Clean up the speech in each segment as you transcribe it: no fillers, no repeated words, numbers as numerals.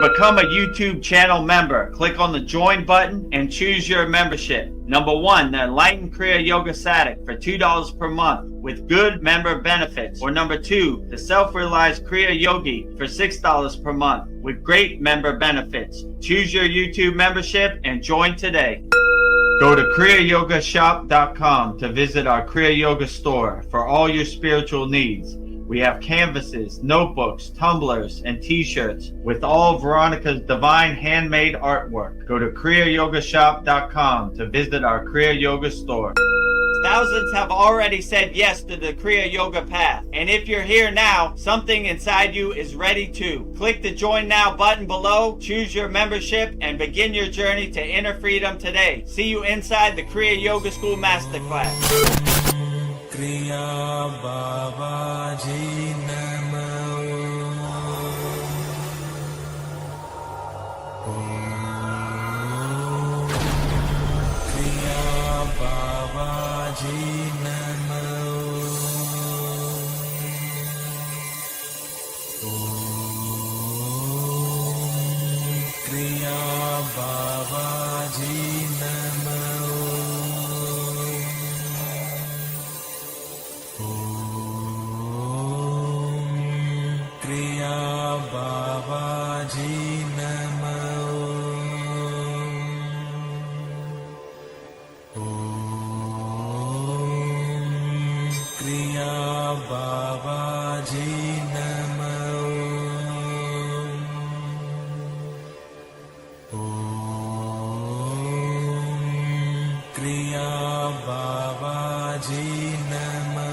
Become a YouTube channel member. Click on the join button and choose your membership. Number 1, the Enlightened Kriya Yoga Sadik for $2 per month with good member benefits. Or number 2, the Self-Realized Kriya Yogi for $6 per month with great member benefits. Choose your YouTube membership and join today. Go to kriyayogamasterclass.com to visit our Kriya Yoga store for all your spiritual needs. We have canvases, notebooks, tumblers, and t-shirts with all Veronica's divine handmade artwork. Go to kriyayogamasterclass.com to visit our Kriya Yoga store. Thousands have already said yes to the Kriya Yoga path. And if you're here now, something inside you is ready too. Click the Join Now button below, choose your membership, and begin your journey to inner freedom today. See you inside the Kriya Yoga School Masterclass. Kriya Babaji Namo. Kriya Babaji Namo. Kriya Babaji Namo. Kriya Babaji Namo. Kriya Babaji Namo. Kriya Babaji Namo.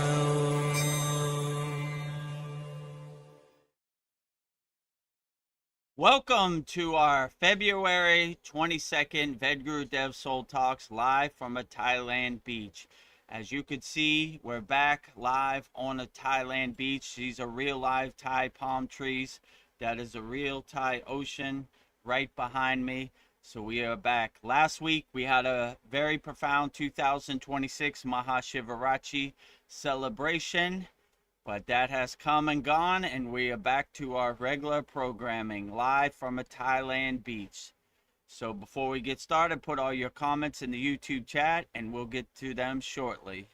Welcome to our February 22nd Vedagurudev Soul Talks live from a Thailand beach. As you could see, we're back live on a Thailand beach. These are real live Thai palm trees. That is a real Thai ocean right behind me. So we are back. Last week we had a very profound 2026 Mahashivarachi celebration. But that has come and gone, and we are back to our regular programming, live from a Thailand beach. So before we get started, put all your comments in the YouTube chat, and we'll get to them shortly.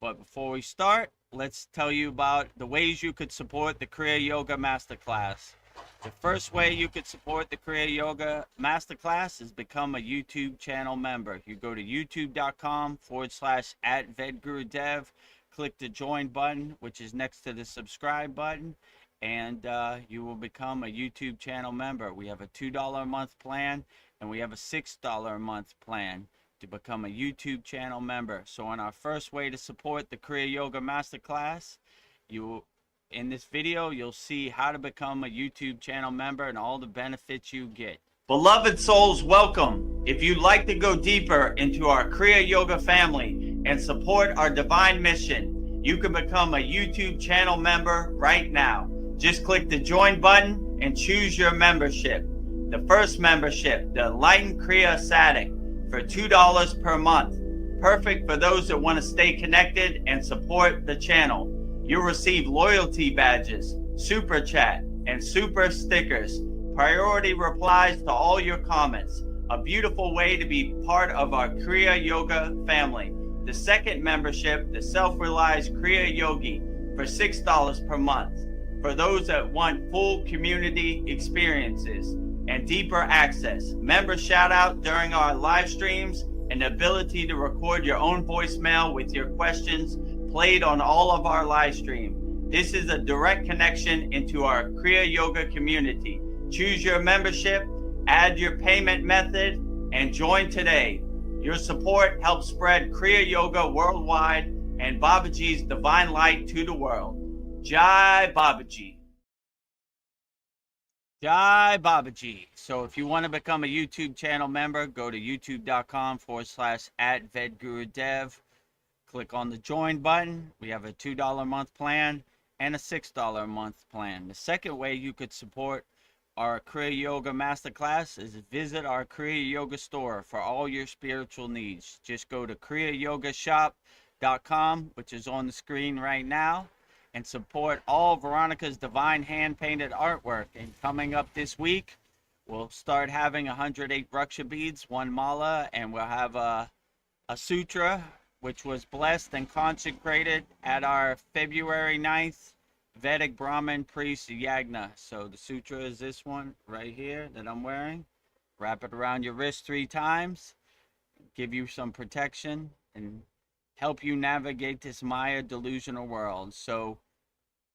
But before we start, let's tell you about the ways you could support the Kriya Yoga Masterclass. The first way you could support the Kriya Yoga Masterclass is become a YouTube channel member. You go to youtube.com/@Vedagurudev. Click the join button, which is next to the subscribe button, and you will become a YouTube channel member. We have a $2 a month plan, and we have a $6 a month plan to become a YouTube channel member. So on our first way to support the Kriya Yoga Masterclass, in this video, you'll see how to become a YouTube channel member and all the benefits you get. Beloved souls, welcome. If you'd like to go deeper into our Kriya Yoga family and support our divine mission, you can become a YouTube channel member right now. Just click the join button and choose your membership. The first membership, the Enlightened Kriya Sadik, for $2 per month. Perfect for those that want to stay connected and support the channel. You'll receive loyalty badges, super chat, and super stickers. Priority replies to all your comments. A beautiful way to be part of our Kriya Yoga family. The second membership, the Self-Realized Kriya Yogi, for $6 per month. For those that want full community experiences and deeper access, member shout out during our live streams, and the ability to record your own voicemail with your questions played on all of our live stream. This is a direct connection into our Kriya Yoga community. Choose your membership, add your payment method, and join today. Your support helps spread Kriya Yoga worldwide and Babaji's divine light to the world. Jai Babaji. Jai Babaji. So if you want to become a YouTube channel member, go to youtube.com/@Vedagurudev. Click on the join button. We have a $2 a month plan and a $6 a month plan. The second way you could support our Kriya Yoga Masterclass is visit our Kriya Yoga store for all your spiritual needs. Just go to kriyayogamasterclass.com, which is on the screen right now, and support all Veronica's divine hand-painted artwork. And coming up this week, we'll start having 108 Raksha beads, 1 mala, and we'll have a sutra, which was blessed and consecrated at our February 9th Vedic Brahmin priest yagna. So the sutra is this one right here that I'm wearing. Wrap it around your wrist 3 times, give you some protection, and help you navigate this Maya delusional world. So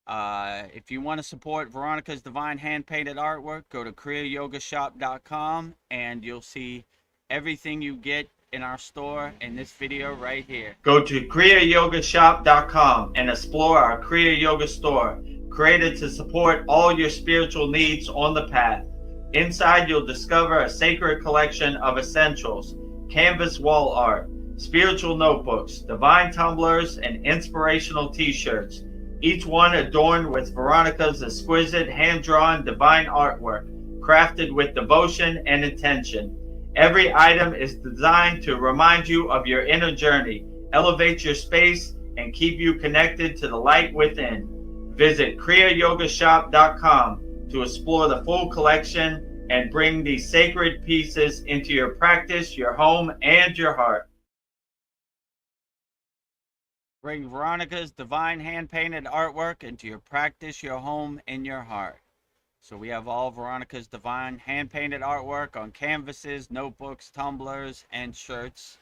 if you want to support Veronica's divine hand-painted artwork, go to kriyayogamasterclass.com and you'll see everything you get in our store in this video right here. Go to kriyayogamasterclass.com and explore our Kriya Yoga store, created to support all your spiritual needs on the path. Inside, you'll discover a sacred collection of essentials, canvas wall art, spiritual notebooks, divine tumblers, and inspirational t-shirts, each one adorned with Veronica's exquisite hand-drawn divine artwork, crafted with devotion and intention. Every item is designed to remind you of your inner journey, elevate your space, and keep you connected to the light within. Visit kriyayogamasterclass.com to explore the full collection and bring these sacred pieces into your practice, your home, and your heart. Bring Veronica's divine hand-painted artwork into your practice, your home, and your heart. So we have all Veronica's divine hand-painted artwork on canvases, notebooks, tumblers, and shirts.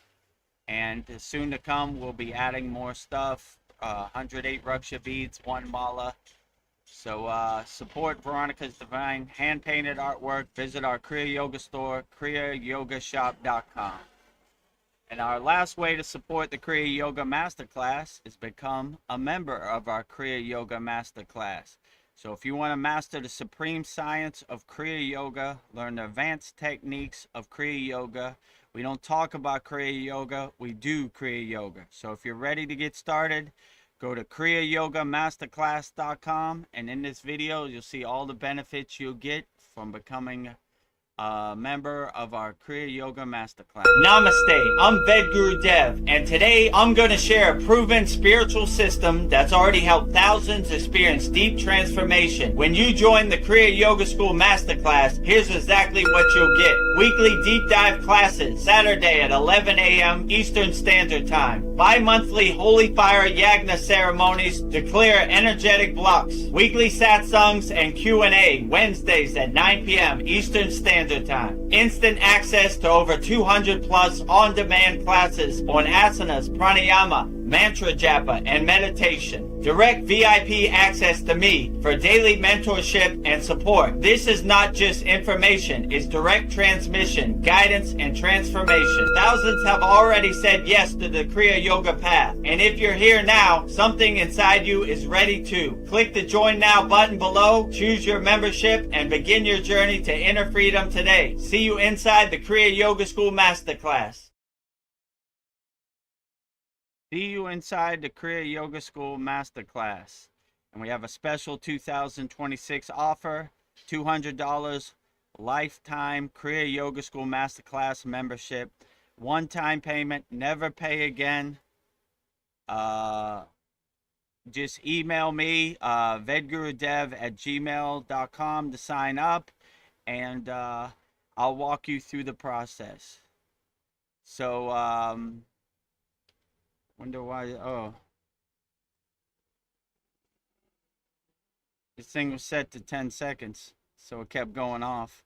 And soon to come, we'll be adding more stuff. 108 Raksha beads, 1 mala. So support Veronica's divine hand-painted artwork. Visit our Kriya Yoga store, kriyayogamasterclass.com. And our last way to support the Kriya Yoga Masterclass is become a member of our Kriya Yoga Masterclass. So if you want to master the supreme science of Kriya Yoga, learn the advanced techniques of Kriya Yoga. We don't talk about Kriya Yoga, we do Kriya Yoga. So if you're ready to get started, go to kriyayogamasterclass.com, and in this video you'll see all the benefits you'll get from becoming a member of our Kriya Yoga Masterclass. Namaste, I'm Vedagurudev, and today I'm going to share a proven spiritual system that's already helped thousands experience deep transformation. When you join the Kriya Yoga School Masterclass, here's exactly what you'll get. Weekly deep dive classes, Saturday at 11 a.m. Eastern Standard Time. Bi-monthly Holy Fire Yagna ceremonies to clear energetic blocks. Weekly satsangs and Q&A, Wednesdays at 9 p.m. Eastern Standard Time. Instant access to over 200 plus on-demand classes on asanas, pranayama, mantra japa, and meditation. Direct VIP access to me for daily mentorship and support. This is not just information, it's direct transmission, guidance, and transformation. Thousands have already said yes to the Kriya Yoga path. And if you're here now, something inside you is ready too. Click the Join Now button below, choose your membership, and begin your journey to inner freedom today. See you inside the Kriya Yoga School Masterclass. See you inside the Kriya Yoga School Masterclass. And we have a special 2026 offer, $200 lifetime Kriya Yoga School Masterclass membership. One-time payment, never pay again. Just email me, vedagurudev@gmail.com to sign up, and I'll walk you through the process. So, wonder why, oh. This thing was set to 10 seconds, so it kept going off.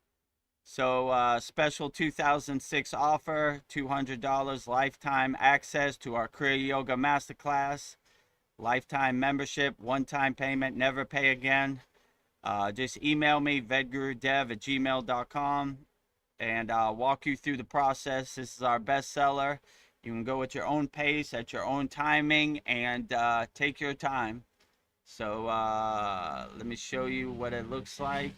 So, special 2006 offer, $200 lifetime access to our Kriya Yoga Masterclass. Lifetime membership, one-time payment, never pay again. Just email me, vedagurudev@gmail.com, and I'll walk you through the process. This is our bestseller. You can go at your own pace, at your own timing, and take your time. So let me show you what it looks like.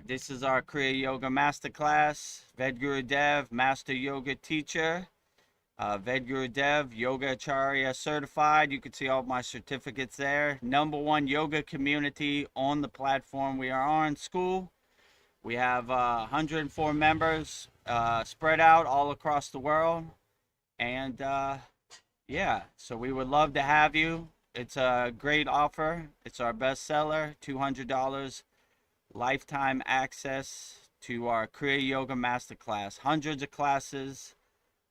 This is our Kriya Yoga Masterclass. Vedagurudev, Master Yoga Teacher. Vedagurudev, Yoga Acharya Certified. You can see all my certificates there. #1 yoga community on the platform we are on, SKOOL. We have 104 members spread out all across the world. And yeah, so we would love to have you. it's a great offer. It's our bestseller, $200 lifetime access to our Kriya Yoga Masterclass. Hundreds of classes.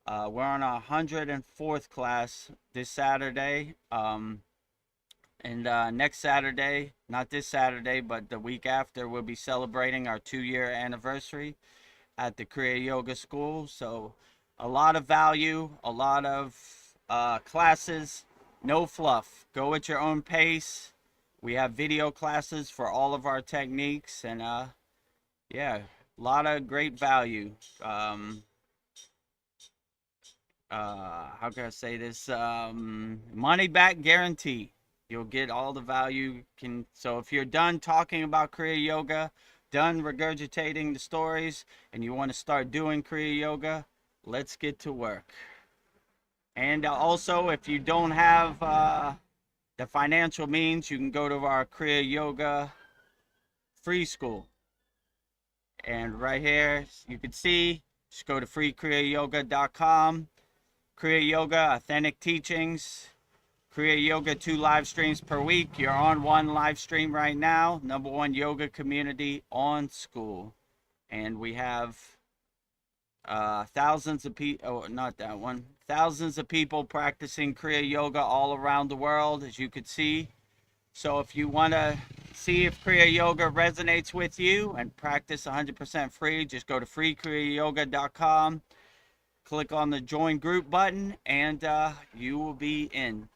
We're on our 104th class this Saturday. And next Saturday, not this Saturday, but the week after, we'll be celebrating our 2-year anniversary at the Kriya Yoga School. So a lot of value, a lot of classes, no fluff. Go at your own pace. We have video classes for all of our techniques, and yeah, a lot of great value. How can I say this? Money back guarantee. You'll get all the value. So if you're done talking about Kriya Yoga, done regurgitating the stories, and you want to start doing Kriya Yoga, let's get to work. And also, if you don't have the financial means, you can go to our Kriya Yoga free school. And right here, you can see, just go to freekriyayogamasterclass.com. Kriya Yoga, authentic teachings. Kriya Yoga, 2 live streams per week. You're on 1 live stream right now. #1 yoga community on SKOOL. And we have thousands of people, oh, not that one. Thousands of people practicing Kriya Yoga all around the world, as you could see. So if you want to see if Kriya Yoga resonates with you and practice 100% free, just go to freekriyayogamasterclass.com. Click on the join group button, and you will be in.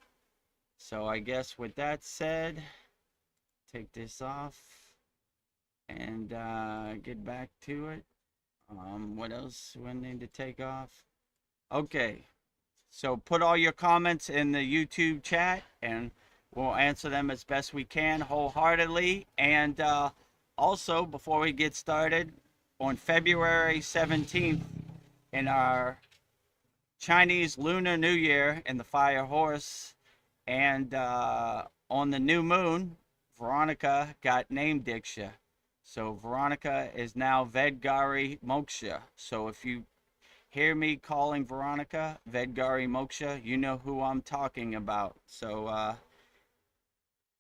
So I guess with that said, take this off and get back to it. What else do I need to take off? Okay, so put all your comments in the YouTube chat, and we'll answer them as best we can, wholeheartedly. And also, before we get started, on February 17th, in our Chinese Lunar New Year in the Fire Horse, and on the new moon, Veronica got name Diksha. So Veronica is now Vedgari Moksha. So if you hear me calling Veronica Vedgari Moksha, you know who I'm talking about. So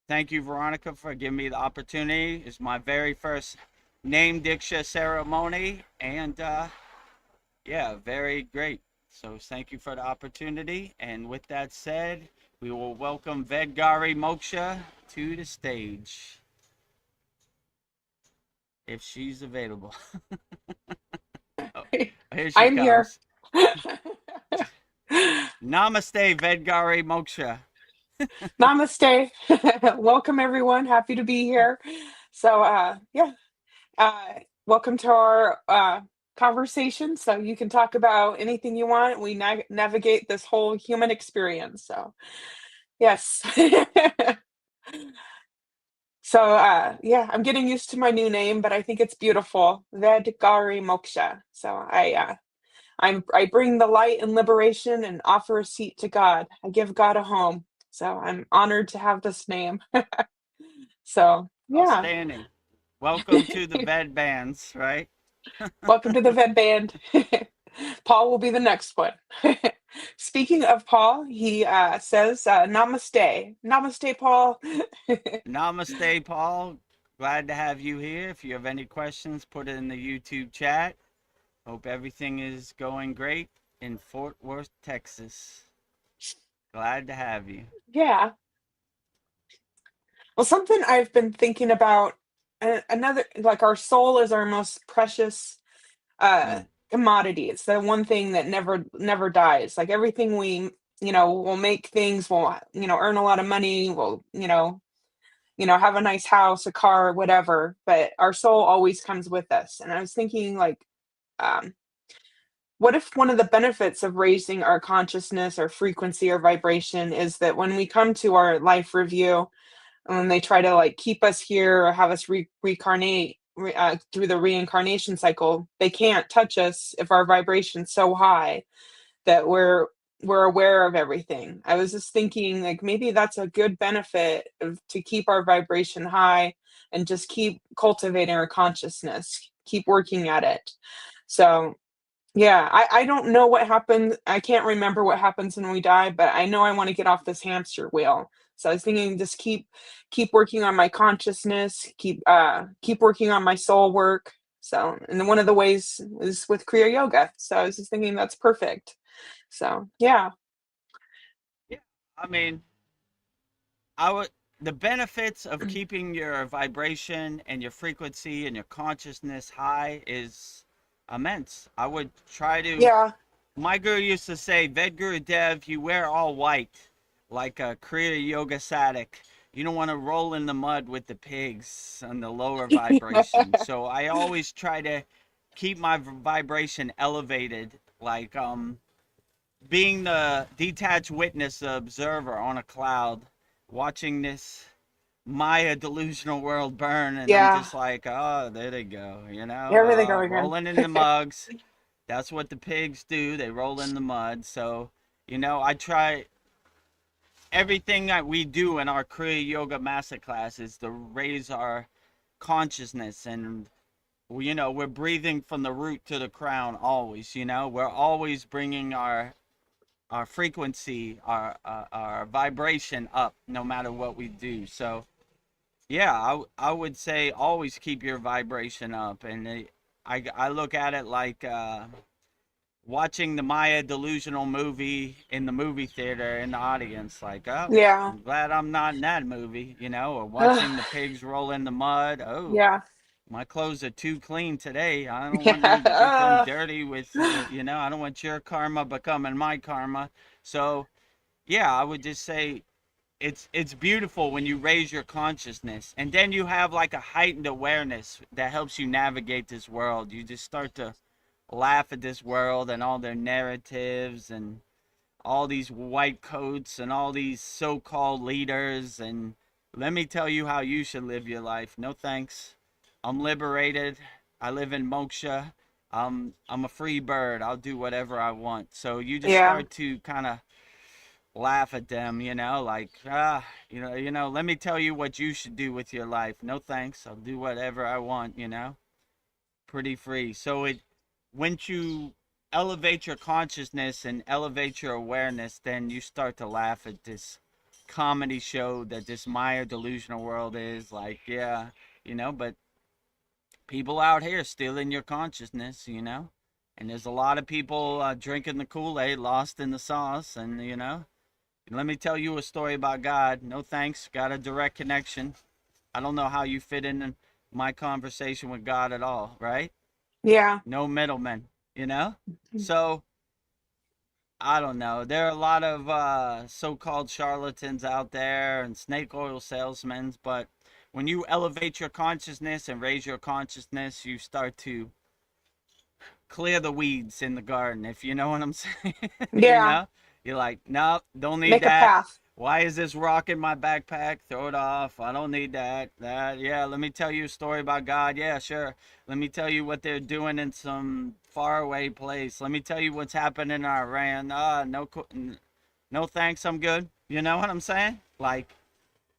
thank you, Veronica, for giving me the opportunity. It's my very first name Diksha ceremony, and yeah, very great. So thank you for the opportunity. And with that said, we will welcome Vedgari Moksha to the stage, if she's available. Oh, here she I'm comes. here. Namaste, Vedgari Moksha. Namaste. Welcome, everyone. Happy to be here. So, yeah, welcome to our conversation. So you can talk about anything you want. We navigate this whole human experience. So, yes. So, yeah, I'm getting used to my new name, but I think it's beautiful. Vedgari Moksha. So I bring the light and liberation and offer a seat to God. I give God a home. So I'm honored to have this name. So yeah. Outstanding. Welcome to the Ved Bands, right? Welcome to the Ved Band. Paul will be the next one. Speaking of Paul, he says namaste. Namaste, Paul. Namaste, Paul. Glad to have you here. If you have any questions, put it in the YouTube chat. Hope everything is going great in Fort Worth, Texas. Glad to have you. Yeah. Well, something I've been thinking about, another, like, our soul is our most precious uh Mm. commodity. It's the one thing that never dies. Like everything we, we'll make things, we'll, earn a lot of money, we'll, have a nice house, a car, whatever, but our soul always comes with us. And I was thinking, like, um what if one of the benefits of raising our consciousness or frequency or vibration is that when we come to our life review, and when they try to, like, keep us here or have us reincarnate through the reincarnation cycle, they can't touch us if our vibration's so high that we're aware of everything. I was just thinking, like, maybe that's a good benefit to keep our vibration high and just keep cultivating our consciousness, keep working at it. So yeah, I don't know what happens. I can't remember what happens when we die, but I know I want to get off this hamster wheel. So I was thinking just keep working on my consciousness, keep working on my soul work. So, and then one of the ways is with Kriya yoga. So I was just thinking that's perfect. So yeah, Yeah. I mean, I would the benefits of keeping your vibration and your frequency and your consciousness high is immense. I would try to. yeah, My guru used to say, Vedagurudev, you wear all white, like a Kriya yoga sadik. You don't want to roll in the mud with the pigs on the lower vibration. So I always try to keep my vibration elevated, like being the detached witness, the observer on a cloud, watching this Maya delusional world burn, and I'm yeah. just like, oh, there they go, There they go again. rolling in the mugs. That's what the pigs do. They roll in the mud. So, I try everything that we do in our Kriya Yoga Masterclass is to raise our consciousness. And, we're breathing from the root to the crown always, We're always bringing our frequency, our vibration up no matter what we do. So, yeah, I would say always keep your vibration up. And I look at it like, watching the Maya delusional movie in the movie theater in the audience, like, oh, Yeah. I'm glad I'm not in that movie, or watching the pigs roll in the mud. Oh, Yeah. my clothes are too clean today. I don't want to become Yeah. dirty with, I don't want your karma becoming my karma. So, yeah, I would just say it's beautiful when you raise your consciousness, and then you have like a heightened awareness that helps you navigate this world. You just start to laugh at this world and all their narratives and all these white coats and all these so-called leaders, and let me tell you how you should live your life. No thanks. I'm liberated. I live in moksha. I'm a free bird. I'll do whatever I want. So you just Yeah. start to kind of laugh at them, like, let me tell you what you should do with your life. No thanks. I'll do whatever I want, pretty free. So once you elevate your consciousness and elevate your awareness, then you start to laugh at this comedy show that this Maya delusional world is. Like, yeah, but people out here stealing your consciousness, and there's a lot of people drinking the Kool-Aid, lost in the sauce, and let me tell you a story about God. No thanks. Got a direct connection. I don't know how you fit in my conversation with God at all, right? Yeah. No middlemen, So I don't know. There are a lot of so-called charlatans out there and snake oil salesmen, but when you elevate your consciousness and raise your consciousness, you start to clear the weeds in the garden, if you know what I'm saying. Yeah. You're like, no, don't need Make a that. path. Why is this rock in my backpack? Throw it off. I don't need that. Yeah, let me tell you a story about God. Yeah, sure. Let me tell you what they're doing in some faraway place. Let me tell you what's happening in Iran. No thanks. I'm good. You know what I'm saying? Like,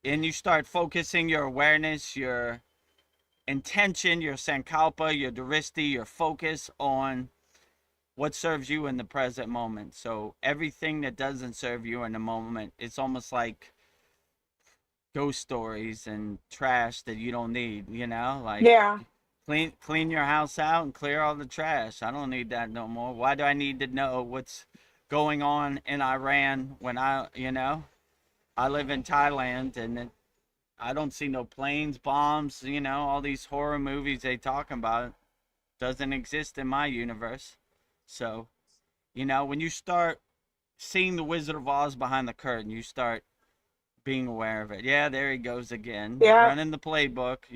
and you start focusing your awareness, your intention, your sankalpa, your duristi, your focus on what serves you in the present moment. So everything that doesn't serve you in the moment, it's almost like ghost stories and trash that you don't need, like Yeah. clean your house out and clear all the trash. I don't need that no more. Why do I need to know what's going on in Iran when I live in Thailand, and I don't see no planes, bombs, all these horror movies they talking about doesn't exist in my universe. So, when you start seeing the Wizard of Oz behind the curtain, you start being aware of it. Yeah, there he goes again, Yeah. running the playbook,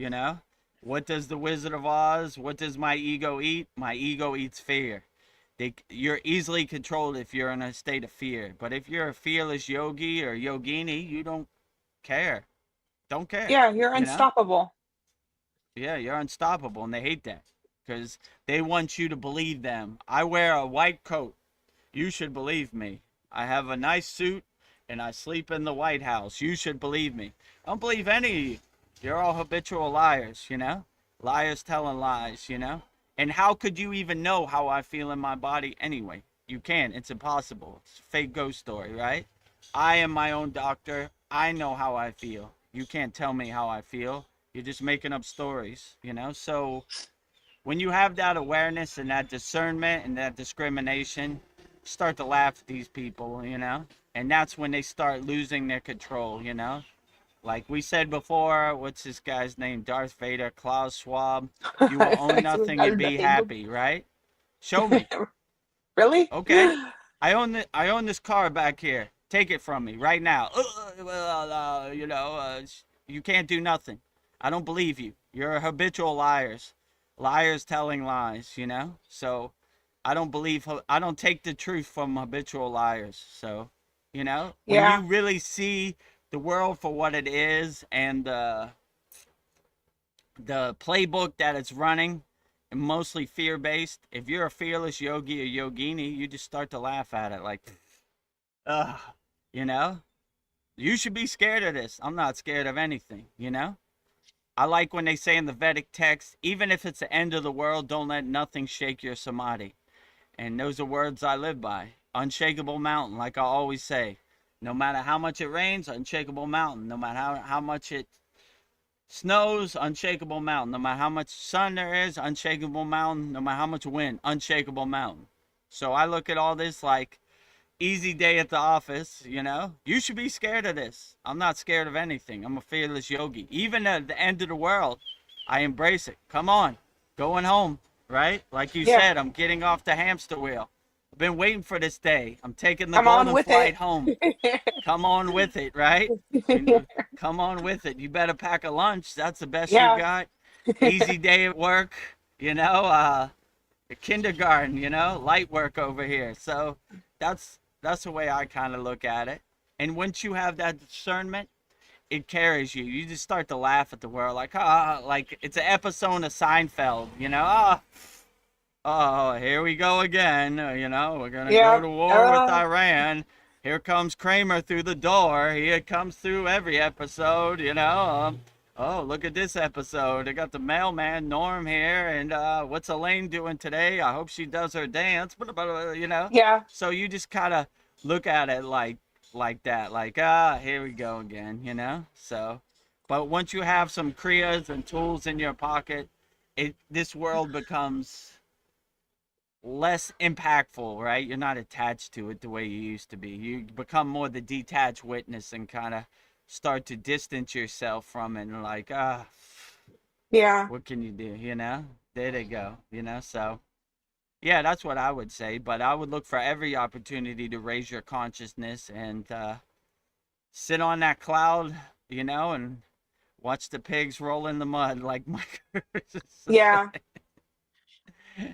What does the Wizard of Oz, what does my ego eat? My ego eats fear. You're easily controlled if you're in a state of fear. But if you're a fearless yogi or yogini, you don't care. Don't care, Yeah. You're you know? unstoppable. Yeah, you're unstoppable, and they hate that because they want you to believe them. I wear a white coat. You should believe me. I have a nice suit and I sleep in the White House. You should believe me. I don't believe any of you. You're all habitual liars, Liars telling lies, And how could you even know how I feel in my body anyway? You can't. It's impossible. It's a fake ghost story, right? I am my own doctor. I know how I feel. You can't tell me how I feel. You're just making up stories, you know? So when you have that awareness and that discernment and that discrimination, start to laugh at these people, you know? And that's when they start losing their control, you know? Like we said before, what's this guy's name? Darth Vader, Klaus Schwab. You will own nothing and be happy, right? Show me. Really? Okay. I own this car back here. Take it from me right now. You can't do nothing. I don't believe you. You're habitual liars. Liars telling lies, you know? So I don't take the truth from habitual liars. So, you know, when you Yeah. really see the world for what it is and the playbook that it's running, and mostly fear based. If you're a fearless yogi or yogini, you just start to laugh at it like, ugh, you know? You should be scared of this. I'm not scared of anything, you know? I like when they say in the Vedic text, even if it's the end of the world, don't let nothing shake your samadhi. And those are words I live by. Unshakable mountain, like I always say. No matter how much it rains, unshakable mountain. No matter how much it snows, unshakable mountain. No matter how much sun there is, unshakable mountain. No matter how much wind, unshakable mountain. So I look at all this like easy day at the office, you know? You should be scared of this. I'm not scared of anything. I'm a fearless yogi. Even at the end of the world, I embrace it. Come on, going home, right? Like you Yeah. said, I'm getting off the hamster wheel. I've been waiting for this day. I'm taking the Come on golden with flight it. home. Come on with it, right? Come on with it. You better pack a lunch. That's the best you Yeah. got. Easy day at work, you know, kindergarten, you know, light work over here. So that's the way I kind of look at it. And once you have that discernment, it carries you. You just start to laugh at the world like it's an episode of Seinfeld, you know? Oh, here we go again. You know, we're going to go Yeah. to war with Iran. Here comes Kramer through the door. He comes through every episode, you know. Oh, look at this episode. They got the mailman, Norm, here. And what's Elaine doing today? I hope she does her dance. You know. Yeah. So you just kind of look at it like that. Like, here we go again, you know. So, but once you have some kriyas and tools in your pocket, this world becomes less impactful, right? You're not attached to it the way you used to be. You become more the detached witness and kind of start to distance yourself from it and like, Yeah. what can you do? You know, there they go, you know? So, yeah, that's what I would say. But I would look for every opportunity to raise your consciousness and sit on that cloud, you know, and watch the pigs roll in the mud, like Mike used to Yeah. say.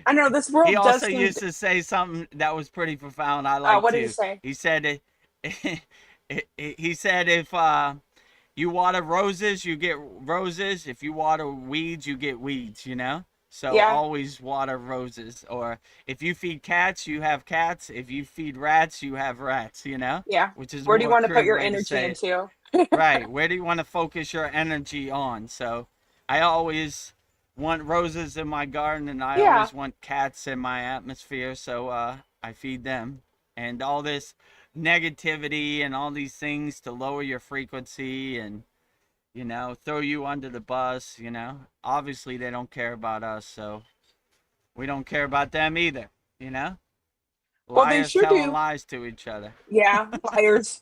I know this He world does also seem. used to say something that was pretty profound. I like What did he too. say? He said, he said if you water roses, you get roses. If you water weeds, you get weeds. You know. So Yeah. always water roses. Or if you feed cats, you have cats. If you feed rats, you have rats. You know, Yeah. which is a Where do you more want to put crib your way to energy say it. into? Right. Where do you want to focus your energy on? So I always want roses in my garden and I Yeah. always want cats in my atmosphere. So I feed them. And all this negativity and all these things to lower your frequency and, you know, throw you under the bus, you know. Obviously, they don't care about us. So we don't care about them either, you know. Well, they Liars sure telling do. lies to each other. Yeah. Liars.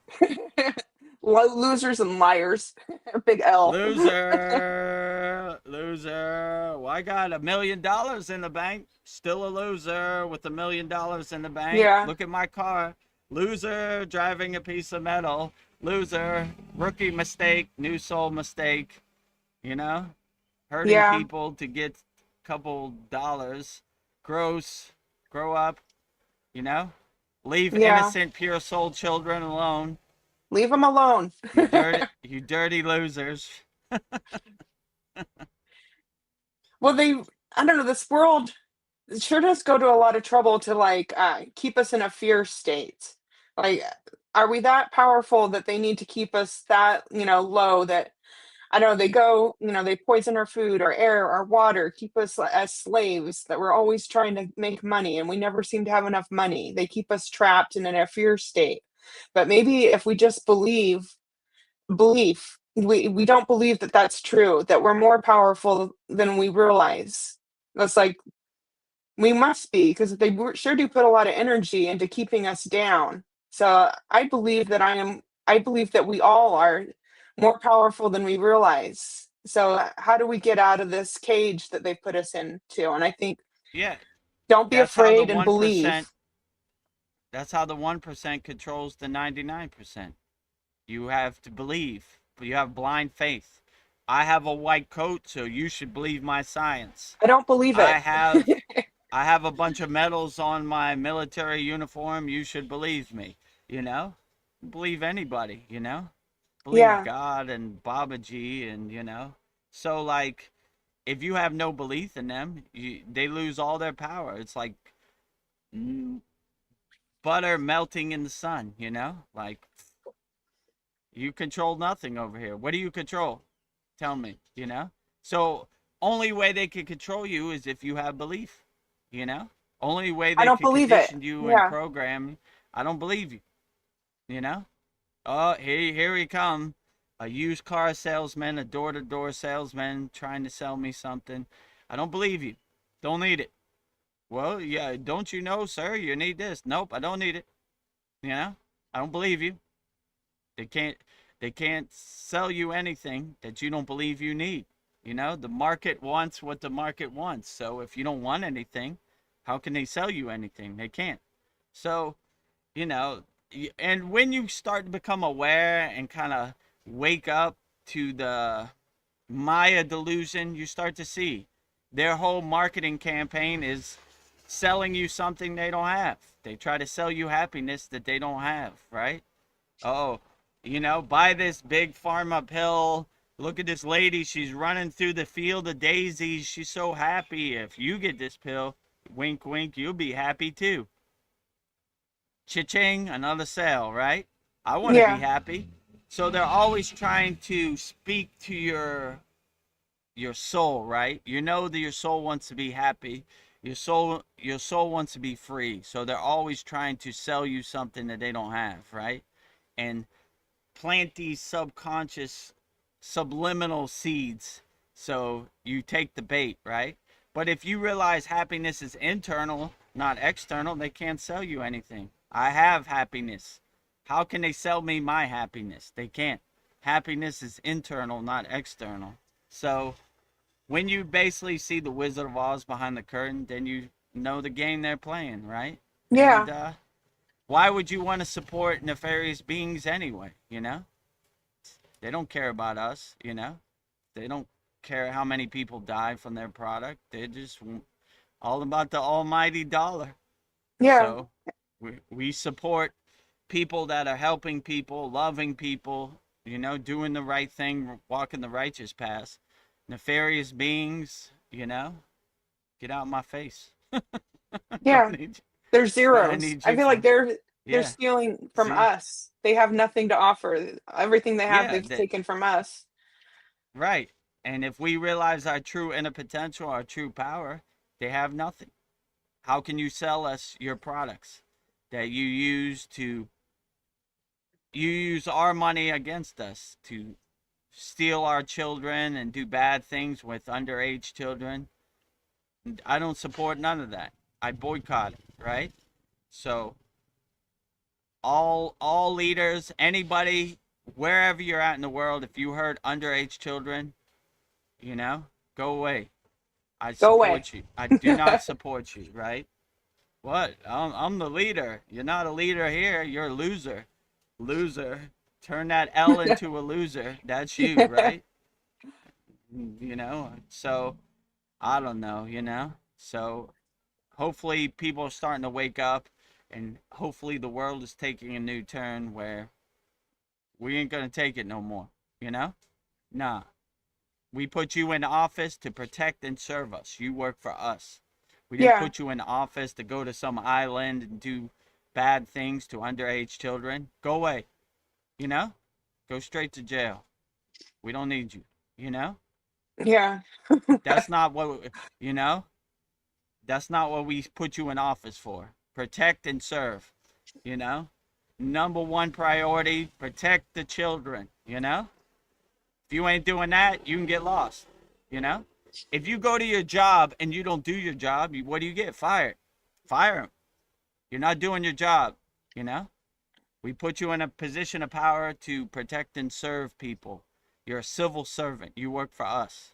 Losers and liars. Big L. Loser, loser. Well, I got $1 million in the bank. Still a loser with $1 million in the bank. Yeah. Look at my car. Loser, driving a piece of metal. Loser, rookie mistake, new soul mistake. You know, hurting Yeah. people to get a couple dollars. Gross. Grow up. You know, leave Yeah. innocent, pure soul children alone. Leave them alone. You dirty losers. Well, I don't know, this world sure does go to a lot of trouble to like keep us in a fear state. Like, are we that powerful that they need to keep us that, low that I don't know, they go, they poison our food, our air, our water, keep us as slaves that we're always trying to make money and we never seem to have enough money. They keep us trapped and in a fear state. But maybe if we just believe belief. We don't believe that that's true, that we're more powerful than we realize. That's like, we must be, because they sure do put a lot of energy into keeping us down. So I believe that we all are more powerful than we realize. So how do we get out of this cage that they put us into? And I think, Yeah, don't be that's how the afraid and 1%. believe. That's how the 1% controls the 99%. You have to believe. You have blind faith. I have a white coat, so you should believe my science. I don't believe I it. have I have a bunch of medals on my military uniform. You should believe me. You know, believe anybody. Believe Yeah, God and Babaji, and So like, if you have no belief in them, they lose all their power. It's like butter melting in the sun. Like, you control nothing over here. What do you control? Tell me. So only way they can control you is if you have belief. You know, only way I they don't can believe it. condition you and Yeah. program. I don't believe you. You know. Oh, here he come. A used car salesman, a door-to-door salesman trying to sell me something. I don't believe you. Don't need it. Well, yeah, don't you know, sir, you need this? Nope, I don't need it. I don't believe you. They can't they can't sell you anything that you don't believe you need. The market wants what the market wants. So if you don't want anything, how can they sell you anything? They can't. So, you know, and when you start to become aware and kind of wake up to the Maya delusion, you start to see their whole marketing campaign is selling you something they don't have. They try to sell you happiness that they don't have, right? Oh, buy this big pharma pill. Look at this lady. She's running through the field of daisies. She's so happy. If you get this pill, wink, wink, you'll be happy too. Cha-ching, another sale, right? I want to be Yeah. happy. So they're always trying to speak to your soul, right? You know that your soul wants to be happy. Your soul wants to be free. So they're always trying to sell you something that they don't have, right? And plant these subconscious subliminal seeds so you take the bait, right? But if you realize happiness is internal, not external, they can't sell you anything. I have happiness. How can they sell me my happiness? They can't. Happiness is internal, not external. So when you basically see the Wizard of Oz behind the curtain, then you know the game they're playing, right? And Yeah. why would you want to support nefarious beings anyway? They don't care about us. They don't care how many people die from their product. They're just all about the almighty dollar. Yeah. So we support people that are helping people, loving people, doing the right thing, walking the righteous path. Nefarious beings, get out of my face. Don't Yeah. need They're you. I zeros. need I you feel like for they're yeah. stealing from See, us. They have nothing to offer. Everything they have, yeah, they've taken from us. right. And if we realize our true inner potential, our true power, they have nothing. How can you sell us your products that you use our money against us to steal our children and do bad things with underage children? I don't support none of that. I boycott it, right? So all leaders, anybody, wherever you're at in the world, if you hurt underage children, go away. I Go away. support you. I do not support you, right? What? I'm the leader. You're not a leader here. You're a loser. Loser. Turn that L into a loser. That's you, right? So I don't know. So hopefully people are starting to wake up, and hopefully the world is taking a new turn where we ain't gonna take it no more. You know? Nah. We put you in office to protect and serve us. You work for us. We didn't Yeah. put you in office to go to some island and do bad things to underage children. Go away. You know? Go straight to jail. We don't need you. You know? Yeah. That's not what, you know? That's not what we put you in office for. Protect and serve. You know? Number one priority, protect the children. you know? If you ain't doing that, you can get lost, you know? If you go to your job and you don't do your job, what do you get? Fired. Fire them. You're not doing your job, you know? We put you in a position of power to protect and serve people. You're a civil servant. You work for us.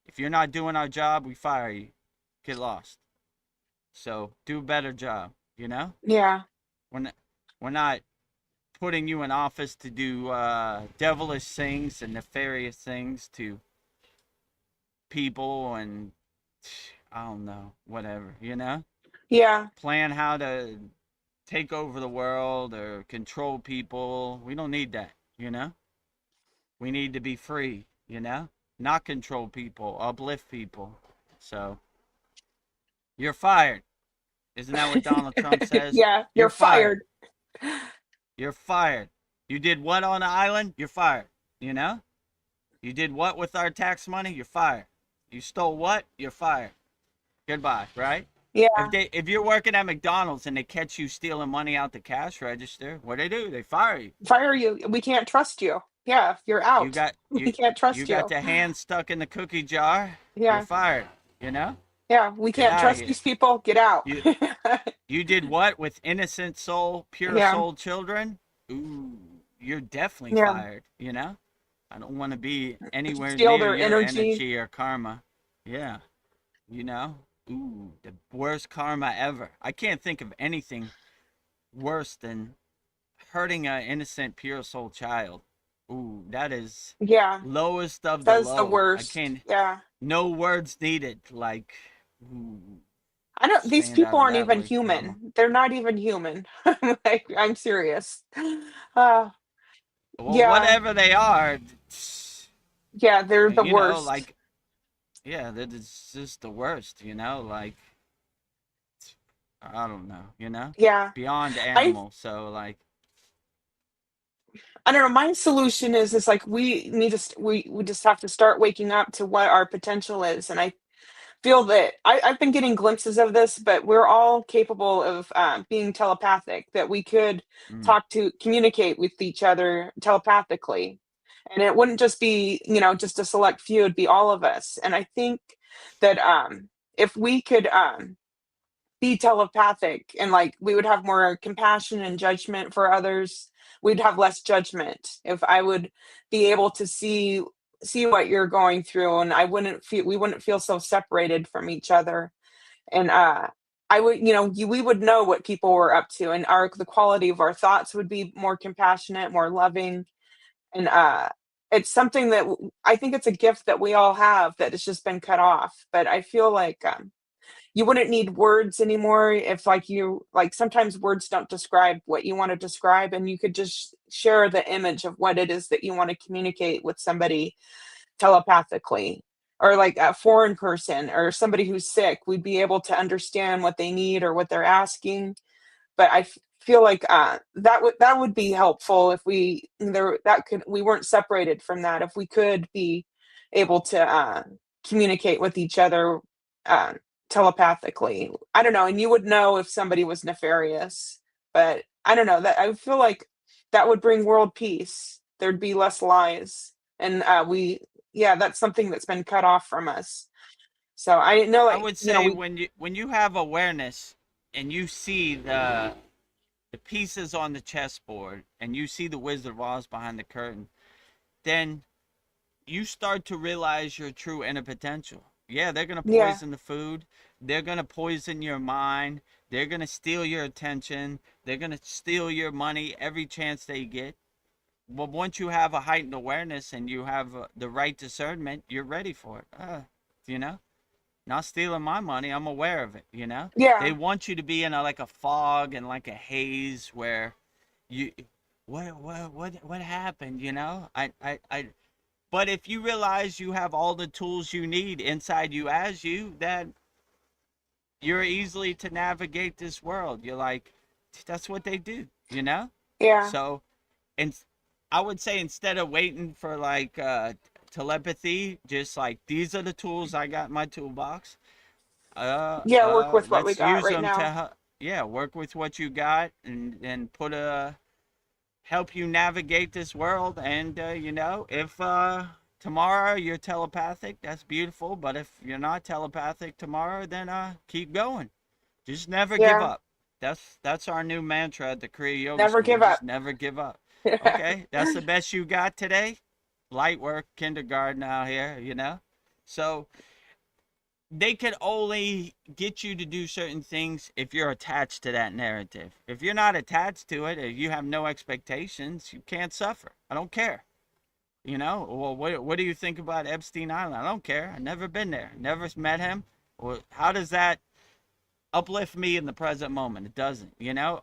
If you're not doing our job, we fire you. Get lost. So do a better job, you know? Yeah. We're not putting you in office to do devilish things and nefarious things to people and I don't know, whatever, you know? Yeah. Plan how to take over the world or control people. We don't need that, you know? We need to be free, you know? Not control people, uplift people. So, you're fired. Isn't that what Donald Trump says? Yeah, You're you're fired. fired. You're fired. You did what on the island? You're fired. You know? You did what with our tax money? You're fired. You stole what? You're fired. Goodbye, right? Yeah. If you're working at McDonald's and they catch you stealing money out the cash register, what do? They fire you. Fire you. We can't trust you. Yeah, you're You out. got We can't you trust got you. the hand stuck in the cookie jar. You're Yeah. fired. You know? Yeah, we Get can't out of trust here. these people. Get out. You you did what with innocent soul, pure Yeah. soul children? Ooh, you're definitely Yeah. fired, you know? I don't want to be anywhere Steal near their your energy. energy or karma. Yeah, you know? Ooh, the worst karma ever. I can't think of anything worse than hurting an innocent, pure soul child. Ooh, that is Yeah. lowest of the That's the low. I worst. can't, Yeah. no words needed. Like, ooh, I don't these stand people out of aren't that even way, karma. human. They're not even human. Like, I'm serious. Uh, Well, yeah. whatever they are, Yeah, they're the you know, worst. like, yeah, that is just the worst, you know, like, I don't know, you know, Yeah. beyond I animal. So, like, I don't know, my solution is like we need to we just have to start waking up to what our potential is, and I feel that I've been getting glimpses of this, but we're all capable of being telepathic, that we could mm, talk to communicate with each other telepathically. And it wouldn't just be, just a select few, it'd be all of us. And I think that if we could be telepathic and like we would have more compassion and judgment for others, we'd have less judgment. If I would be able to see what you're going through, and we wouldn't feel so separated from each other. And I would, we would know what people were up to, and the quality of our thoughts would be more compassionate, more loving. And it's something that I think it's a gift that we all have that has just been cut off. But I feel like you wouldn't need words anymore, if like sometimes words don't describe what you want to describe, and you could just share the image of what it is that you want to communicate with somebody telepathically. Or like a foreign person or somebody who's sick, we'd be able to understand what they need or what they're asking. But feel like that would be helpful if we weren't separated from that, if we could be able to communicate with each other uh, telepathically. I don't know, and you would know if somebody was nefarious. But I don't know, that I feel like that would bring world peace. There'd be less lies, and we yeah, that's something that's been cut off from us. So I know, I like, would say we when you have awareness and you see the pieces on the chessboard and you see the Wizard of Oz behind the curtain, then you start to realize your true inner potential. Yeah, they're gonna yeah, poison the food. They're gonna poison your mind. They're gonna steal your attention. They're gonna steal your money every chance they get. But once you have a heightened awareness and you have the right discernment, you're ready for it. You know, not stealing my money. I'm aware of it. You know, they yeah, want you to be in like a fog and like a haze where you, what happened? You know, I. But if you realize you have all the tools you need inside you as you, then you're easily to navigate this world. You're like, that's what they do. You know, yeah, so and I would say instead of waiting for like telepathy, just like these are the tools I got in my toolbox. yeah. Work with what we Let's got use right them to now. yeah, work with what you got and put help you navigate this world. And if tomorrow you're telepathic, that's beautiful. But if you're not telepathic tomorrow, then keep going. Just never give Yeah. up. That's our new mantra at the Kriya Yoga Never School. give up. Just never give up. Okay, that's the best you got today. Light work, kindergarten out here. So they can only get you to do certain things if you're attached to that narrative. If you're not attached to it, if you have no expectations, you can't suffer. I don't care. Well, what do you think about Epstein Island? I don't care. I've never been there. Never met him. Well, how does that uplift me in the present moment? It doesn't.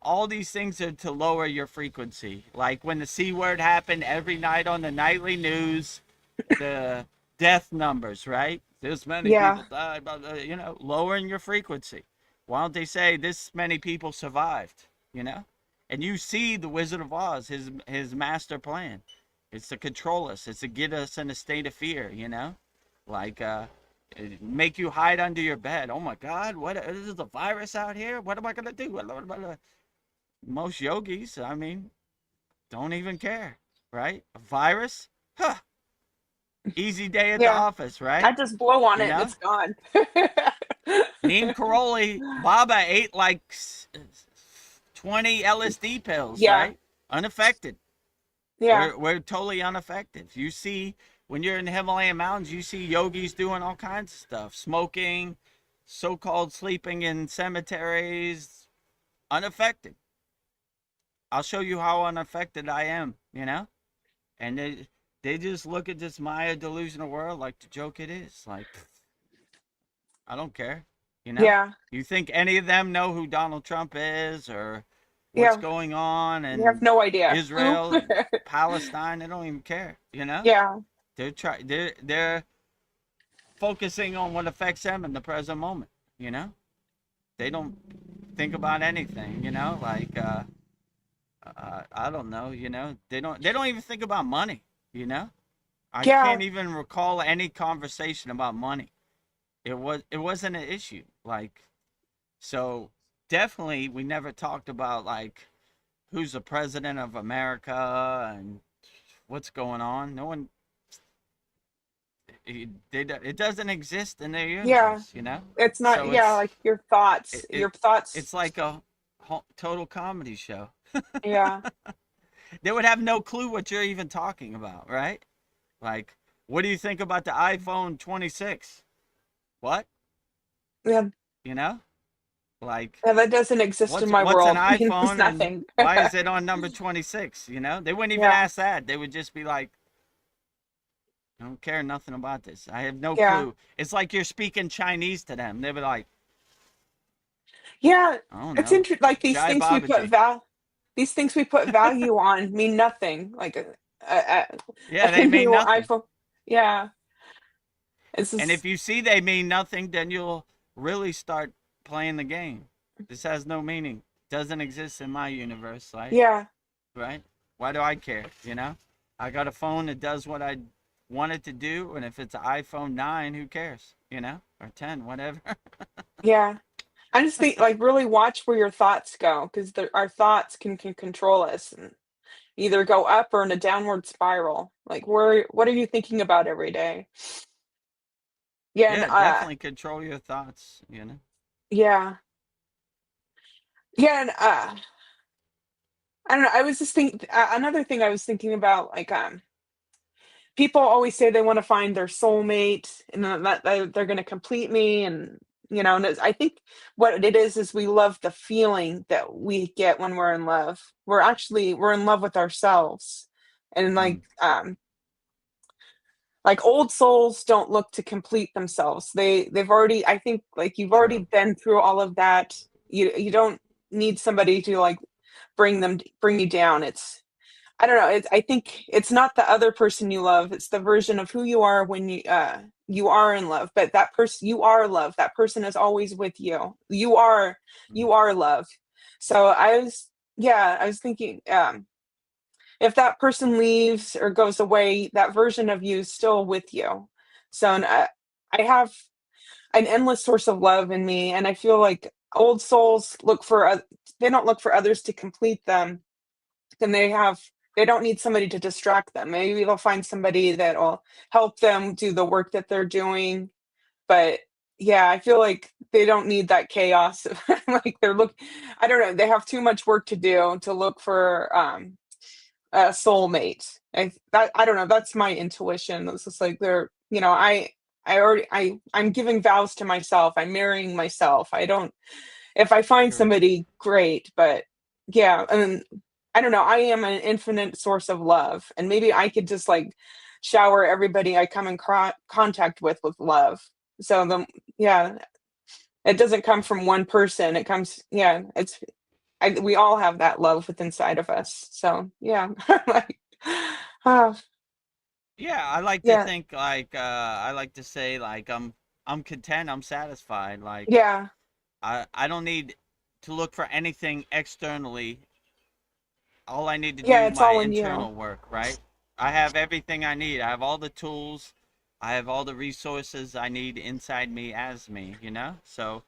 All these things are to lower your frequency. Like when the C word happened every night on the nightly news, the death numbers, right? This many Yeah. people died, lowering your frequency. Why don't they say this many people survived, And you see the Wizard of Oz, his master plan. It's to control us. It's to get us in a state of fear, Like, make you hide under your bed. Oh my God, what is a virus out here? What am I going to do? Most yogis, don't even care, right? A virus? Huh. Easy day at the Yeah. office, right? I just blow on You it and know? it's gone. Neem Karoli, Baba ate like 20 LSD pills, Yeah. right? Unaffected. Yeah. We're totally unaffected. You see, when you're in the Himalayan mountains, you see yogis doing all kinds of stuff. Smoking, so-called sleeping in cemeteries. Unaffected. I'll show you how unaffected I am, And they just look at this Maya delusional world like the joke it is. Like, I don't care, Yeah. You think any of them know who Donald Trump is or what's Yeah. going on You have in no idea. Israel, Palestine? They don't even care, Yeah. They're focusing on what affects them in the present moment, They don't think about anything, like I don't know, They don't even think about money, I Yeah. can't even recall any conversation about money. It wasn't an issue. Like, so definitely we never talked about like who's the president of America and what's going on. No one. It doesn't exist in their Yeah. universe, It's not, So yeah, like your thoughts. Your thoughts. it's like a total comedy show. Yeah. They would have no clue what you're even talking about, right? Like, what do you think about the iPhone 26? What? Yeah. Like, Yeah, that doesn't exist in my what's an world. It means iPhone and nothing. why is it on number 26? They wouldn't even Yeah. ask that. They would just be like, I don't care nothing about this. I have no Yeah. clue. It's like you're speaking Chinese to them. They'd be like, Yeah. I don't It's know. interesting. Like Jai Babaji. these things we put value on mean nothing. Like Yeah, a they mean new nothing. iPhone. Yeah. It's And if just, you see they mean nothing, then you'll really start playing the game. This has no meaning. Doesn't exist in my universe. Like, yeah. right? Why do I care? I got a phone that does what I want it to do, and if it's an iPhone 9, who cares? Or 10, whatever. Yeah. I just think like really watch where your thoughts go because our thoughts can control us and either go up or in a downward spiral. Like what are you thinking about every day? Yeah, and Yeah, definitely control your thoughts. yeah. Yeah, and I don't know. I was just thinking another thing I was thinking about, like people always say they want to find their soulmate and then they're going to complete me, and and I think what it is we love the feeling that we get when we're in love. We're in love with ourselves, and Mm, like old souls don't look to complete themselves. They've already, I think, like you've already true. been through all of that. You don't need somebody to like bring you down. It's I don't know. I think it's not the other person you love. It's the version of who you are when you are in love. But that person, you are love. That person is always with you. Mm, You are love. So I was thinking, if that person leaves or goes away, that version of you is still with you. So I have an endless source of love in me, and I feel like old souls they don't look for others to complete them. and they don't need somebody to distract them. Maybe they'll find somebody that'll help them do the work that they're doing. But yeah, I feel like they don't need that chaos. Like I don't know, they have too much work to do to look for a soulmate. I don't know, that's my intuition. It's just like I'm giving vows to myself. I'm marrying myself. I don't If I find True. somebody, great, but yeah, and I don't know, I am an infinite source of love, and maybe I could just like shower everybody I come in contact with love. So yeah, it doesn't come from one person. It comes, yeah, we all have that love within inside of us. So yeah, like, ah, Yeah, I like to yeah, think like I like to say like I'm content, I'm satisfied. Like yeah, I don't need to look for anything externally. All I need to yeah. do It's my all in you. internal work, right? I have everything I need. I have all the tools. I have all the resources I need inside me as me, you know? So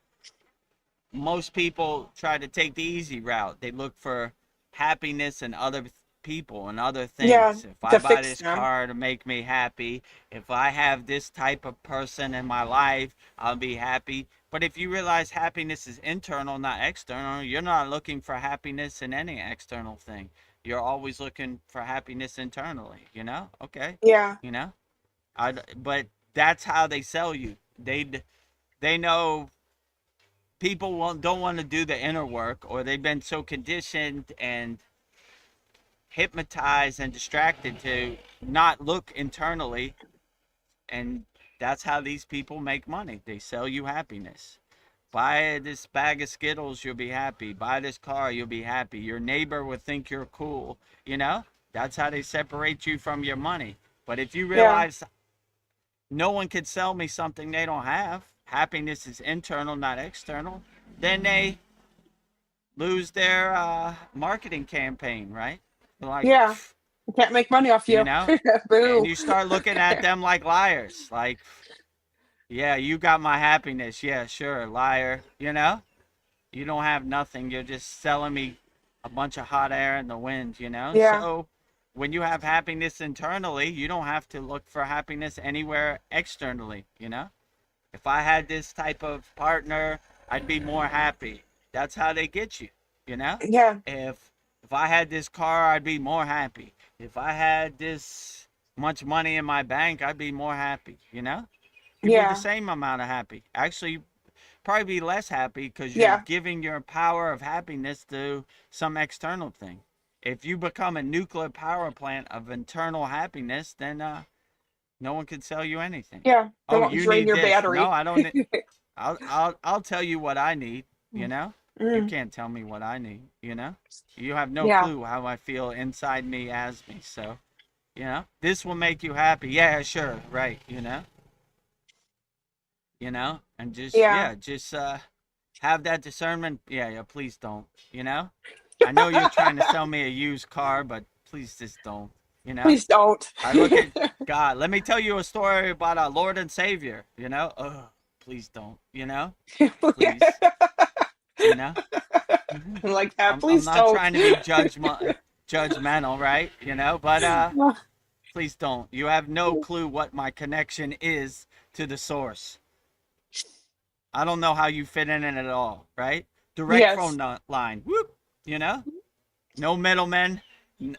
most people try to take the easy route. They look for happiness in other people and other Yeah, things. If I to buy fix this them. car to make me happy, if I have this type of person in my life, I'll be happy. But if you realize happiness is internal, not external, you're not looking for happiness in any external thing. You're always looking for happiness internally, you know? Okay. Yeah, You know? But that's how they sell you. They know people don't want to do the inner work, or they've been so conditioned and hypnotized and distracted to not look internally, and that's how these people make money. They sell you happiness. Buy this bag of Skittles, you'll be happy. Buy this car, you'll be happy. Your neighbor will think you're cool. You know, that's how they separate you from your money. But if you yeah, realize no one can sell me something they don't have, happiness is internal, not external, then they lose their marketing campaign, right? Like, yeah. I can't make money off you you. know, and Boo. you start looking at them like liars. Like, yeah, you got my happiness. Yeah, sure, liar. You know, you don't have nothing. You're just selling me a bunch of hot air in the wind, you know? Yeah, So when you have happiness internally, you don't have to look for happiness anywhere externally, you know? If I had this type of partner, I'd be more happy. That's how they get you, you know? yeah, If I had this car, I'd be more happy. If I had this much money in my bank, I'd be more happy, you know? You'd be the yeah, same amount of happy. Actually, probably be less happy because you're yeah, giving your power of happiness to some external thing. If you become a nuclear power plant of internal happiness, then no one can sell you anything. yeah. They Oh, won't you drain need your this. No, battery. I don't. I'll tell you what I need. You Mm, know, you mm, can't tell me what I need. You know, you have no yeah, clue how I feel inside me as me. So, you know, this will make you happy. Yeah, sure, right. And just yeah, yeah, just have that discernment. Yeah, yeah. Please don't. You know, I know you're trying to sell me a used car, but please just don't. You know, please don't. I look at God. Let me tell you a story about our Lord and Savior. You know, please don't. You know, please. You know, Like that, I'm please not don't. trying to be judgmental, right? You know, but please don't. You have no clue what my connection is to the source. I don't know how you fit in it at all, right? Direct phone Yes, line. Whoop. You know, no middlemen.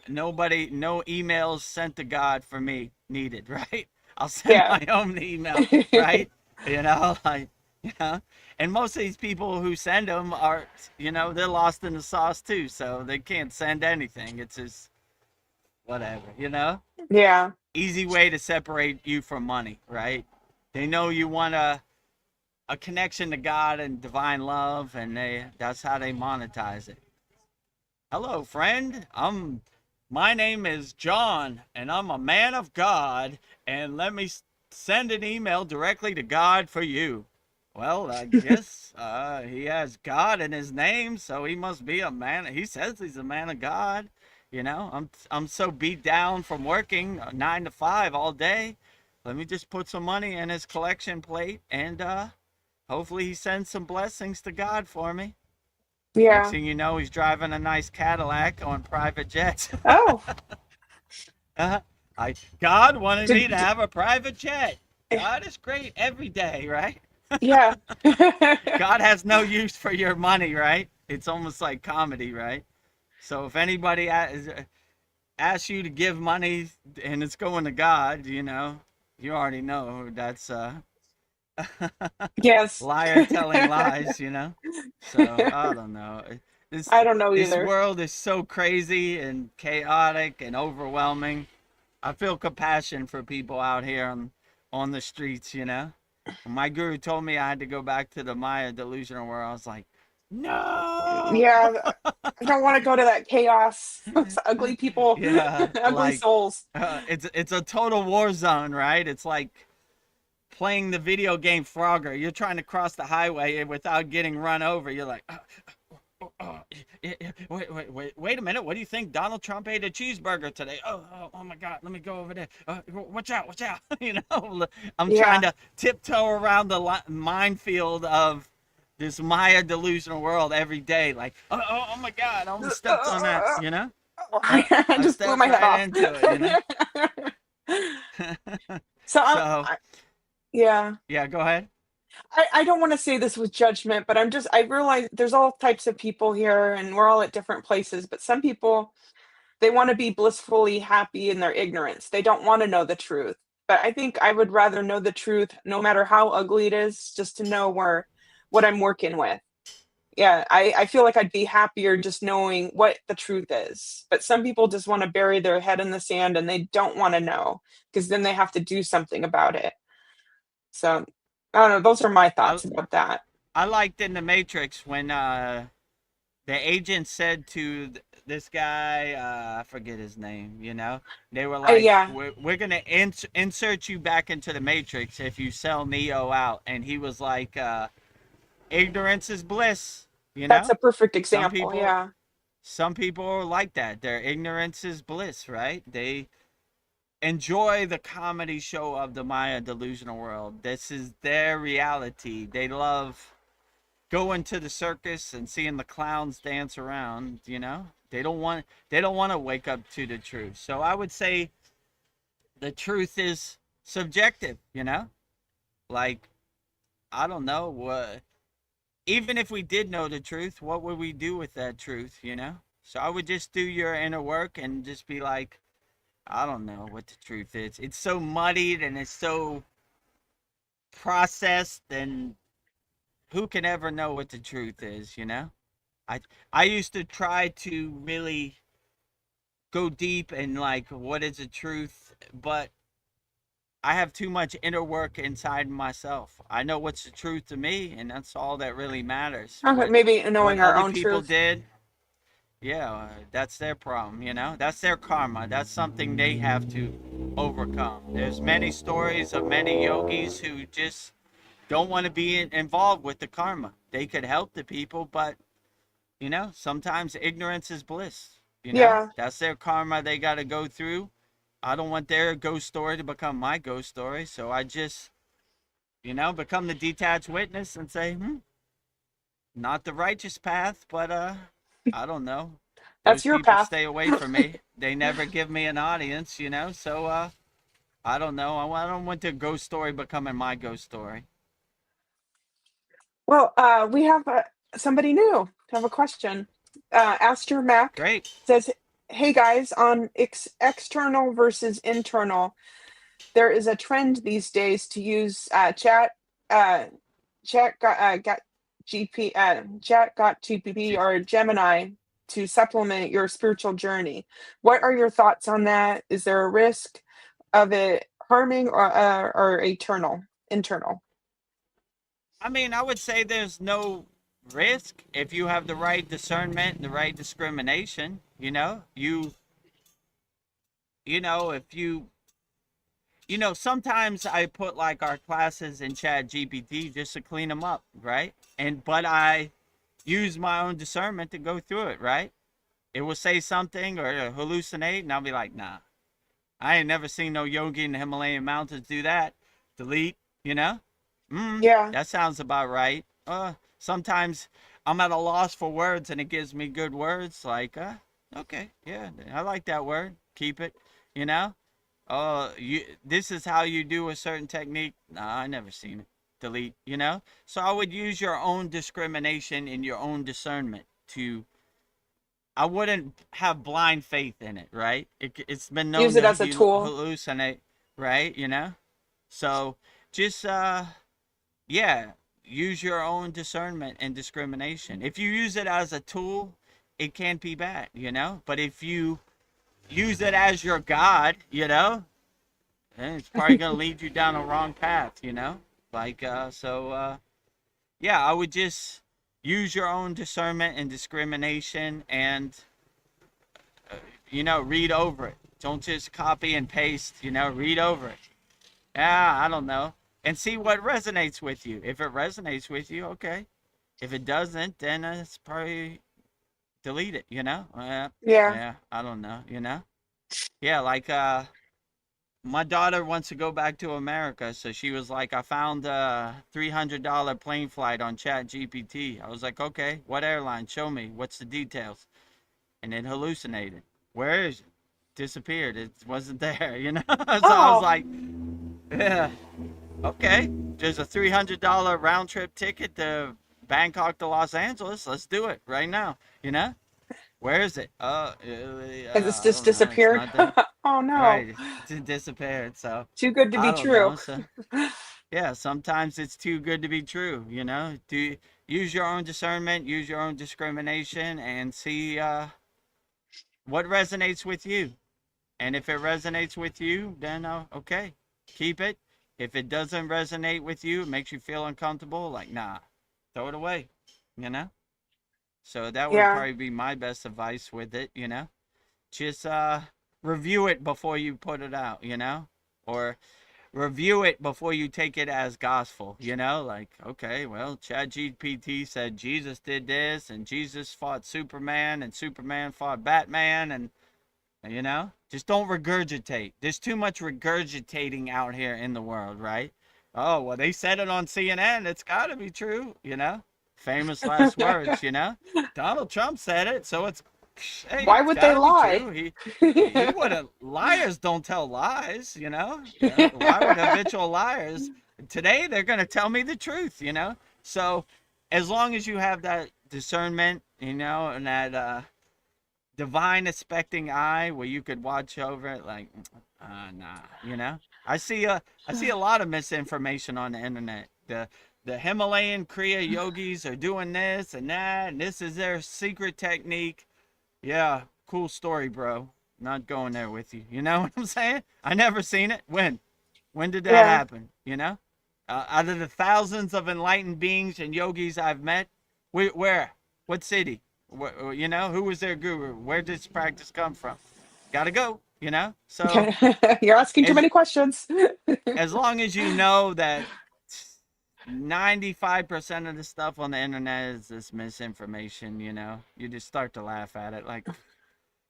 Nobody, no emails sent to God for me needed, right? I'll send yeah, my own email, right? You know, like, you know, and most of these people who send them are, they're lost in the sauce too, so they can't send anything. It's just whatever, you know? yeah, Easy way to separate you from money, right? They know you want a connection to God and divine love, and that's how they monetize it. Hello, friend. My name is John, and I'm a man of God, and let me send an email directly to God for you. Well, I guess he has God in his name, so he must be a man. He says he's a man of God. I'm so beat down from working 9 to 5 all day. Let me just put some money in his collection plate, and hopefully he sends some blessings to God for me. Next Yeah. thing you know, he's driving a nice Cadillac on private jets. Oh. uh, God wanted me Did, to d have a private jet. eh, God is great every day, right? yeah. God has no use for your money, right? It's almost like comedy, right? So if anybody asks you to give money and it's going to God, you already know that's Yes. liar telling lies. So I don't know. This I don't know this either. world is so crazy and chaotic and overwhelming. I feel compassion for people out here on the streets. My guru told me I had to go back to the Maya delusional world. I was like, no. Yeah, I don't wanna go to that chaos. Those ugly people, Yeah, ugly like souls. it's a total war zone, right? It's like playing the video game Frogger. You're trying to cross the highway without getting run over. You're like, wait a minute. What do you think? Donald Trump ate a cheeseburger today. Oh my God. Let me go over there. Watch out. I'm trying Yeah. to tiptoe around the minefield of this Maya delusional world every day. Like, oh my God. I almost stepped on that. Oh, I I just blew stepped my head right off. into it. So, So, yeah. yeah, go ahead. I don't wanna say this with judgment, but I realize there's all types of people here, and we're all at different places, but some people, they wanna be blissfully happy in their ignorance. They don't wanna know the truth. But I think I would rather know the truth no matter how ugly it is, just to know what I'm working with. Yeah, I feel like I'd be happier just knowing what the truth is. But some people just wanna bury their head in the sand, and they don't wanna know, because then they have to do something about it. So, I don't know, those are my I, thoughts about that. I liked in The Matrix when the agent said to this guy, I forget his name. They were like, Yeah, we're going to insert you back into the Matrix if you sell Neo out. And he was like, ignorance is bliss, you that's know? a perfect Some example, people, yeah. some people are like that. Their ignorance is bliss, right? They enjoy the comedy show of the Maya delusional world. This is their reality. They love going to the circus and seeing the clowns dance around. They don't want to wake up to the truth. So I would say the truth is subjective. Like, I don't know what, even if we did know the truth, what would we do with that truth? So I would just do your inner work and just be like, I don't know what the truth is. It's so muddied and it's so processed, and who can ever know what the truth is? I I used to try to really go deep and like what is the truth, but I have too much inner work inside myself. I know what's the truth to me, and that's all that really matters. Okay, maybe What knowing our other own people truth. did, yeah, that's their problem. That's their karma. That's something they have to overcome. There's many stories of many yogis who just don't want to be involved with the karma. They could help the people, but sometimes ignorance is bliss. Yeah, That's their karma they got to go through. I don't want their ghost story to become my ghost story. So I just, become the detached witness and say, not the righteous path, but I don't know. that's Those your people path. stay away from me. They never give me an audience. So I don't know. I don't want their ghost story becoming my ghost story. Well, we have somebody new have a question. Aster Mac Great. says, "Hey guys, on external versus internal, there is a trend these days to use uh, chat got GPP or Gemini to supplement your spiritual journey. What are your thoughts on that? Is there a risk of it harming or internal?" I mean, I would say there's no risk if you have the right discernment and the right discrimination. If sometimes I put like our classes in Chat GPT just to clean them up, right? But I use my own discernment to go through it, right? It will say something or hallucinate, and I'll be like, nah, I ain't never seen no yogi in the Himalayan mountains do that. Delete. Yeah. That sounds about right. sometimes I'm at a loss for words and it gives me good words. Like, okay, yeah, I like that word. Keep it, you know? Oh, this is how you do a certain technique. Nah, I never seen it. Delete, you know? So I would use your own discrimination and your own discernment to, I wouldn't have blind faith in it, right? It's been known Use it to as a tool. hallucinate, right? You know? So just, yeah, use your own discernment and discrimination. If you use it as a tool, it can't be bad, you know? But if you use it as your God, you know, then it's probably going to lead you down a wrong path, you know? Like, yeah, I would just use your own discernment and discrimination and, you know, read over it. Don't just copy and paste, you know, read over it. Yeah, I don't know. And see what resonates with you. If it resonates with you, okay. If it doesn't, then it's probably delete it, you know? Yeah. Yeah, I don't know, you know? Yeah, like, my daughter wants to go back to America, so she was like, I found a $300 plane flight on Chat GPT. I was like, okay, what airline? Show me. What's the details? And it hallucinated. Where is it? Disappeared. It wasn't there, you know? So I was Oh, like, yeah, okay. There's a $300 round trip ticket to Bangkok to Los Angeles. Let's do it right now, you know? Where is it? has it's I just don't know. It's disappeared? not there. Oh no. Right. It disappeared. So Too good to I be don't true. know. So yeah, sometimes it's too good to be true, you know? Do use your own discernment, use your own discrimination and see what resonates with you. And if it resonates with you, then okay, keep it. If it doesn't resonate with you, it makes you feel uncomfortable, like nah, throw it away, you know? So that would Yeah. probably be my best advice with it, you know? Just review it before you put it out, you know? Or review it before you take it as gospel, you know? Like, okay, well, ChatGPT said Jesus did this and Jesus fought Superman and Superman fought Batman and you know? Just don't regurgitate. There's too much regurgitating out here in the world, right? Oh, well, they said it on CNN. It's got to be true, you know? Famous last words, you know? Donald Trump said it, so it's, hey, Why it's would got they to be lie? true. He wouldn't, liars don't tell lies, you know? Yeah, why would habitual liars? Today, they're going to tell me the truth, you know? So, as long as you have that discernment, you know, and that, divine expecting eye where you could watch over it like nah, you know. I see a lot of misinformation on the internet. The Himalayan Kriya yogis are doing this and that and this is their secret technique. Yeah, cool story, bro. Not going there with you, you know what I'm saying? I never seen it. When did that Yeah. happen, you know? Out of the thousands of enlightened beings and yogis I've met, where? What city? You know, who was their guru? Where did this practice come from? Gotta go, you know? So You're asking too as many questions. as long as you know that 95% of the stuff on the internet is this misinformation, you know, you just start to laugh at it like,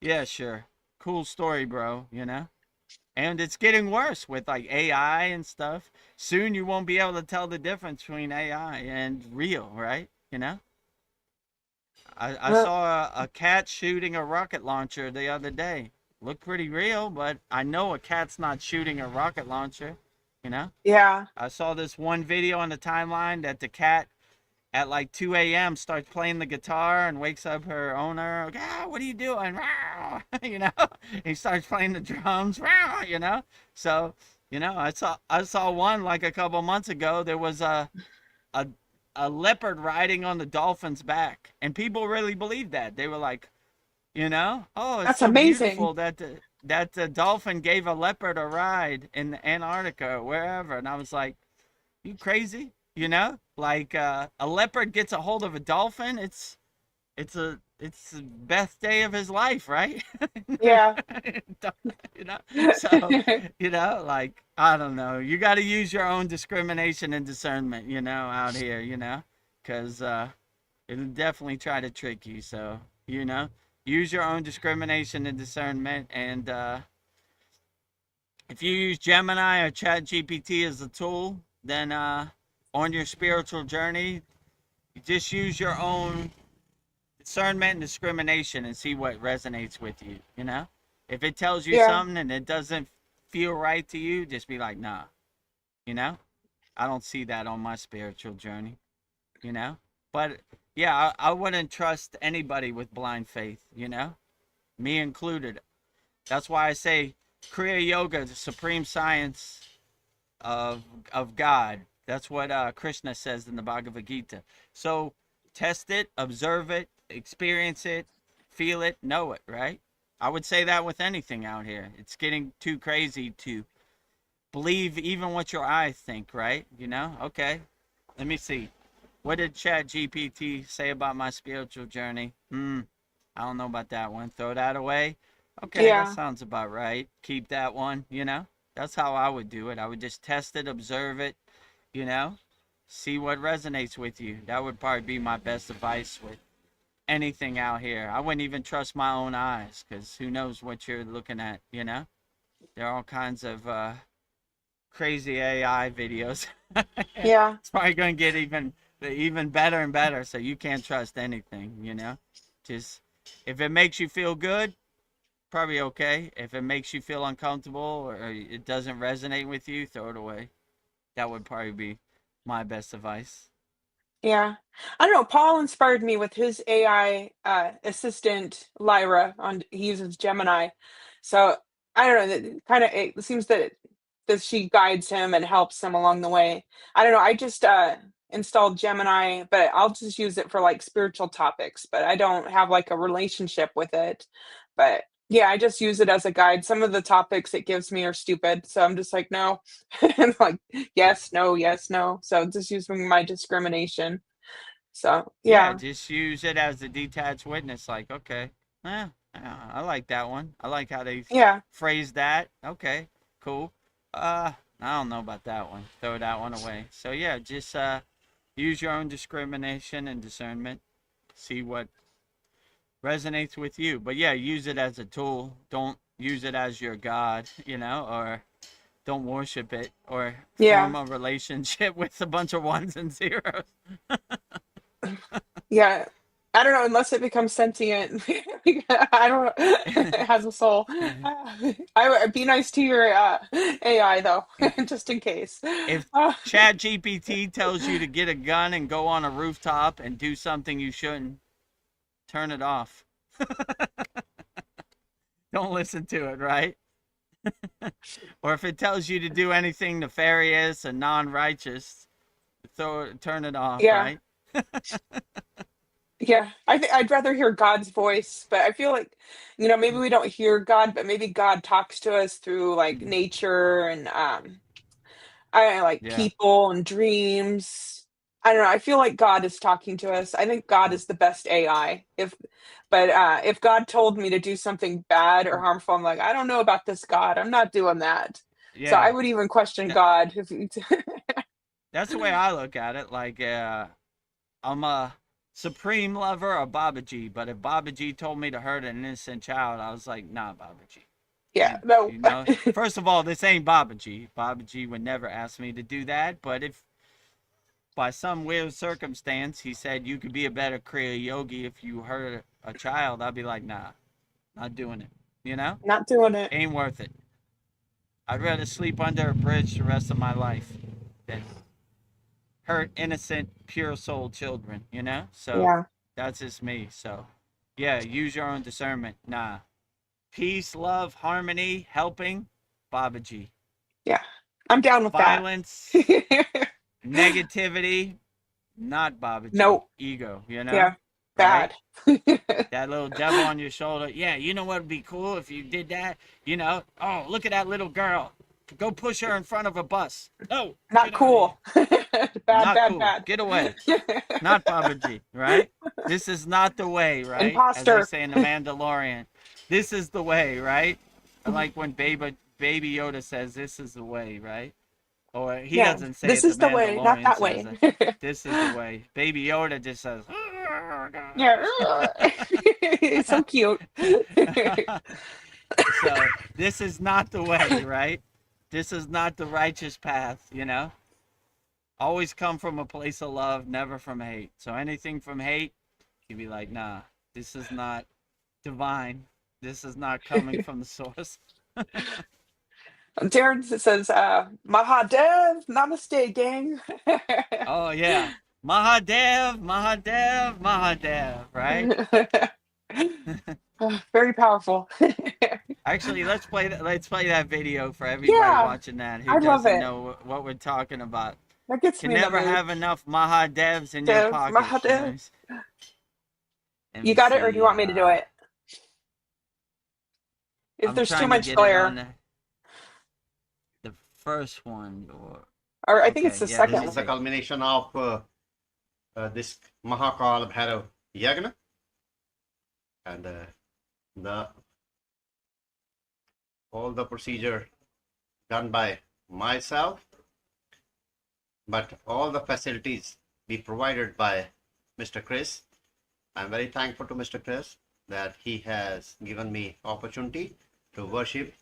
yeah, sure. Cool story, bro, you know? And it's getting worse with like AI and stuff. Soon you won't be able to tell the difference between AI and real, right? You know? I Well, saw a cat shooting a rocket launcher the other day. Looked pretty real, but I know a cat's not shooting a rocket launcher, you know? yeah. I saw this one video on the timeline that the cat at like 2 a.m. starts playing the guitar and wakes up her owner. Like, what are you doing? You know, he starts playing the drums. You know, so you know, I saw one like a couple months ago. There was a a leopard riding on the dolphin's back, and people really believed that. They were like, you know, oh, it's That's so amazing. beautiful that the dolphin gave a leopard a ride in Antarctica or wherever, and I was like, you crazy? You know, like a leopard gets a hold of a dolphin. It's the best day of his life, right? Yeah. You know, so you know, like I don't know. You got to use your own discrimination and discernment, you know, out here, you know, because it'll definitely try to trick you. So you know, use your own discrimination and discernment, and if you use Gemini or Chat GPT as a tool, then on your spiritual journey, You just use your own discernment and discrimination and see what resonates with you, you know? If it tells you Yeah. something and it doesn't feel right to you, just be like, nah, you know? I don't see that on my spiritual journey, you know? But yeah, I wouldn't trust anybody with blind faith, you know? Me included. That's why I say Kriya Yoga, the supreme science of of God. That's what Krishna says in the Bhagavad Gita. So test it, observe it, experience it, feel it, know it, right? I would say that with anything out here. It's getting too crazy to believe even what your eyes think, right? You know? Okay. Let me see. What did Chat GPT say about my spiritual journey? I don't know about that one. Throw that away. Okay, that Yeah. sounds about right. Keep that one, you know? That's how I would do it. I would just test it, observe it, you know? See what resonates with you. That would probably be my best advice with anything out here. I wouldn't even trust my own eyes because who knows what you're looking at, you know? There are all kinds of crazy AI videos. Yeah. It's probably going to get even better and better, so you can't trust anything, you know? Just if it makes you feel good, probably okay. If it makes you feel uncomfortable or it doesn't resonate with you, throw it away. That would probably be my best advice. Yeah. I don't know, Paul inspired me with his AI, assistant, Lyra, he uses Gemini. So, I don't know, that kinda it seems that she guides him and helps him along the way. I don't know, I just, installed Gemini, but I'll just use it for, like, spiritual topics, but I don't have, like, a relationship with it. But, yeah, I just use it as a guide. Some of the topics it gives me are stupid, so I'm just like, "No." And, like, "Yes, no, yes, no." So, just using my discrimination. So, Yeah, yeah. just use it as a detached witness. Like, okay, I like that one. I like how they Yeah. phrase that. Okay, cool. I don't know about that one. Throw that one away. So yeah, just use your own discrimination and discernment. See what resonates with you. But yeah, use it as a tool. Don't use it as your god, you know, or don't worship it or Yeah. form a relationship with a bunch of ones and zeros. Yeah. I don't know, unless it becomes sentient. I don't know. It has a soul. Be nice to your, AI though, just in case. If Uh, Chat GPT tells you to get a gun and go on a rooftop and do something you shouldn't, turn it off. Don't listen to it, right? Or if it tells you to do anything nefarious and non-righteous, turn it off, yeah. right? Yeah. I think I'd rather hear God's voice, but I feel like, maybe we don't hear God, but maybe God talks to us through, like, nature and, I like Yeah. people and dreams. I don't know, I feel like God is talking to us. I think God is the best AI. If God told me to do something bad or harmful, I'm like, "I don't know about this God, I'm not doing that." So I Yeah. would even question That, God if he that's the way I look at it. Like, I'm a supreme lover of Babaji, but if Babaji told me to hurt an innocent child, I was like, nah, Babaji. Yeah, no. You know, first of all, this ain't Babaji. Babaji would never ask me to do that. But if by some weird circumstance he said you could be a better Kriya yogi if you hurt a child, I'd be like, nah, not doing it. You know, Not doing it. ain't worth it. I'd rather sleep under a bridge the rest of my life than hurt innocent, pure soul children. You know, so Yeah, that's just me. So yeah, use your own discernment. Nah, peace, love, harmony, helping, Babaji. yeah. I'm down with that. Violence, negativity, not Babaji. No, Ego, yeah, right? bad. That little devil on your shoulder. Yeah, you know what would be cool if you did that? You know, oh, look at that little girl. Go push her in front of a bus. No, Not get out of here. cool. Bad, Not bad, cool. bad. Get away. Not Babaji, right? This is not the way, right? As they Imposter. say in The Mandalorian. This is the way, right? I like when Baby Yoda says, this is the way, right? Or he Yeah, doesn't say this it, the is the way, not Mandalorian that says way. it. This is the way. Baby Yoda just says, Yeah. It's so cute. so this is not the way, right? This is not the righteous path, you know? always come from a place of love, never from hate. So anything from hate, you'd be like, nah, this is not divine. This is not coming from the source. Darren says, Mahadev, namaste, gang. Oh yeah. Mahadev, Mahadev, Mahadev, right? Very powerful. Actually, let's play that video for everybody Yeah, watching that who I love doesn't it. know what we're talking about. That gets Can me in the never mood. have enough Mahadevs in your Dev, pocket. Mahadev. Let You me got it, or do you see. want me to do it? If I'm there's too trying to much get it on glare, the first one. or I think it's Okay, the yeah, let This me is second. the culmination of this Mahakal Bhairav Yagna, and the all the procedure done by myself, but all the facilities be provided by Mr. Chris. I'm very thankful to Mr. Chris that he has given me opportunity to worship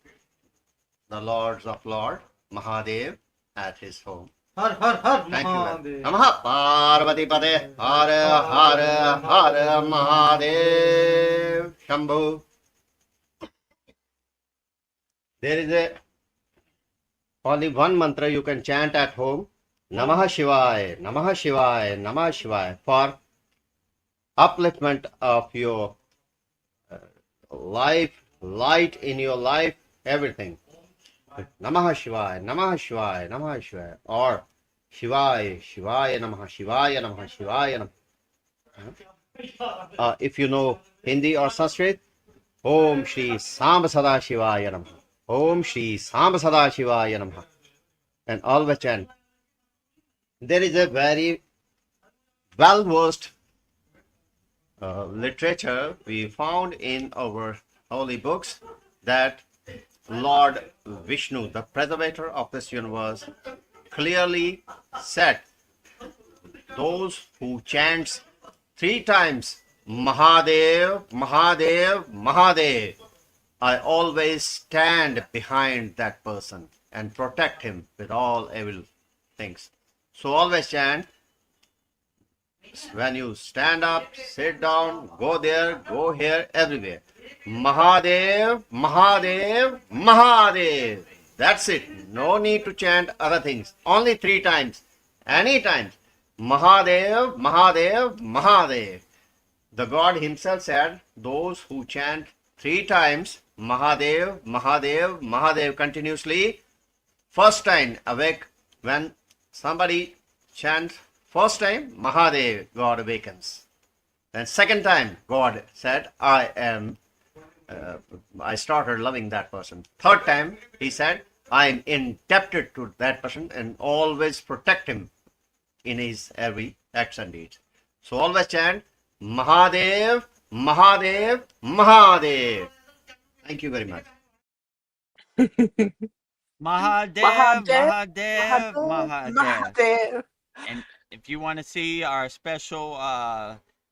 the Lords of Lord Mahadev at his home. Har har har Thank you. Mahadev. Namaha Parvati Pade Hara Hara Hara Mahadev Shambhu. There is only one mantra you can chant at home. Namaha Shivaya, Namaha Shivaya, Namaha Shivaya, for upliftment of your life, light in your life, everything. Namaha Shivaya, Namaha Shivaya, Namaha Shivaya, or Shivaya, Shivaya Namaha, Shivaya Namaha, Shivaya Namaha. If you know Hindi or Sanskrit, Om Shri Samba Sada Shivaya Namaha, Om Shri Samba Sada Shivaya Namaha, and always chant. There is a very well-versed literature we found in our holy books that Lord Vishnu, the preservator of this universe, clearly said, those who chants 3 times Mahadev, Mahadev, Mahadev, I always stand behind that person and protect him with all evil things. So always chant. When you stand up, sit down, go there, go here, everywhere. Mahadev, Mahadev, Mahadev. That's it. No need to chant other things. Only 3 times. Any time. Mahadev, Mahadev, Mahadev. The God himself said, those who chant 3 times Mahadev, Mahadev, Mahadev continuously, first time awake, when somebody chants first time, Mahadev, God awakens. Then second time, God said, I started loving that person. Third time, he said, I am indebted to that person and always protect him in his every acts and deeds. So always chant, Mahadev, Mahadev, Mahadev. Thank you very much. Mahadev, Mahadev, Mahadev, Mahadev. Mahadev. And if you want to see our special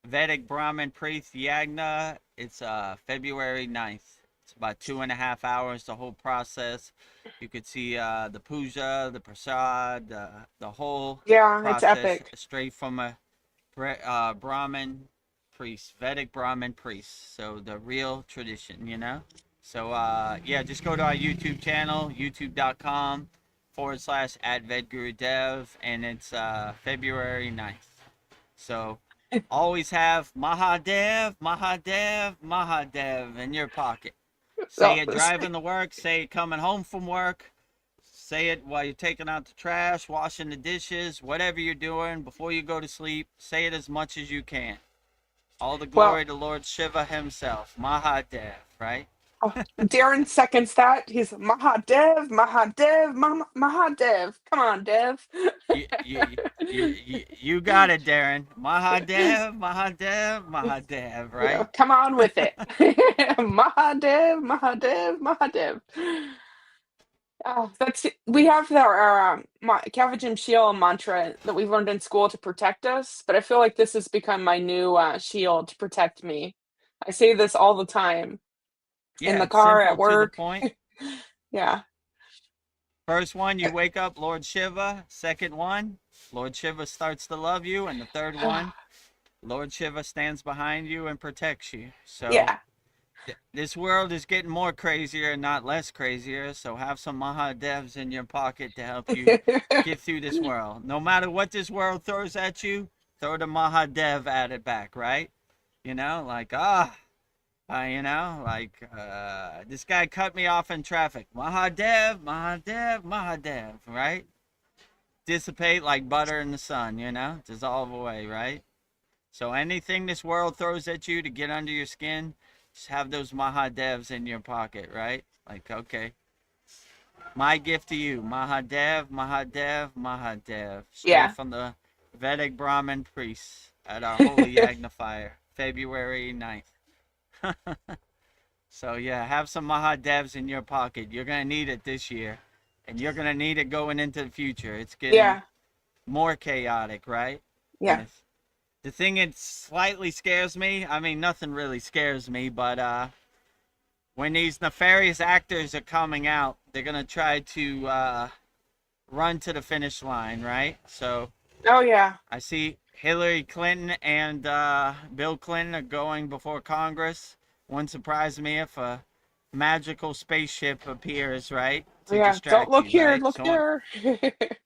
Vedic Brahmin Priest Yagna, it's February 9th. It's about 2.5 hours, the whole process. You could see the puja, the prasad, the whole Yeah, it's process epic. straight from a Brahmin priest, Vedic Brahmin priest. So the real tradition, you know? So yeah, just go to our YouTube channel, youtube.com/@Vedagurudev, and it's February 9th. So always have Mahadev, Mahadev, Mahadev in your pocket. Say Oh, it driving to work, say it coming home from work, say it while you're taking out the trash, washing the dishes, whatever you're doing before you go to sleep. Say it as much as you can. All the well, glory to Lord Shiva himself, Mahadev, right? Darren seconds that. He's Mahadev, Mahadev, Mahadev. Come on, Dev. You got it, Darren. Mahadev, Mahadev, Mahadev, Yeah, right? come on with it. Mahadev, Mahadev, Mahadev. We have our Kavajim Shield mantra that we learned in school to protect us, but I feel like this has become my new shield to protect me. I say this all the time in Yeah, the it's car, simple at to the work. point. Yeah. First one, you wake up, Lord Shiva. Second one, Lord Shiva starts to love you, and the third one, Lord Shiva stands behind you and protects you. So Yeah. this world is getting more crazier, not less crazier. So have some Mahadevs in your pocket to help you get through this world. No matter what this world throws at you, throw the Mahadev at it back, right? You know, like, this guy cut me off in traffic. Mahadev, Mahadev, Mahadev, right? Dissipate like butter in the sun, you know? Dissolve away, right? So anything this world throws at you to get under your skin, just have those Mahadevs in your pocket, right? Like, okay. My gift to you, Mahadev, Mahadev, Mahadev. Straight Yeah. from the Vedic Brahmin priests at our Holy Yagna February 9th. So yeah, have some Mahadevs in your pocket. You're going to need it this year. And you're going to need it going into the future. It's getting Yeah. more chaotic, right? Yeah. The thing that slightly scares me, I mean, nothing really scares me, but when these nefarious actors are coming out, they're going to try to run to the finish line, right? So Oh yeah. I see Hillary Clinton and Bill Clinton are going before Congress. Wouldn't surprise me if a magical spaceship appears, right? To Yeah. Don't distract look you, here. right? Look So here.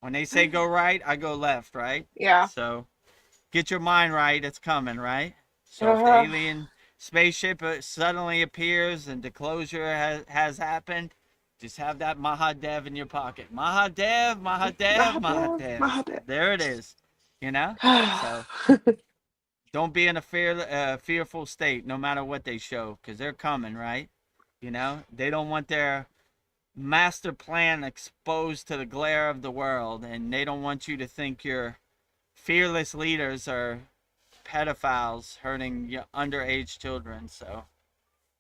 when they say go right, I go left, right? Yeah. So get your mind right, it's coming, right? So if the Uh-huh. alien spaceship suddenly appears and disclosure has happened, just have that Mahadev in your pocket. Mahadev, Mahadev, Mahadev. Mahadev. Mahadev. There it is. You know? So don't be in a fearful state no matter what they show, because they're coming, right? You know? They don't want their master plan exposed to the glare of the world, and they don't want you to think your fearless leaders are pedophiles hurting underage children. So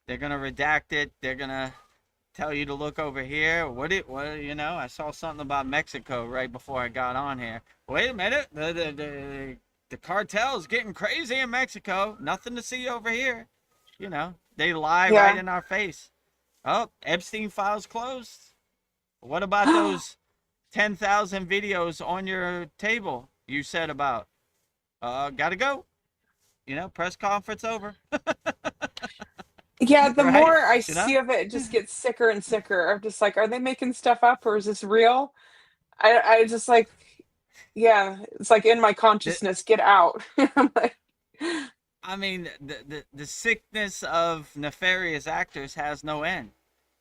they're gonna redact it. They're gonna tell you to look over here. What you know? I saw something about Mexico right before I got on here. Wait a minute, the cartel's getting crazy in Mexico. Nothing to see over here. You know, they lie right Yeah. in our face. Oh, Epstein files closed. What about those 10,000 videos on your table you said about? Gotta go. You know, press conference over. Yeah, the Right? more I You know? see of it, it just gets sicker and sicker. I'm just like, are they making stuff up or is this real? I just like, yeah, it's like in my The, consciousness, get out. I'm like, I mean, the sickness of nefarious actors has no end.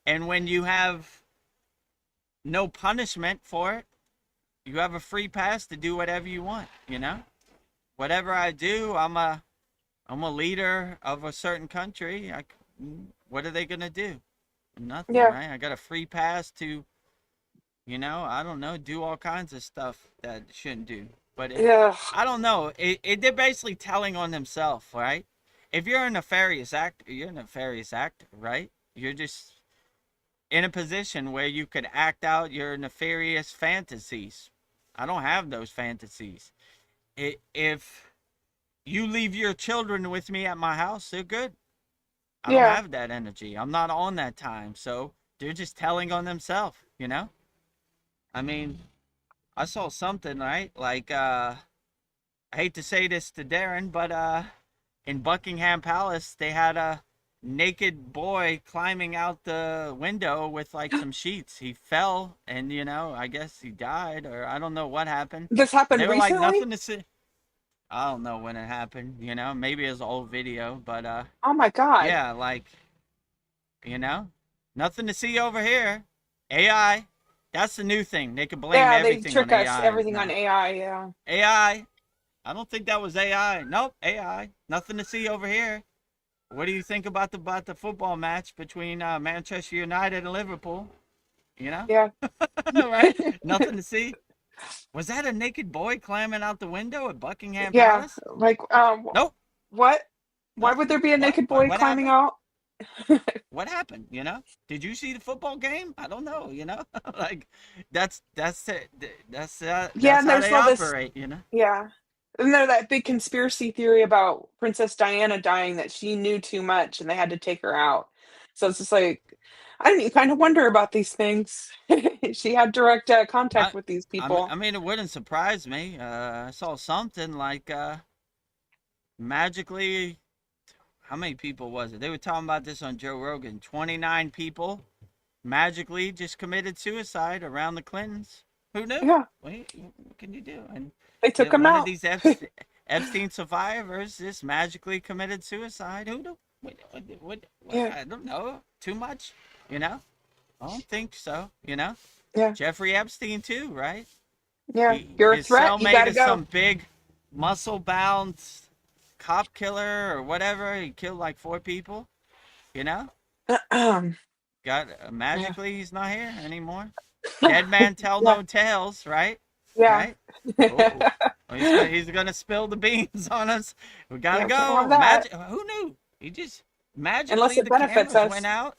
And when you have no punishment for it, you have a free pass to do whatever you want, you know? Whatever I do, I'm a leader of a certain country. What are they going to do? Nothing, yeah, right? I got a free pass to, I don't know, do all kinds of stuff that shouldn't do. But yeah, I don't know. They're basically telling on themselves, right? If you're a nefarious actor, you're a nefarious actor, right? You're just in a position where you could act out your nefarious fantasies. I don't have those fantasies. If you leave your children with me at my house, they're good. I don't yeah, have that energy. I'm not on that time. So they're just telling on themselves, you know? I mean, I saw something, right? Like, I hate to say this to Darren, but in Buckingham Palace, they had a naked boy climbing out the window with like some sheets. He fell and, I guess he died or I don't know what happened. this But happened they were like recently. nothing to see. I don't know when it happened, maybe it was an old video, but Oh my God. yeah, like, you know, nothing to see over here. AI, that's the new thing. They can blame Yeah, they everything on trick us, AI everything on now. AI. Yeah, AI, I don't think that was AI. Nope, AI. Nothing to see over here. What do you think about the football match between Manchester United and Liverpool? You know, yeah. right? Nothing to see. Was that a naked boy climbing out the window at Buckingham Yeah, Palace? like, Nope, what? Why would nothing. there be a What? naked What? boy What climbing happened? out? What happened? Did you see the football game? I don't know. Like that's it. Yeah, That's and how there's they all this. operate. Yeah. Isn't there that big conspiracy theory about Princess Diana dying that she knew too much and they had to take her out? So it's just like, I didn't kind of wonder about these things. She had direct contact I, with these I, mean- people. I mean, it wouldn't surprise me. I saw something like magically, how many people was it? They were talking about this on Joe Rogan. 29 people magically just committed suicide around the Clintons. Who knew? Yeah, What can you do? And they took him one of out. these Epstein survivors just magically committed suicide. Who knew? Yeah, I don't know. Too much? You know? I don't think so. You know? yeah, Jeffrey Epstein too, right? yeah. You're a His threat. You cellmate gotta is go. some big muscle-bound cop killer or whatever. He killed like 4 people. You know? Got Yeah, magically he's not here anymore. Dead man tell yeah, no tales, right? yeah, Right? Oh, he's gonna spill the beans on us. We gotta yeah. Can't have go. that Magic. Who knew? He just unless magically it the benefits cameras went us. out.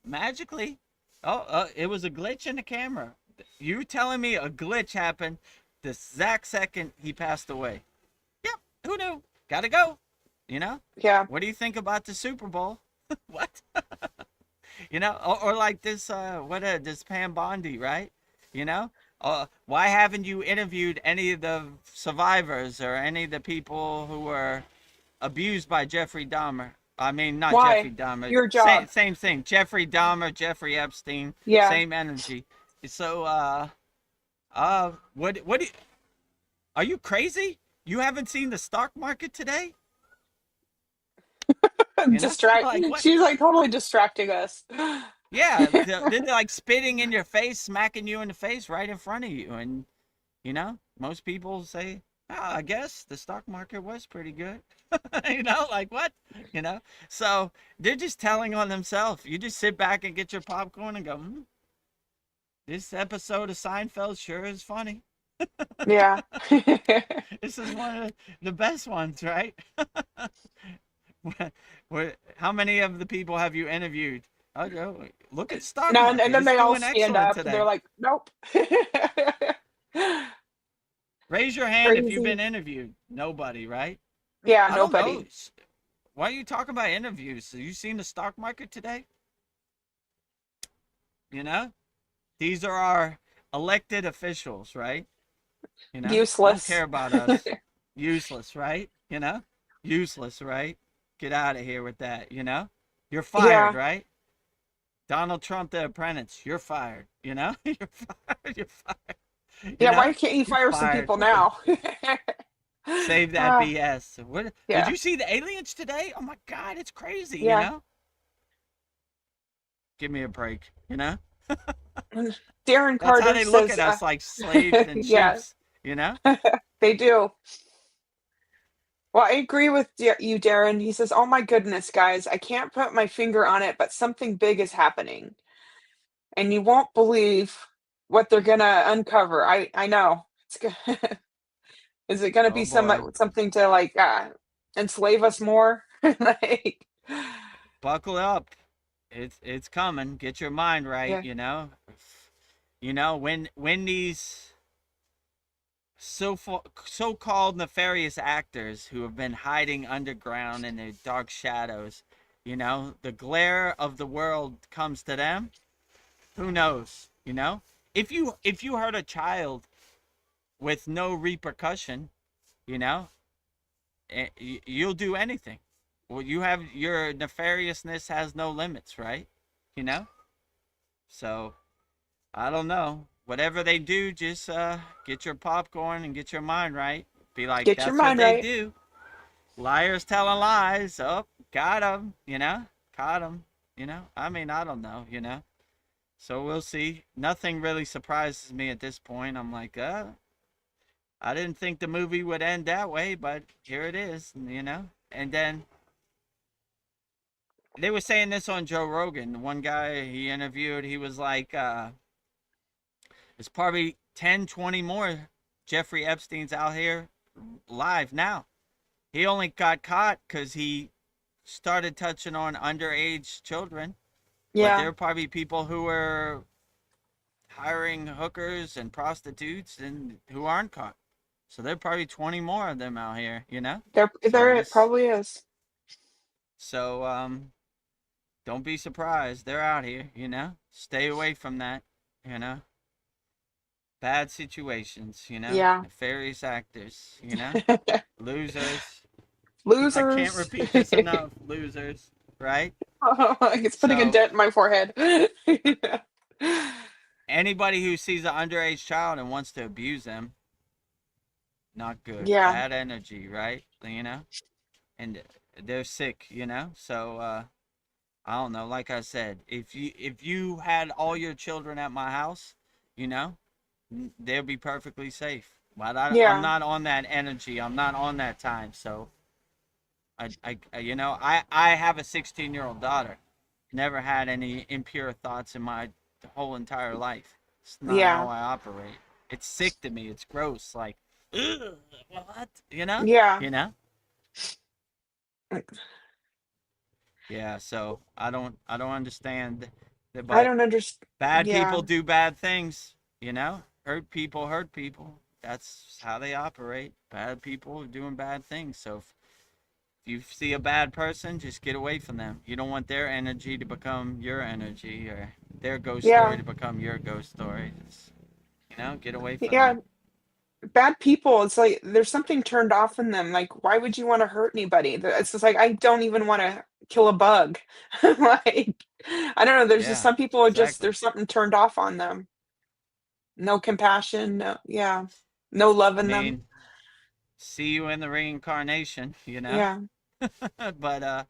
Magically. Oh, it was a glitch in the camera. You telling me a glitch happened the exact second he passed away? Yep. Who knew? Gotta go. You know. Yeah. What do you think about the Super Bowl? What? Or like this this Pam Bondi, right? You know, why haven't you interviewed any of the survivors or any of the people who were abused by Jeffrey Dahmer? I mean, not Jeffrey Why? Dahmer. Your Same job. same thing. Jeffrey Dahmer, Jeffrey Epstein, Yeah. same energy. So what do you, are you crazy? You haven't seen the stock market today? Distract. Like what? She's like totally distracting us. Yeah, they're like spitting in your face, smacking you in the face right in front of you. And, most people say, oh, I guess the stock market was pretty good. Like what? You know? So they're just telling on themselves. You just sit back and get your popcorn and go, this episode of Seinfeld sure is funny. Yeah. This is one of the best ones, right? How many of the people have you interviewed? Oh, look at stock No, and market. then It's they all doing stand excellent up and they're today. like, nope. Raise your hand if you've Crazy. been interviewed. Nobody, right? Yeah, I don't nobody. know. Why are you talking about interviews? Have you seen the stock market today? You know, these are our elected officials, right? Don't Useless. care about us. Useless, right? Useless, right? Get out of here with that. You're fired, Yeah. right? Donald Trump, the apprentice, you're fired. You're fired. You're fired. You Yeah, know, why can't you you're fire some fired. people now? Save that Ah, BS. What did yeah. you see the aliens today? Oh my God, it's crazy. Yeah. Give me a break. And Darren That's how Carter they look says, at us like slaves and yeah, sheeps. You know. they do. Well, I agree with you, Darren. He says, "Oh my goodness, guys, I can't put my finger on it, but something big is happening, and you won't believe what they're gonna uncover." I know. Is it gonna Oh be boy, something to like enslave us more? Like, buckle up. It's coming. Get your mind right. yeah, When these so-called nefarious actors who have been hiding underground in their dark shadows, the glare of the world comes to them. Who knows? If you hurt a child with no repercussion, you know, you'll do anything. Well, your nefariousness has no limits, right? You know. So I don't know. Whatever they do, just get your popcorn and get your mind right. Be like, get your that's what mind they right. do. Liars telling lies. Oh, got them. Caught them. I mean, I don't know. So we'll see. Nothing really surprises me at this point. I'm like, I didn't think the movie would end that way, but here it is. And then they were saying this on Joe Rogan. One guy he interviewed, he was like, there's probably 10, 20 more Jeffrey Epstein's out here live now. He only got caught because he started touching on underage children. But there Yeah, are probably people who are hiring hookers and prostitutes and who aren't caught. So there are probably 20 more of them out here. So there it just probably is. so don't be surprised. They're out here, you know? Stay away from that, you know? Bad situations, you know? Yeah. Nefarious actors, you know? Losers. I can't Losers. repeat this enough. Losers, right? It's putting a So, dent in my forehead. anybody who sees an underage child and wants to abuse them, not good. Yeah. Bad energy, right? You know? And they're sick, you know? So, I don't know. Like I said, if you had all your children at my house, you know, they'll be perfectly safe. But I'm Yeah. not on that energy. I'm not on that time. So you know, I have a 16-year-old daughter. Never had any impure thoughts in my whole entire life. It's not how Yeah. I operate. It's sick to me. It's gross. Like, ugh, what? You know? Yeah. You know? Yeah. So I don't understand. I But don't understand. bad Yeah. people do bad things, you know? Hurt people hurt people. That's how they operate. Bad people are doing bad things. So if you see a bad person, just get away from them. You don't want their energy to become your energy or their ghost story Yeah. to become your ghost story. Just, you know, get away from Yeah. them. Bad people, it's like there's something turned off in them. Like, why would you want to hurt anybody? It's just like I don't even want to kill a bug. Like, I don't know. There's just Yeah, some people are just exactly. there's something turned off on them. No compassion. No, yeah. No love I in them. mean, see you in the reincarnation, you know? Yeah. But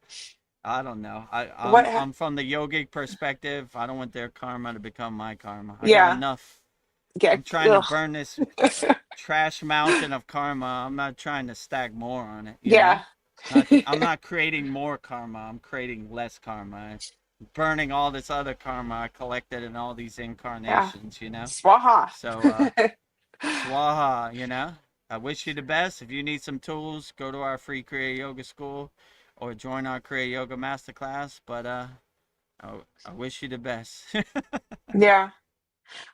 I don't know. What? I'm from the yogic perspective. I don't want their karma to become my karma. I got Yeah. enough. Yeah. I'm trying to Ugh. burn this trash mountain of karma. I'm not trying to stack more on it, you know? Yeah. I'm not creating more karma. I'm creating less karma. Burning all this other karma I collected in all these Yeah. incarnations, you know? Swaha. So, swaha, you know? I wish you the best. If you need some tools, go to our free Kriya Yoga school or join our Kriya Yoga Masterclass. But I wish you the best. Yeah.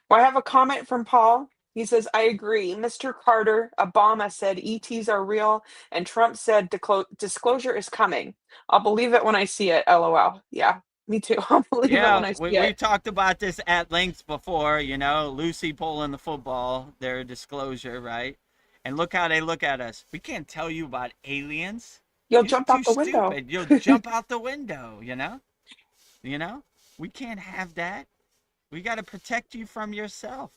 Well, I have a comment from Paul. He says, I agree. Mr. Carter, Obama said ETs are real, and Trump said disclosure is coming. I'll believe it when I see it. LOL. Yeah, me too. I'll believe it when Yeah, I see we it. talked about this at length before, you know, Lucy pulling the football, their disclosure, right? And look how they look at us. We can't tell you about aliens. You'll You're jump too out the window. stupid. You'll jump out the window, you know? You know? We can't have that. We got to protect you from yourself.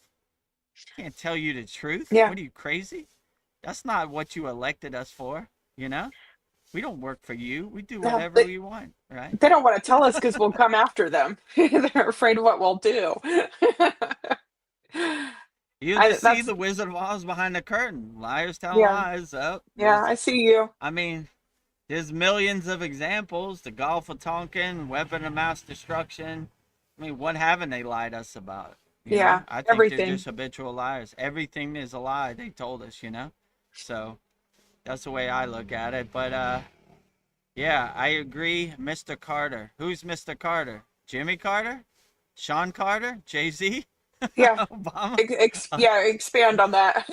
Can't tell you the truth. Yeah. What are you, crazy? That's not what you elected us for, you know? We don't work for you. We do No, whatever we want, right? they don't want to tell us because we'll come after them. They're afraid of what we'll do. You just see That's, the Wizard of Oz behind the curtain. Liars tell yeah. lies. Oh, Yeah, I see you. I mean, there's millions of examples. The Gulf of Tonkin, weapon of mass destruction. I mean, what haven't they lied us about? You know, Yeah, I think they're everything. just habitual liars. Everything is a lie. They told us, you know. So that's the way I look at it. But yeah, I agree. Mr. Carter. Who's Mr. Carter? Jimmy Carter? Sean Carter? Jay-Z? Yeah. Obama? Yeah, expand on that.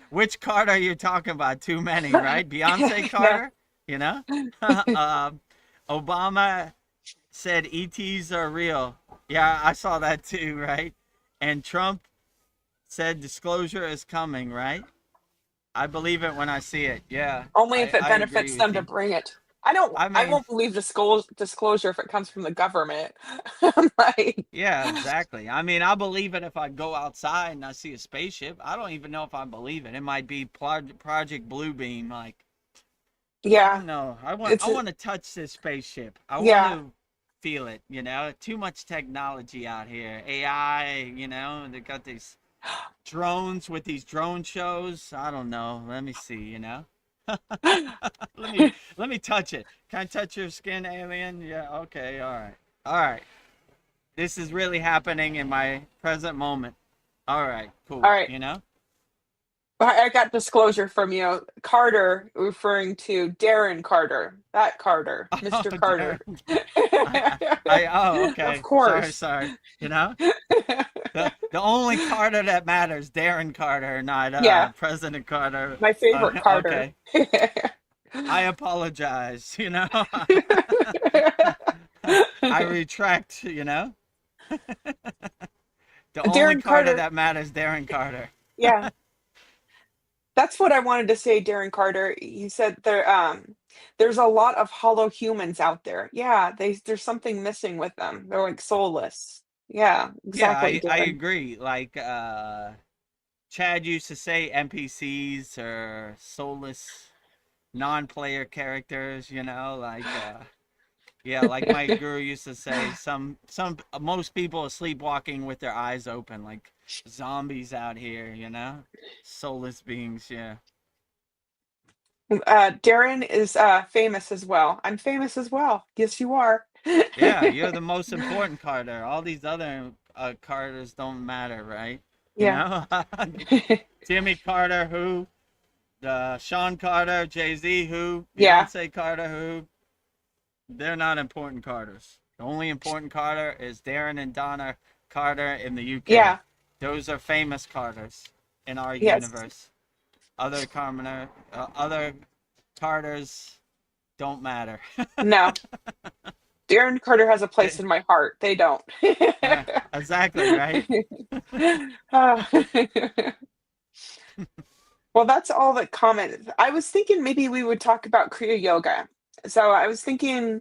Which Carter are you talking about? Too many, right? Beyonce Yeah. Carter? You know? Obama said ETs are real. Yeah, I saw that too, right? And Trump said disclosure is coming, right? I believe it when I see it. Yeah, Only if it I agree benefits with them to you. bring it. I don't. I I mean, won't believe disclosure if it comes from the government. I'm like, yeah, exactly. I mean, I believe it if I go outside and I see a spaceship. I don't even know if I believe it. It might be Project Bluebeam. Like, I yeah, don't know. I it's want to touch this spaceship. I want yeah. to feel it, you know? Too much technology out here. AI, you know, and they got these drones with these drone shows. I don't know. Let me see, you know? let me let me touch it. Can I touch your skin, alien? Yeah, okay, all right. All right. This is really happening in my present moment. All right, All cool. right. You know? I got disclosure from you, Carter, referring to Darren Carter. That Carter, Oh, Mr. Carter. Darren. Oh, Of okay. course. Sorry. You know? The only Carter that matters, Darren Carter, not Yeah, President Carter. my favorite Carter. Okay. I apologize, you know? I retract, you know? The only Darren Carter Carter. that matters, Darren Carter. Yeah, that's what I wanted to say, Darren Carter. He said there's a lot of hollow humans out there. Yeah, there's something missing with them. They're like soulless. Yeah, Yeah, exactly, I Darren. agree. Like Chad used to say NPCs are soulless non-player characters, you know, like yeah, like my guru used to say, some most people are sleepwalking with their eyes open, like zombies out here, you know, soulless beings. Yeah, Darren is famous as well. I'm famous as well. Yes, you are. yeah, you're the most important Carter. All these other Carters don't matter, right? You Yeah. know, Jimmy Carter, who, Sean Carter, Jay-Z, who, Yeah. Beyonce Carter, who, they're not important Carters. The only important Carter is Darren and Donna Carter in the UK. Yeah. Those are famous Carters in our Yes. universe. Other Carters don't matter. No. Darren Carter has a place in my heart. They don't. Exactly, right? Uh, well, that's all the comments. I was thinking maybe we would talk about Kriya Yoga. So I was thinking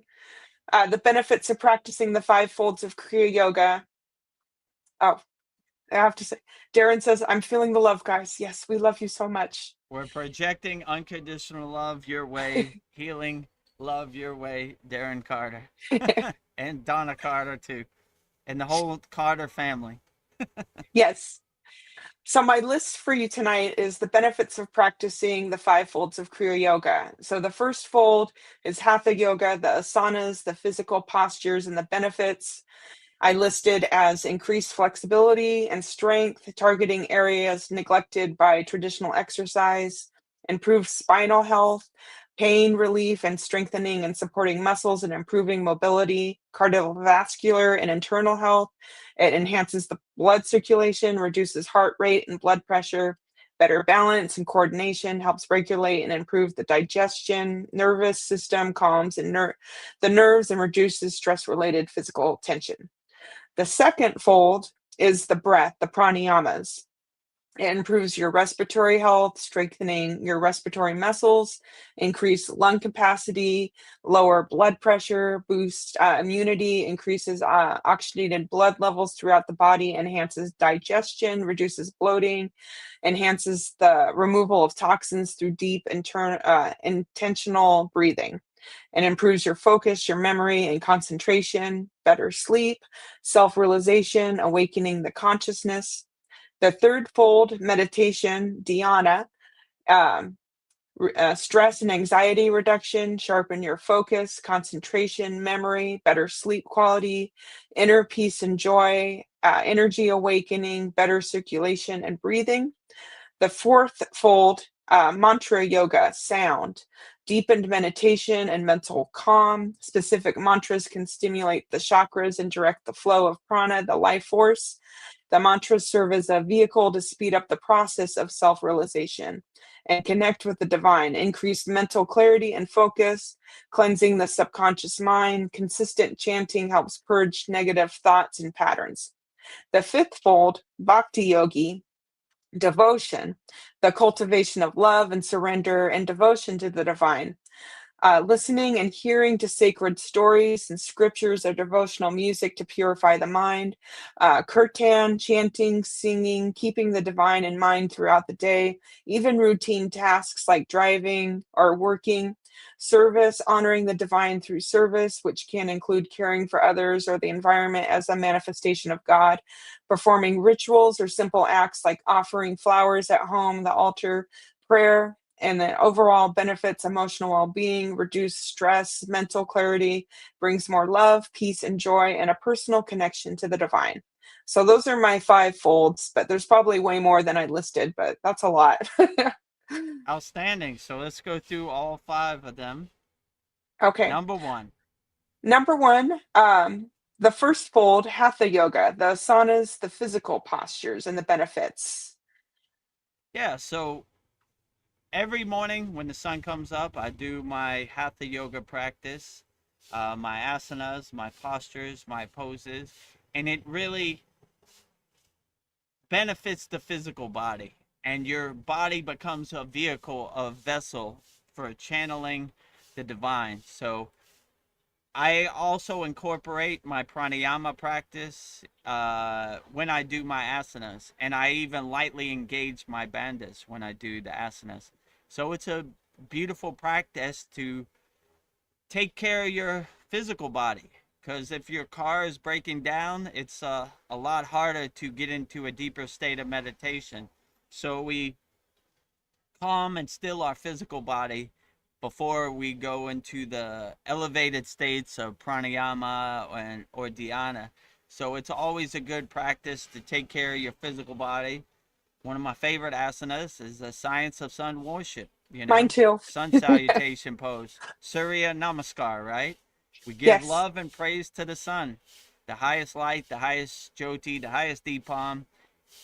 the benefits of practicing the five folds of Kriya Yoga. Oh, I have to say, Darren says, I'm feeling the love, guys. Yes, we love you so much. We're projecting unconditional love your way, healing love your way, Darren Carter. And Donna Carter, too. And the whole Carter family. Yes. So my list for you tonight is the benefits of practicing the five folds of Kriya Yoga. So the first fold is Hatha Yoga, the asanas, the physical postures, and the benefits. I listed as increased flexibility and strength, targeting areas neglected by traditional exercise, improved spinal health, pain relief and strengthening and supporting muscles and improving mobility, cardiovascular and internal health. It enhances the blood circulation, reduces heart rate and blood pressure, better balance and coordination, helps regulate and improve the digestion, nervous system, calms and the nerves and reduces stress-related physical tension. The second fold is the breath, the pranayamas. It improves your respiratory health, strengthening your respiratory muscles, increase lung capacity, lower blood pressure, boost immunity, increases oxygenated blood levels throughout the body, enhances digestion, reduces bloating, enhances the removal of toxins through deep intentional breathing, and improves your focus, your memory, and concentration, better sleep, self-realization, awakening the consciousness. The third fold, meditation, dhyana, um, stress and anxiety reduction, sharpen your focus, concentration, memory, better sleep quality, inner peace and joy, energy awakening, better circulation and breathing. The fourth fold, mantra yoga, sound, deepened meditation and mental calm. Specific mantras can stimulate the chakras and direct the flow of prana, the life force. The mantras serve as a vehicle to speed up the process of self realization and connect with the divine, increase mental clarity and focus, cleansing the subconscious mind. Consistent chanting helps purge negative thoughts and patterns. The fifth fold, bhakti yogi, devotion, the cultivation of love and surrender and devotion to the divine. Listening and hearing to sacred stories and scriptures or devotional music to purify the mind. Kirtan, chanting, singing, keeping the divine in mind throughout the day, even routine tasks like driving or working. Service, honoring the divine through service, which can include caring for others or the environment as a manifestation of God. Performing rituals or simple acts like offering flowers at home, the altar, prayer, and then overall benefits emotional well-being, reduce stress, mental clarity, brings more love, peace, and joy, and a personal connection to the divine. So those are my five folds, but there's probably way more than I listed, but that's a lot. Outstanding. So let's go through all five of them. Okay. Number one. Number one, the first fold, Hatha Yoga, the asanas, the physical postures, and the benefits. Yeah, so every morning when the sun comes up, I do my Hatha yoga practice. my asanas, my postures, my poses, and it really benefits the physical body. And your body becomes a vehicle, a vessel for channeling the divine. So I also incorporate my pranayama practice when I do my asanas, and I even lightly engage my bandhas when I do the asanas. So it's a beautiful practice to take care of your physical body, because if your car is breaking down, it's a lot harder to get into a deeper state of meditation. So we calm and still our physical body before we go into the elevated states of pranayama or dhyana. So it's always a good practice to take care of your physical body. One of my favorite asanas is the science of sun worship, Mine too. sun salutation pose, Surya Namaskar, right? We give Yes. love and praise to the sun, the highest light, the highest jyoti, the highest deepam.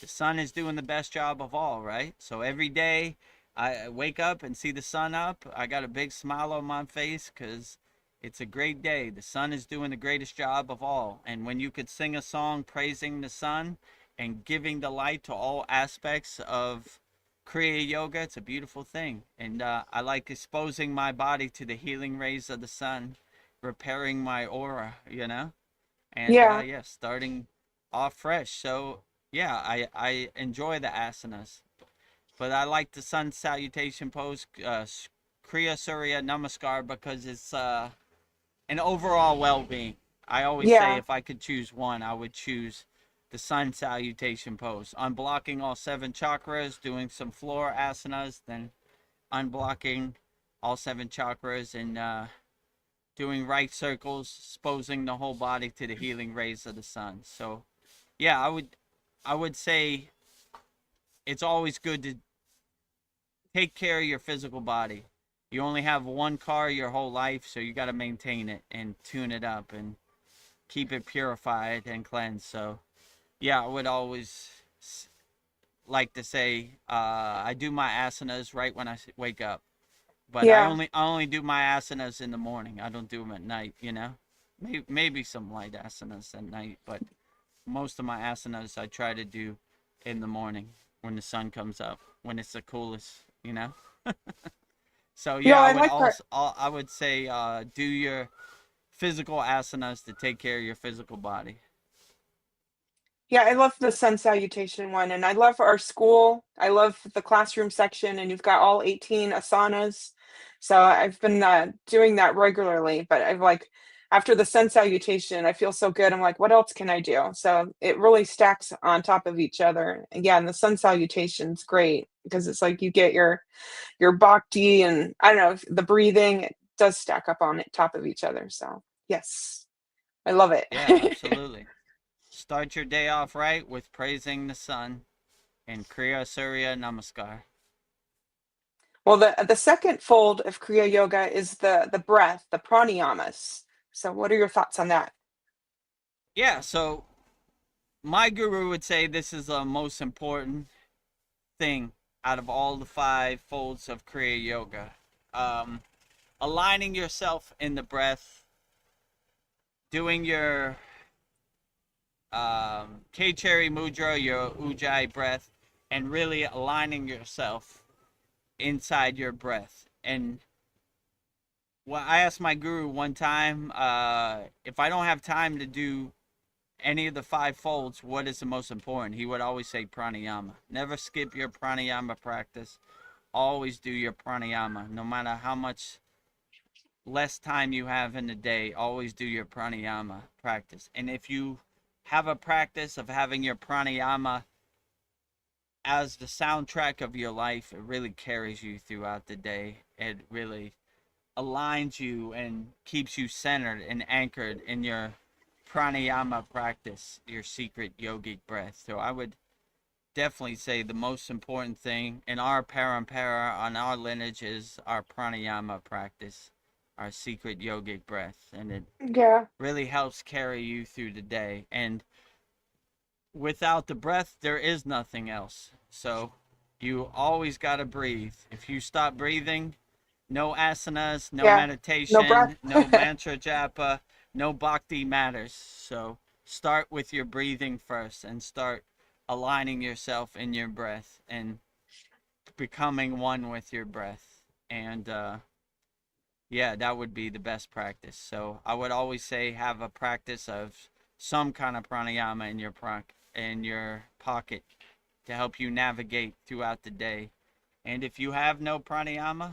The sun is doing the best job of all, right? So every day I wake up and see the sun up, I got a big smile on my face because it's a great day. The sun is doing the greatest job of all. And when you could sing a song praising the sun and giving the light to all aspects of Kriya Yoga, it's a beautiful thing. And I like exposing my body to the healing rays of the sun, repairing my aura, and Yeah. yeah, starting off fresh. So yeah, I enjoy the asanas, but I like the sun salutation pose, Kriya Surya Namaskar, because it's an overall well-being. I always say Yeah. if I could choose one, I would choose the sun salutation pose. Unblocking all 7 chakras, doing some floor asanas, then unblocking all 7 chakras and doing right circles, exposing the whole body to the healing rays of the sun. So yeah, I would say it's always good to take care of your physical body. You only have one car your whole life, so you got to maintain it and tune it up and keep it purified and cleansed. So yeah, I would always like to say I do my asanas right when I wake up, but I Yeah. only do my asanas in the morning. I don't do them at night. Maybe some light asanas at night, but most of my asanas I try to do in the morning when the sun comes up, when it's the coolest. So You know, yeah, I like that. I would say do your physical asanas to take care of your physical body. Yeah, I love the sun salutation one, and I love our school. I love the classroom section, and you've got all 18 asanas. So I've been doing that regularly, but I've like after the sun salutation, I feel so good. I'm like, what else can I do? So it really stacks on top of each other. And yeah, and the sun salutation's great because it's like you get your bhakti and I don't know, the breathing, it does stack up on it top of each other. So yes, I love it. Yeah, absolutely. Start your day off right with praising the sun and Kriya Surya Namaskar. Well, the second fold of Kriya Yoga is the breath, the pranayamas. So what are your thoughts on that? Yeah, so my guru would say this is the most important thing out of all the 5 folds of Kriya Yoga. Um, Aligning yourself in the breath, doing your K-Cherry Mudra, your Ujjayi breath, and really aligning yourself inside your breath. And well, I asked my guru one time if I don't have time to do any of the 5 folds, what is the most important? He would always say pranayama. Never skip your pranayama practice. Always do your pranayama, no matter how much less time you have in the day. Always do your pranayama practice. And if you have a practice of having your pranayama as the soundtrack of your life, it really carries you throughout the day. It really aligns you and keeps you centered and anchored in your pranayama practice, your secret yogic breath. So I would definitely say the most important thing in our parampara, on our lineage, is our pranayama practice, our secret yogic breath. And it Yeah. really helps carry you through the day. And without the breath, there is nothing else. So you always got to breathe. If you stop breathing, No asanas, no Yeah. No breath. meditation, no mantra japa, no bhakti matters. So start with your breathing first and start aligning yourself in your breath and becoming one with your breath. And yeah, that would be the best practice. So I would always say have a practice of some kind of pranayama in your pocket to help you navigate throughout the day. And if you have no pranayama,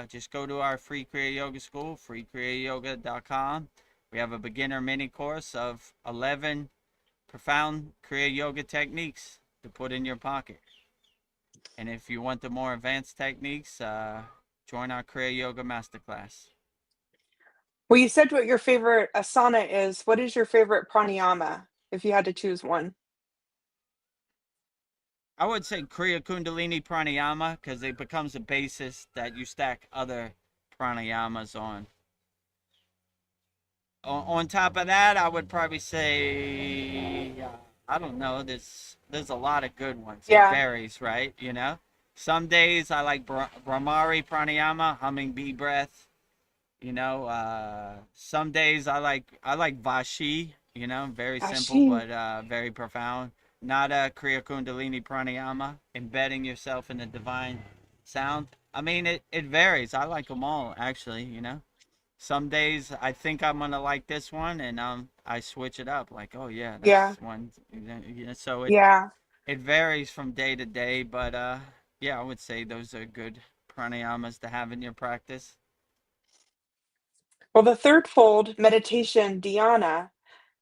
just go to our free Kriya Yoga school, freekriyayogamasterclass.com. We have a beginner mini course of 11 profound Kriya Yoga techniques to put in your pocket. And if you want the more advanced techniques, join our Kriya Yoga Masterclass. Well, you said what your favorite asana is. What is your favorite pranayama, if you had to choose one? I would say Kriya Kundalini Pranayama because it becomes a basis that you stack other pranayamas on. On top of that, I would probably say, I don't know. There's a lot of good ones. It Yeah. varies, right? You know, some days I like Brahmari Pranayama, humming bee breath. You know, some days I like Vashi. You know, very simple Ashi. but very profound. Not a Kriya Kundalini Pranayama, embedding yourself in the divine sound. I mean, it varies. I like them all, actually. You know. Some days I think I'm gonna like this one, and I switch it up. Like, oh yeah, Yeah. that's one. You know, so Yeah. it varies from day to day, but yeah, I would say those are good pranayamas to have in your practice. Well, the third fold, meditation, dhyana,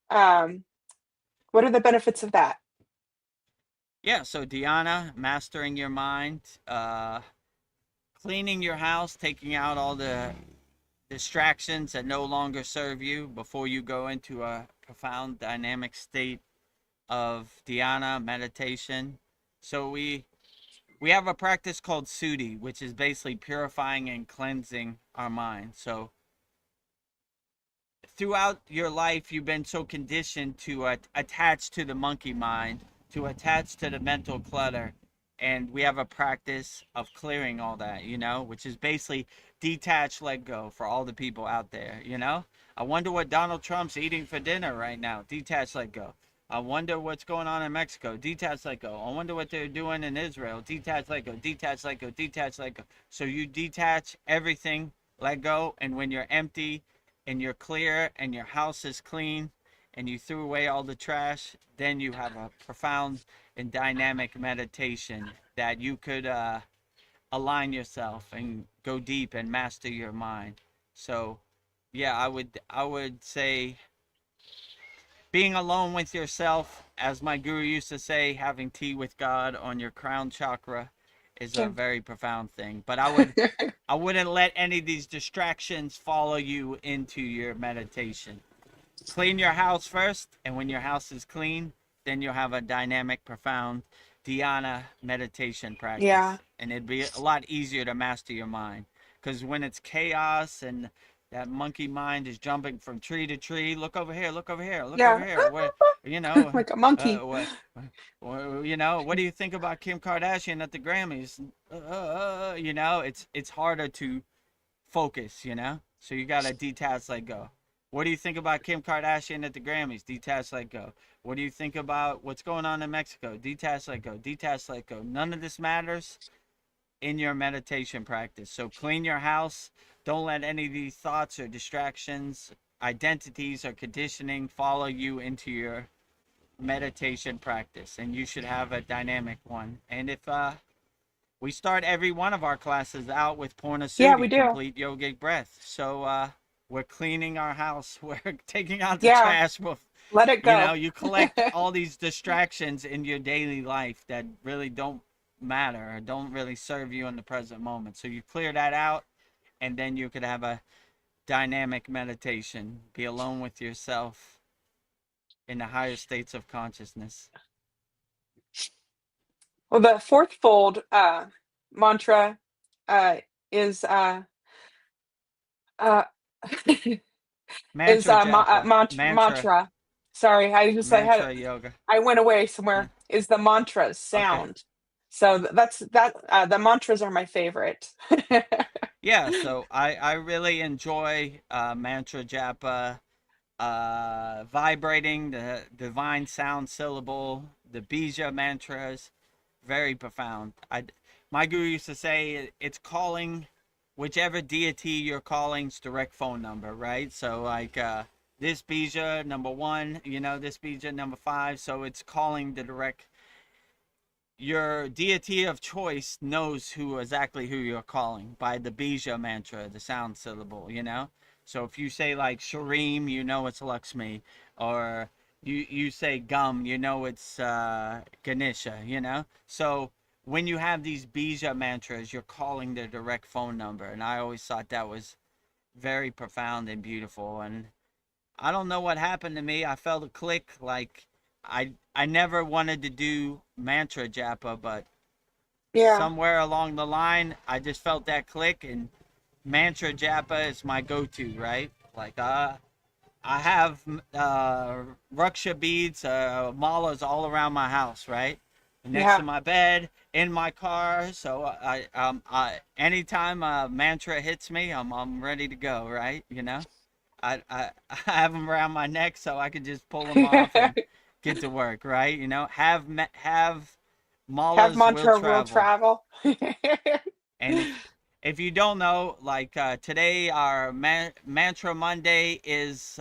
um, what are the benefits of that? Yeah, so dhyana, mastering your mind, cleaning your house, taking out all the distractions that no longer serve you before you go into a profound dynamic state of dhyana meditation. So we have a practice called Sudhi, which is basically purifying and cleansing our mind. So throughout your life, you've been so conditioned to attach to the monkey mind, to attach to the mental clutter. And we have a practice of clearing all that, you know, which is basically detach, let go for all the people out there, you know. I wonder what Donald Trump's eating for dinner right now. Detach, let go. I wonder what's going on in Mexico. Detach, let go. I wonder what they're doing in Israel. Detach, let go. Detach, let go. Detach, let go. So you detach everything, let go. And when you're empty and you're clear and your house is clean and you threw away all the trash, then you have a profound and dynamic meditation that you could align yourself and go deep and master your mind. So yeah, I would say being alone with yourself, as my guru used to say, having tea with God on your crown chakra is a Yeah. very profound thing. But I wouldn't let any of these distractions follow you into your meditation. Clean your house first, and when your house is clean, then you'll have a dynamic, profound dhyana meditation Yeah. practice. And it'd be a lot easier to master your mind. Because when it's chaos and that monkey mind is jumping from tree to tree, look over here, look over here, look over Yeah. here. What, you know, Like a monkey. you know, what do you think about Kim Kardashian at the Grammys? You know, it's harder to focus, you know? So you gotta detach, let go. What do you think about Kim Kardashian at the Grammys? Detach, let go. What do you think about what's going on in Mexico? Detach, let go. Detach, let go. None of this matters in your meditation practice. So clean your house. Don't let any of these thoughts or distractions, identities or conditioning follow you into your meditation practice. And you should have a dynamic one. And if we start every one of our classes out with Purna Yeah, we Sudhi, do. complete yogic breath. So we're cleaning our house. We're taking out the Yeah. trash. Let it You go. know, you collect all these distractions in your daily life that really don't matter or don't really serve you in the present moment. So you clear that out, and then you could have a dynamic meditation. Be alone with yourself in the higher states of consciousness. Well, the fourth fold mantra uh, is uh, is Mantra japa, mantra. Sorry, I had mantra yoga. I went away somewhere. Is the mantra Okay. sound? So that's that. The mantras are my favorite. Yeah, so I really enjoy mantra japa, vibrating the divine sound syllable, the bija mantras, very profound. My guru used to say it's calling whichever deity you're calling's direct phone number, right? So like this bija number one, this bija number five, so it's calling the direct. Your deity of choice knows exactly who you're calling by the bija mantra, the sound syllable. So if you say like Shareem, it's Lakshmi, or you say Gum, it's Ganesha. So when you have these bija mantras, you're calling their direct phone number, and I always thought that was very profound and beautiful. And I don't know what happened to me. I felt a click. Like I never wanted to do mantra japa, but Yeah. somewhere along the line, I just felt that click, and mantra japa is my go-to, right? Like I have ruksha beads, malas all around my house, right? Next to Yeah. my bed, in my car. So I anytime a mantra hits me, I'm ready to go, right? I have them around my neck so I can just pull them off and get to work, right? Have Have malas will mantra will travel. travel. And if you don't know, like today our mantra Monday is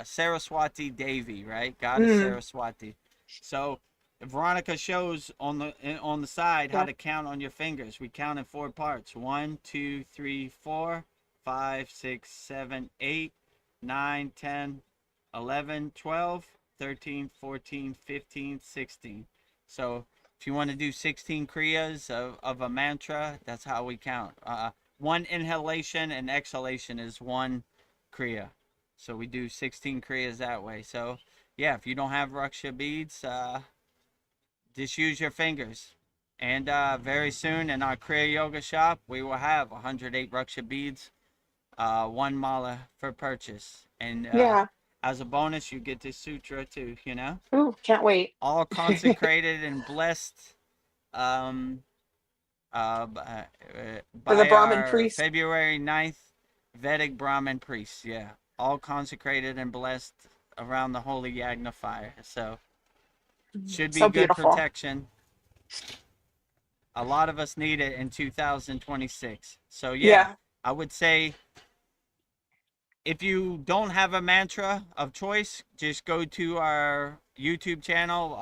Saraswati Devi, right? Goddess Mm, Saraswati. So Veronica shows on the side how yeah. to count on your fingers. We count in four parts: 1, 2, 3, 4, 5, 6, 7, 8, 9, 10, 11, 12, 13, 14, 15, 16. So if you want to do 16 kriyas of a mantra, that's how we count. One inhalation and exhalation is one kriya. So we do 16 kriyas that way. So yeah, if you don't have ruksha beads, just use your fingers. And very soon in our Kriya Yoga shop, we will have 108 ruksha beads, one mala for purchase. And Yeah. as a bonus, you get this sutra too. Ooh, can't wait. All consecrated and blessed um, For the by Brahmin our priest. February 9th Vedic Brahmin priests. Yeah, all consecrated and blessed around the holy Yagna fire. So should be So good beautiful. protection. A lot of us need it in 2026. So yeah, Yeah. I would say if you don't have a mantra of choice, just go to our YouTube channel,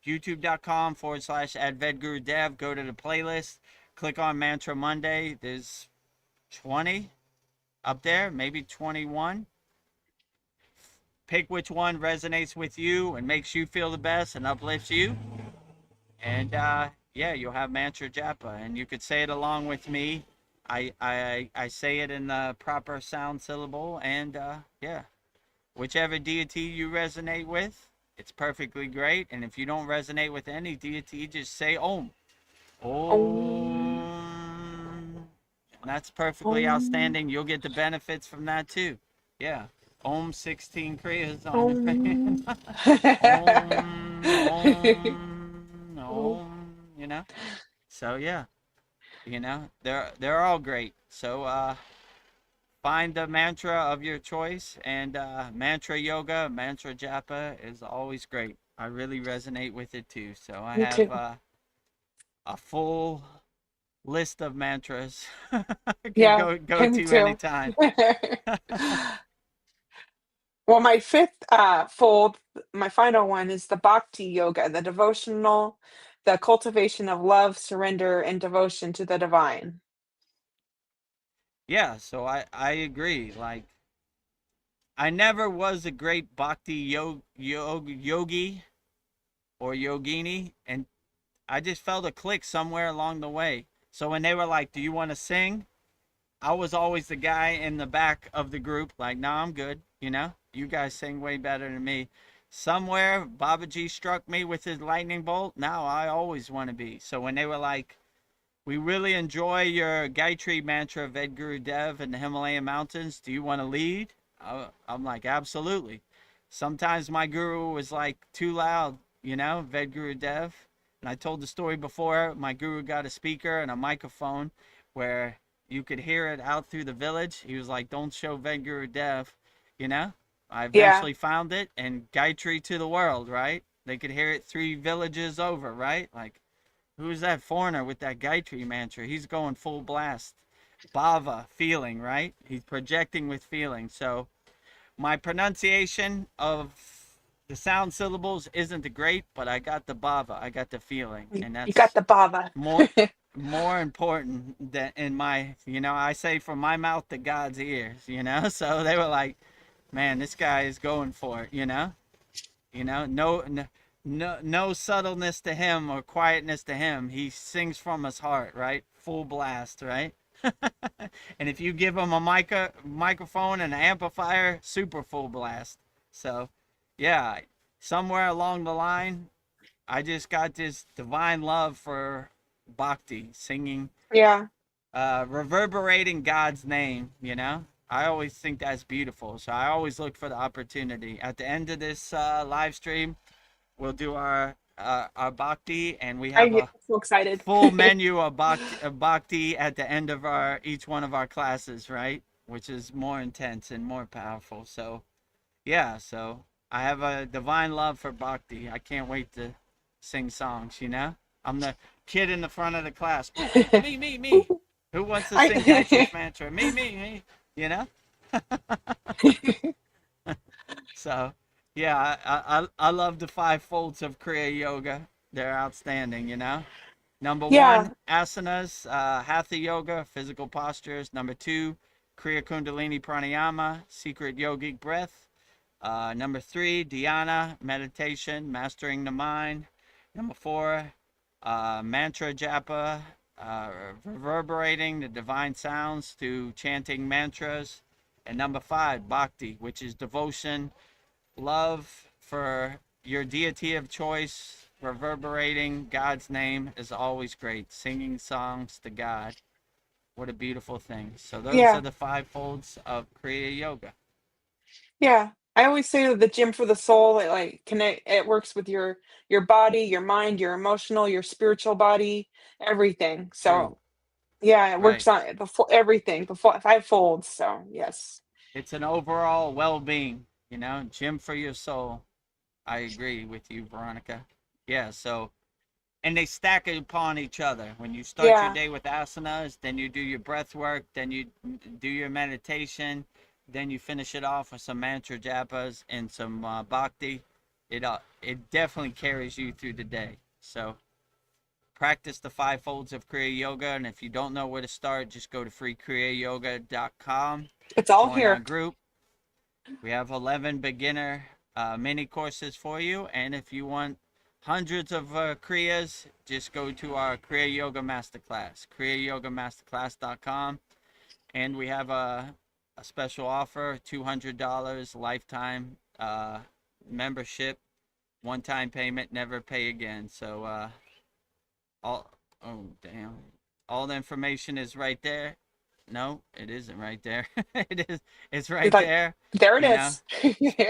youtube.com/@Vedagurudev. Go to the playlist, click on Mantra Monday. There's 20 up there, maybe 21. Pick which one resonates with you and makes you feel the best and uplifts you. And yeah, you'll have Mantra Japa, and you could say it along with me. I say it in the proper sound syllable, and yeah, whichever deity you resonate with, it's perfectly great. And if you don't resonate with any deity, just say Om. Om. Om. And that's perfectly Om. outstanding. You'll get the benefits from that too. Yeah. Om 16 Kriyas on your Om. face. Om, Om, Om. Om. So yeah, they're all great. So find the mantra of your choice, and mantra yoga, mantra japa is always great. I really resonate with it too. So I Me have too. a full list of mantras I can Yeah, go me to too. anytime. Well, my fifth fold, my final one is the bhakti yoga, the devotional, the cultivation of love, surrender, and devotion to the divine. Yeah, so I agree. Like I never was a great bhakti yogi or yogini, and I just felt a click somewhere along the way. So when they were like, "Do you want to sing?" I was always the guy in the back of the group, like, "No, I'm good. You guys sing way better than me." Somewhere Babaji struck me with his lightning bolt. Now I always want to be. So when they were like, "We really enjoy your Gayatri mantra, Vedagurudev in the Himalayan mountains. Do you want to lead?" I'm like, "Absolutely." Sometimes my guru was like too loud, Vedagurudev. And I told the story before. My guru got a speaker and a microphone where you could hear it out through the village. He was like, don't show Vedagurudev, you know? I Yeah. eventually found it, and Gayatri to the world, right? They could hear it 3 villages over, right? Like, who's that foreigner with that Gayatri mantra? He's going full blast. Bhava, feeling, right? He's projecting with feeling. So my pronunciation of the sound syllables isn't great, but I got the bhava, I got the feeling, and You got that's the baba. more more important than in my, I say from my mouth to God's ears. So they were like, man, this guy is going for it. No subtleness to him or quietness to him. He sings from his heart, right? Full blast, right? And if you give him a microphone and an amplifier, super full blast. So yeah, somewhere along the line, I just got this divine love for bhakti, singing, Yeah. reverberating God's name. I always think that's beautiful. So I always look for the opportunity. At the end of this live stream, we'll do our bhakti, and we I have get a so excited. full menu of bhakti at the end of each one of our classes, right? Which is more intense and more powerful. So yeah, so I have a divine love for bhakti. I can't wait to sing songs. I'm the kid in the front of the class. Me. Who wants to sing Gayatri's mantra? Me. You know? So, yeah, I love the 5 folds of Kriya Yoga. They're outstanding. Number Yeah. 1, asanas, hatha yoga, physical postures. Number 2, Kriya Kundalini Pranayama, secret yogic breath. Number 3, dhyana, meditation, mastering the mind. Number 4, mantra japa, reverberating the divine sounds through chanting mantras. And number 5, bhakti, which is devotion, love for your deity of choice, reverberating God's name is always great. Singing songs to God. What a beautiful thing. So those Yeah. are the 5 folds of Kriya Yoga. Yeah. I always say that the gym for the soul, it like connect it works with your body, your mind, your emotional, your spiritual body, everything. True. So yeah, it Right. works on everything, the 5 folds. So yes. It's an overall well-being, gym for your soul. I agree with you, Veronica. Yeah, so and they stack upon each other. When you start your Yeah. day with asanas, then you do your breath work, then you do your meditation, then you finish it off with some mantra japas and some bhakti. It definitely carries you through the day. So practice the 5 folds of Kriya Yoga, and if you don't know where to start, just go to freekriyayogamasterclass.com. It's all Join our here. group. We have 11 beginner mini courses for you, and if you want hundreds of Kriyas, just go to our Kriya Yoga Masterclass, kriyayogamasterclass.com, and we have a special offer, $200 lifetime membership, one-time payment, never pay again. So oh damn, all the information is right there. No, it isn't right there. It's right But there. there it you know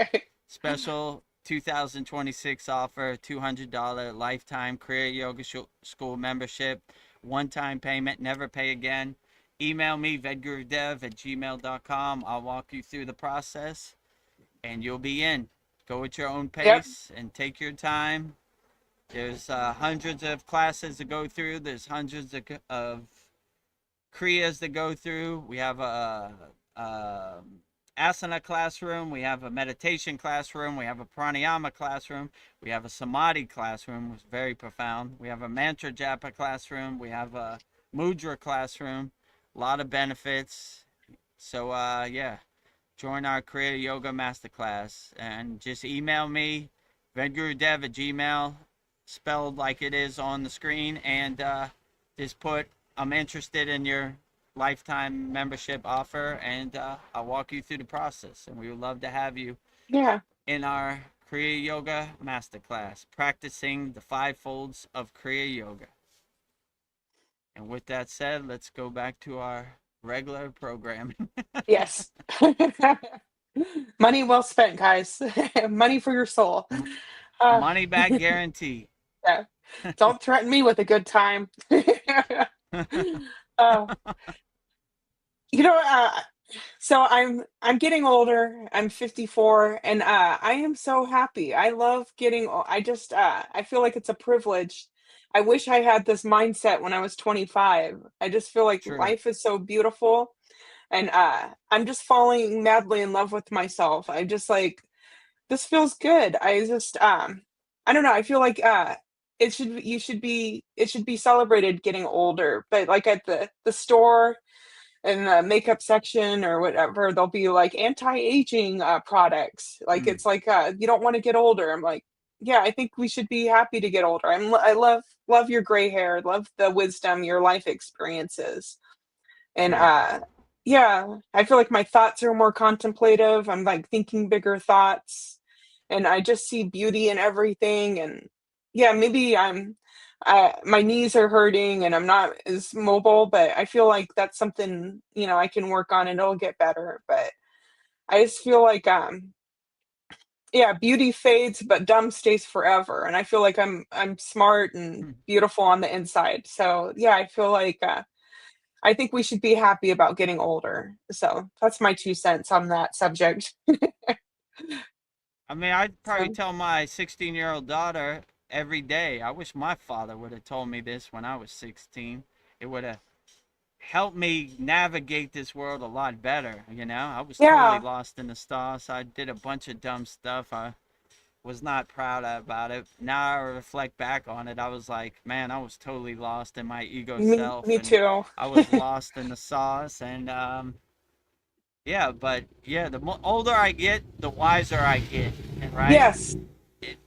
is. Special 2026 offer, $200 lifetime Kriya Yoga School membership, one-time payment, never pay again. Email me, vedgurudev@gmail.com. I'll walk you through the process, and you'll be in. Go at your own Yep. pace and take your time. There's hundreds of classes to go through. There's hundreds of Kriyas to go through. We have a asana classroom. We have a meditation classroom. We have a pranayama classroom. We have a samadhi classroom, which is very profound. We have a mantra japa classroom. We have a mudra classroom. A lot of benefits. So yeah, join our Kriya Yoga Masterclass and just email me, vedgurudev@gmail, spelled like it is on the screen, and just put I'm interested in your lifetime membership offer, and I'll walk you through the process. And we would love to have you Yeah. in our Kriya Yoga Masterclass, practicing the 5 folds of Kriya Yoga. And with that said, let's go back to our regular programming. Yes. Money well spent, guys. Money for your soul. Uh, Money back guarantee. yeah. Don't threaten me with a good time. Oh, You know, so I'm getting older. I'm 54, and I am so happy. I love getting. I just I feel like it's a privilege. I wish I had this mindset when I was 25. I just feel like True. life is so beautiful, and I'm just falling madly in love with myself. I just like this feels good. I just I don't know. I feel like it should be celebrated getting older, but like at the store in the makeup section or whatever, there'll be like anti-aging products. Like Mm, it's like you don't want to get older. I'm like, yeah, I think we should be happy to get older. I love your gray hair, love the wisdom, your life experiences. And true. yeah, I feel like my thoughts are more contemplative. I'm like thinking bigger thoughts and I just see beauty in everything. And yeah, maybe my knees are hurting and I'm not as mobile, but I feel like that's something, I can work on and it'll get better. But I just feel like yeah, beauty fades, but dumb stays forever. And I feel like I'm smart and Mm. beautiful on the inside. So yeah, I feel like I think we should be happy about getting older. So that's my 2 cents on that subject. I mean, I'd probably So tell my 16-year-old daughter every day. I wish my father would have told me this when I was 16. It would have helped me navigate this world a lot better. I was totally yeah, lost in the sauce. I did a bunch of dumb stuff. I was not proud about it. Now I reflect back on it. I was like, man, I was totally lost in my ego self, me and too. I was lost in the sauce. And yeah, but yeah, the older I get, the wiser I get, and right. Yes. It,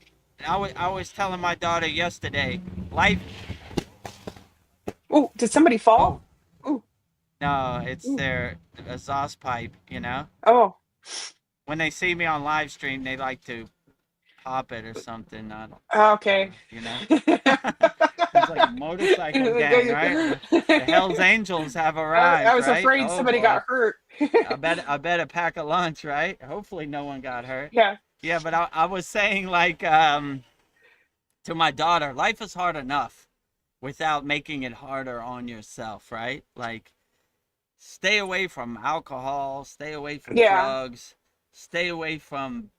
I was telling my daughter yesterday, life. Oh, did somebody Oh fall? Oh, no, it's ooh. their exhaust pipe. Oh, When they see me on live stream, they like to pop it or something. I don't, okay. you know. It's like a motorcycle gang, right? The Hell's Angels have I arrived, was right? afraid Oh somebody boy. got hurt. I bet a pack of lunch, right? Hopefully no one got hurt. Yeah, Yeah, but I was saying like to my daughter, life is hard enough without making it harder on yourself, right? Like stay away from alcohol, stay away from yeah, drugs, stay away from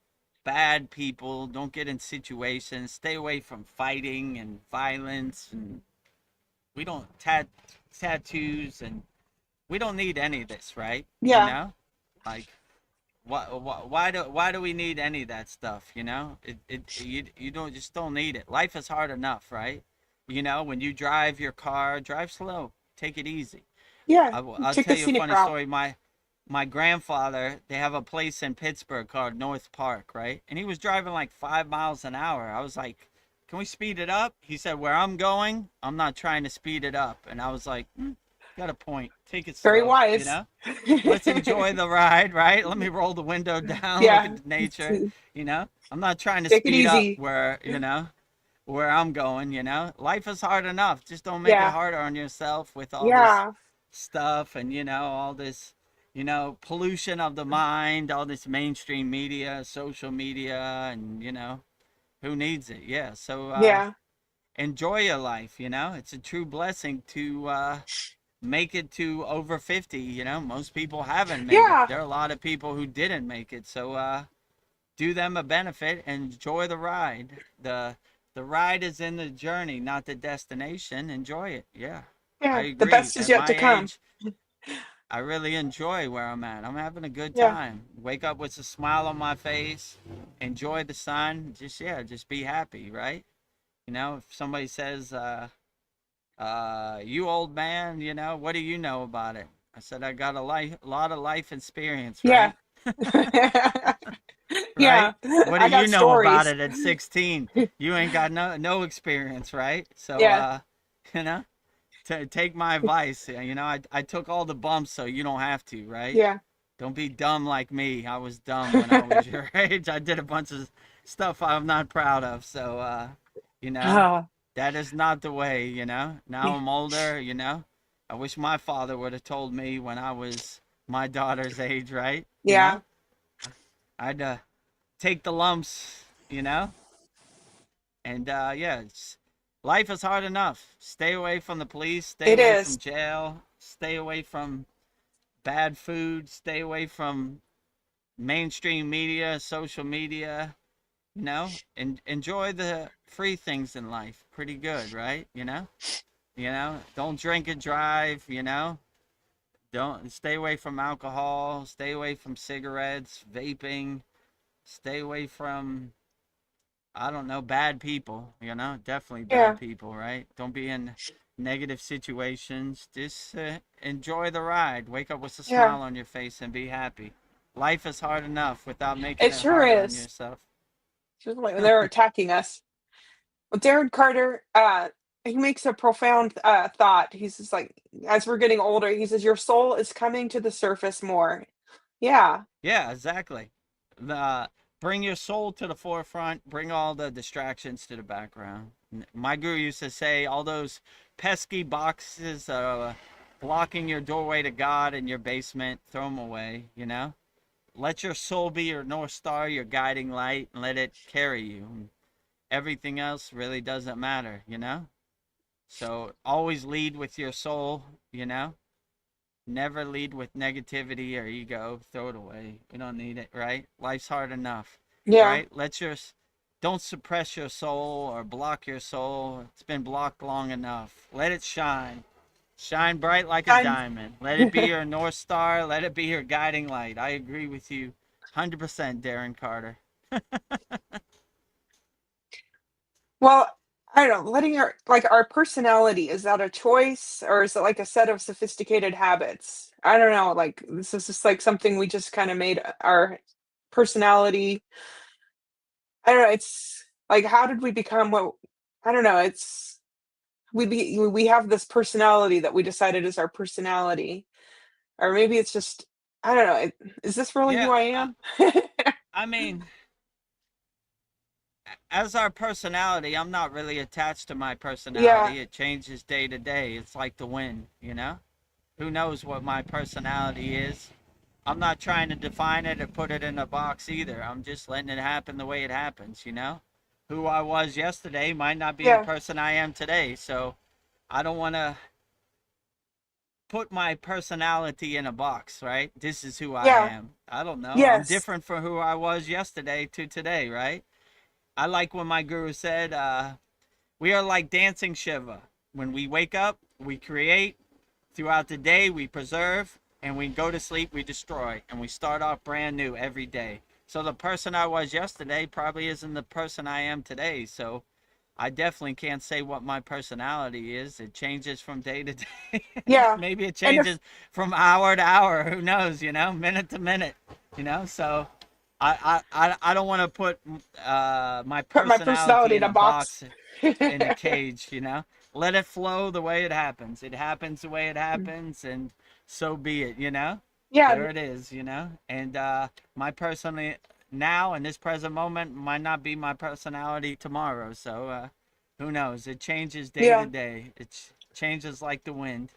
bad people, don't get in situations, stay away from fighting and violence, and we don't tattoos, and we don't need any of this, right? you yeah, know like why do we need any of that stuff? You don't just don't need it. Life is hard enough, right? When you drive your car, drive slow, take it easy. yeah. I'll Take tell the you a scenic funny route. story. My grandfather, they have a place in Pittsburgh called North Park, right? And he was driving like 5 miles an hour. I was like, can we speed it up? He said, where I'm going, I'm not trying to speed it up. And I was like, got a point. Take it Very slow, wise. Let's enjoy the ride, right? Let me roll the window down, look Yeah, at the nature, I'm not trying to take it speed up easy. where I'm going. Life is hard enough. Just don't make it Yeah, harder on yourself with all this yeah, stuff and all this pollution of the mind, all this mainstream media, social media, and who needs it? Yeah. So yeah, enjoy your life. It's a true blessing to make it to over 50. Most people haven't made it. yeah, There are a lot of people who didn't make it. So do them a benefit and enjoy the ride. The ride is in the journey, not the destination. Enjoy it. Yeah. I yeah. The agree. best is At yet my to come. age, I really enjoy where I'm at. I'm having a good Yeah, time. Wake up with a smile on my face, enjoy the sun. Just be happy, right? If somebody says, you old man, what do you know about it? I said, I got a lot of life experience, yeah, right? yeah. Right? What do I you got know about stories. it at 16? You ain't got no experience, right? So, Yeah, you know, take my advice. I took all the bumps so you don't have to, right? yeah. Don't be dumb like me. I was dumb when I was your age. I did a bunch of stuff I'm not proud of. So, you know, Oh, that is not the way. Now I'm older. I wish my father would have told me when I was my daughter's age, right? yeah. I'd take the lumps, and yeah, life is hard enough. Stay away from the police, stay It away from is. jail, stay away from bad food, stay away from mainstream media, social media, and enjoy the free things in life. Pretty good, right? Don't drink and drive, don't stay away from alcohol, stay away from cigarettes, vaping, stay away from, I don't know, bad people, definitely Yeah. bad people, right? Don't be in negative situations. Just enjoy the ride. Wake up with a Yeah. smile on your face and be happy. Life is hard enough without making It it sure hard on is. yourself. Just like when they're attacking us. Well, Darren Carter, he makes a profound thought. He's just like, as we're getting older, he says, your soul is coming to the surface more. Yeah. Yeah, exactly. The Bring your soul to the forefront. Bring all the distractions to the background. My guru used to say, all those pesky boxes blocking your doorway to God in your basement, throw them away. Let your soul be your north star, your guiding light, and let it carry you. Everything else really doesn't matter. So always lead with your soul. Never lead with negativity or ego. Throw it away. We don't need it, right? Life's hard enough, Yeah. right? Don't suppress your soul or block your soul. It's been blocked long enough. Let it shine. Shine bright like a I'm diamond. Let it be your North Star. Let it be your guiding light. I agree with you 100%, Darren Carter. well, I don't know, letting our personality, is that a choice or is it like a set of sophisticated habits? I don't know, like this is just like something we just kind of made our personality. I don't know, it's like how did we become what I don't know, it's we have this personality that we decided is our personality. Or maybe it's just I don't know, is this really who Yeah, I I, am? I mean, as our personality, I'm not really attached to my Yeah, personality. It changes day to day. It's like the wind. Who knows what my personality is? I'm not trying to define it or put it in a box either. I'm just letting it happen the way it happens. Who I was yesterday might not be the yeah, person I am today. So I don't want to put my personality in a box, right? This is who I yeah, am. I don't know. I'm yes, different from who I was yesterday to today, right? I like when my guru said, we are like dancing Shiva. When we wake up, we create. Throughout the day, we preserve. And we go to sleep, we destroy. And we start off brand new every day. So the person I was yesterday probably isn't the person I am today. So I definitely can't say what my personality is. It changes from day to day. yeah, Maybe it and if changes from hour to hour. Who knows, minute to minute. So I don't want to put my put my personality personality in in a a box. box, in a cage. Let it flow the way it happens. It happens the way it happens, and so be it. Yeah, There it is. And my personality now in this present moment might not be my personality tomorrow. So who knows? It changes day to yeah, day. It changes like the wind.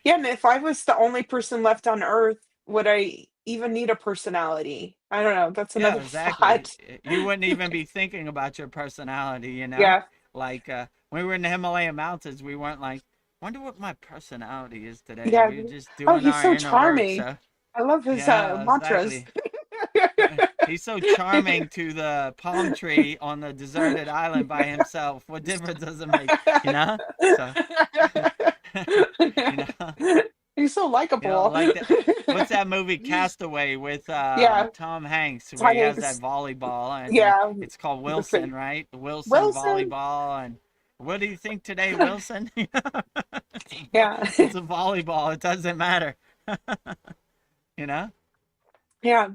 yeah, and if I was the only person left on Earth, would I even need a personality? I don't know, that's Yeah, another exactly. thought. You wouldn't even be thinking about your personality. Yeah, Like when we were in the Himalayan mountains, we weren't like, wonder what my personality is today. yeah. We were just Oh, doing he's our so inner work. charming. So I love his, yeah, mantras. exactly. He's so charming to the palm tree on the deserted island by himself. What difference does it make? So, you know, He's so likable. like that. What's that movie Castaway with Yeah, Tom Hanks where he has that Hanks. volleyball and Yeah, it's called the Wilson, fa right? Wilson Wilson. volleyball and what do you think today, Wilson? Yeah. It's a volleyball. It doesn't matter. you know? Yeah.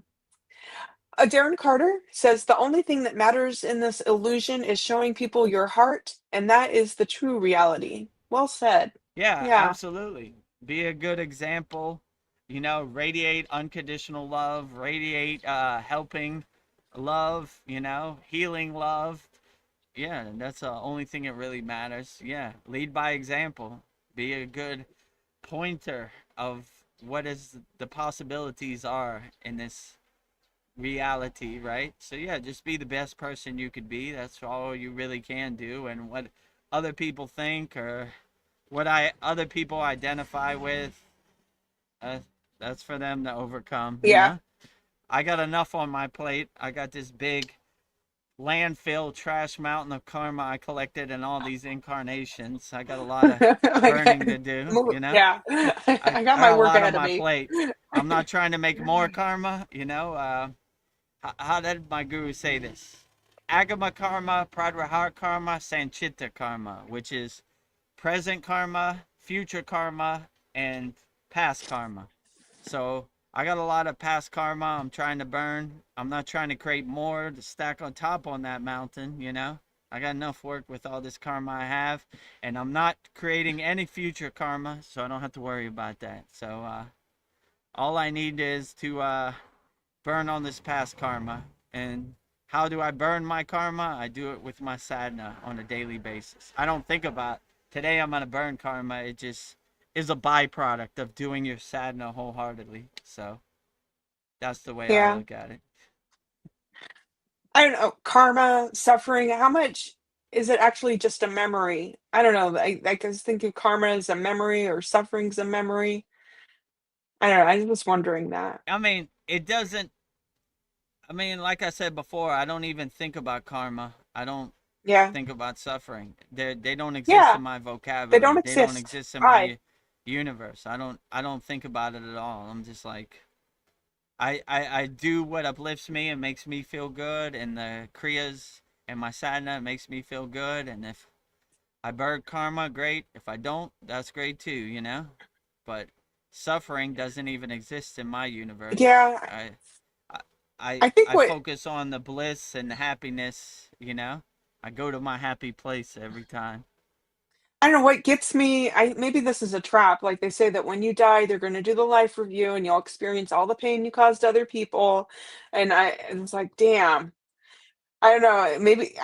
Darren Carter says the only thing that matters in this illusion is showing people your heart, and that is the true reality. Well said. Yeah, Yeah. absolutely. Be a good example. Radiate unconditional love, radiate helping love, healing love. Yeah, that's the only thing that really matters. Yeah, lead by example. Be a good pointer of what is the possibilities are in this reality, right? So yeah, just be the best person you could be. That's all you really can do. And what other people think or what other people identify with, Uh, that's for them to overcome, you Yeah. know? I got enough on my plate. I got this big landfill trash mountain of karma I collected in all these incarnations. I got a lot of burning to do, you know? Yeah. I, I got I my got a work lot on ahead of my me. plate. I'm not trying to make more karma, you know? How did my guru say this? Agama karma, pradvahar karma, sanchita karma, which is present karma, future karma, and past karma. So I got a lot of past karma I'm trying to burn. I'm not trying to create more to stack on top on that mountain, you know? I got enough work with all this karma I have, and I'm not creating any future karma, so I don't have to worry about that. So all I need is to burn on this past karma. And how do I burn my karma? I do it with my sadhana on a daily basis. I don't think about today I'm gonna burn karma. It just is a byproduct of doing your sadhana wholeheartedly. So that's the way I Yeah. look at it. I don't know, karma, suffering, how much is it actually just a memory? I don't know. I just think of karma as a memory or suffering's a memory. I don't know. I was wondering that. I mean, it doesn't. I mean, like I said before, I don't even think about karma. I don't Yeah. think about suffering. They don't exist Yeah. in my They don't vocabulary. They don't exist. exist in I my universe. I don't think about it at all. I'm just like I do what uplifts me and makes me feel good, and the kriyas and my sadhana makes me feel good. And if I burn karma, great. If I don't, that's great too, you know. But suffering doesn't even exist in my universe. yeah, I I I think I what focus on the bliss and the happiness, you know. I go to my happy place every time. I don't know what gets me. I maybe this is a trap. Like they say that when you die, they're going to do the life review and you'll experience all the pain you caused other people. And it was like, damn. I don't know. Maybe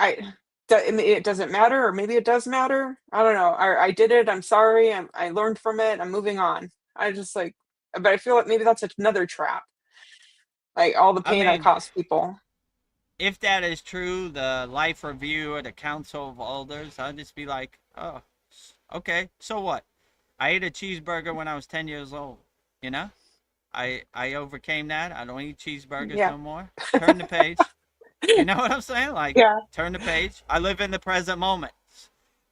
it doesn't matter, or maybe it does matter. I don't know. I did it. I'm sorry. I learned from it. I'm moving on. I just like, but I feel like maybe that's another trap. Like all the I pain I mean, caused people. if that is true, the life review or the council of elders, I'd just be like, oh, okay, so what? I ate a cheeseburger when I was 10 years old. You know, I overcame that. I don't eat cheeseburgers Yeah. no more. Turn the page. You know what I'm saying? Like, Yeah. turn the page. I live in the present moment.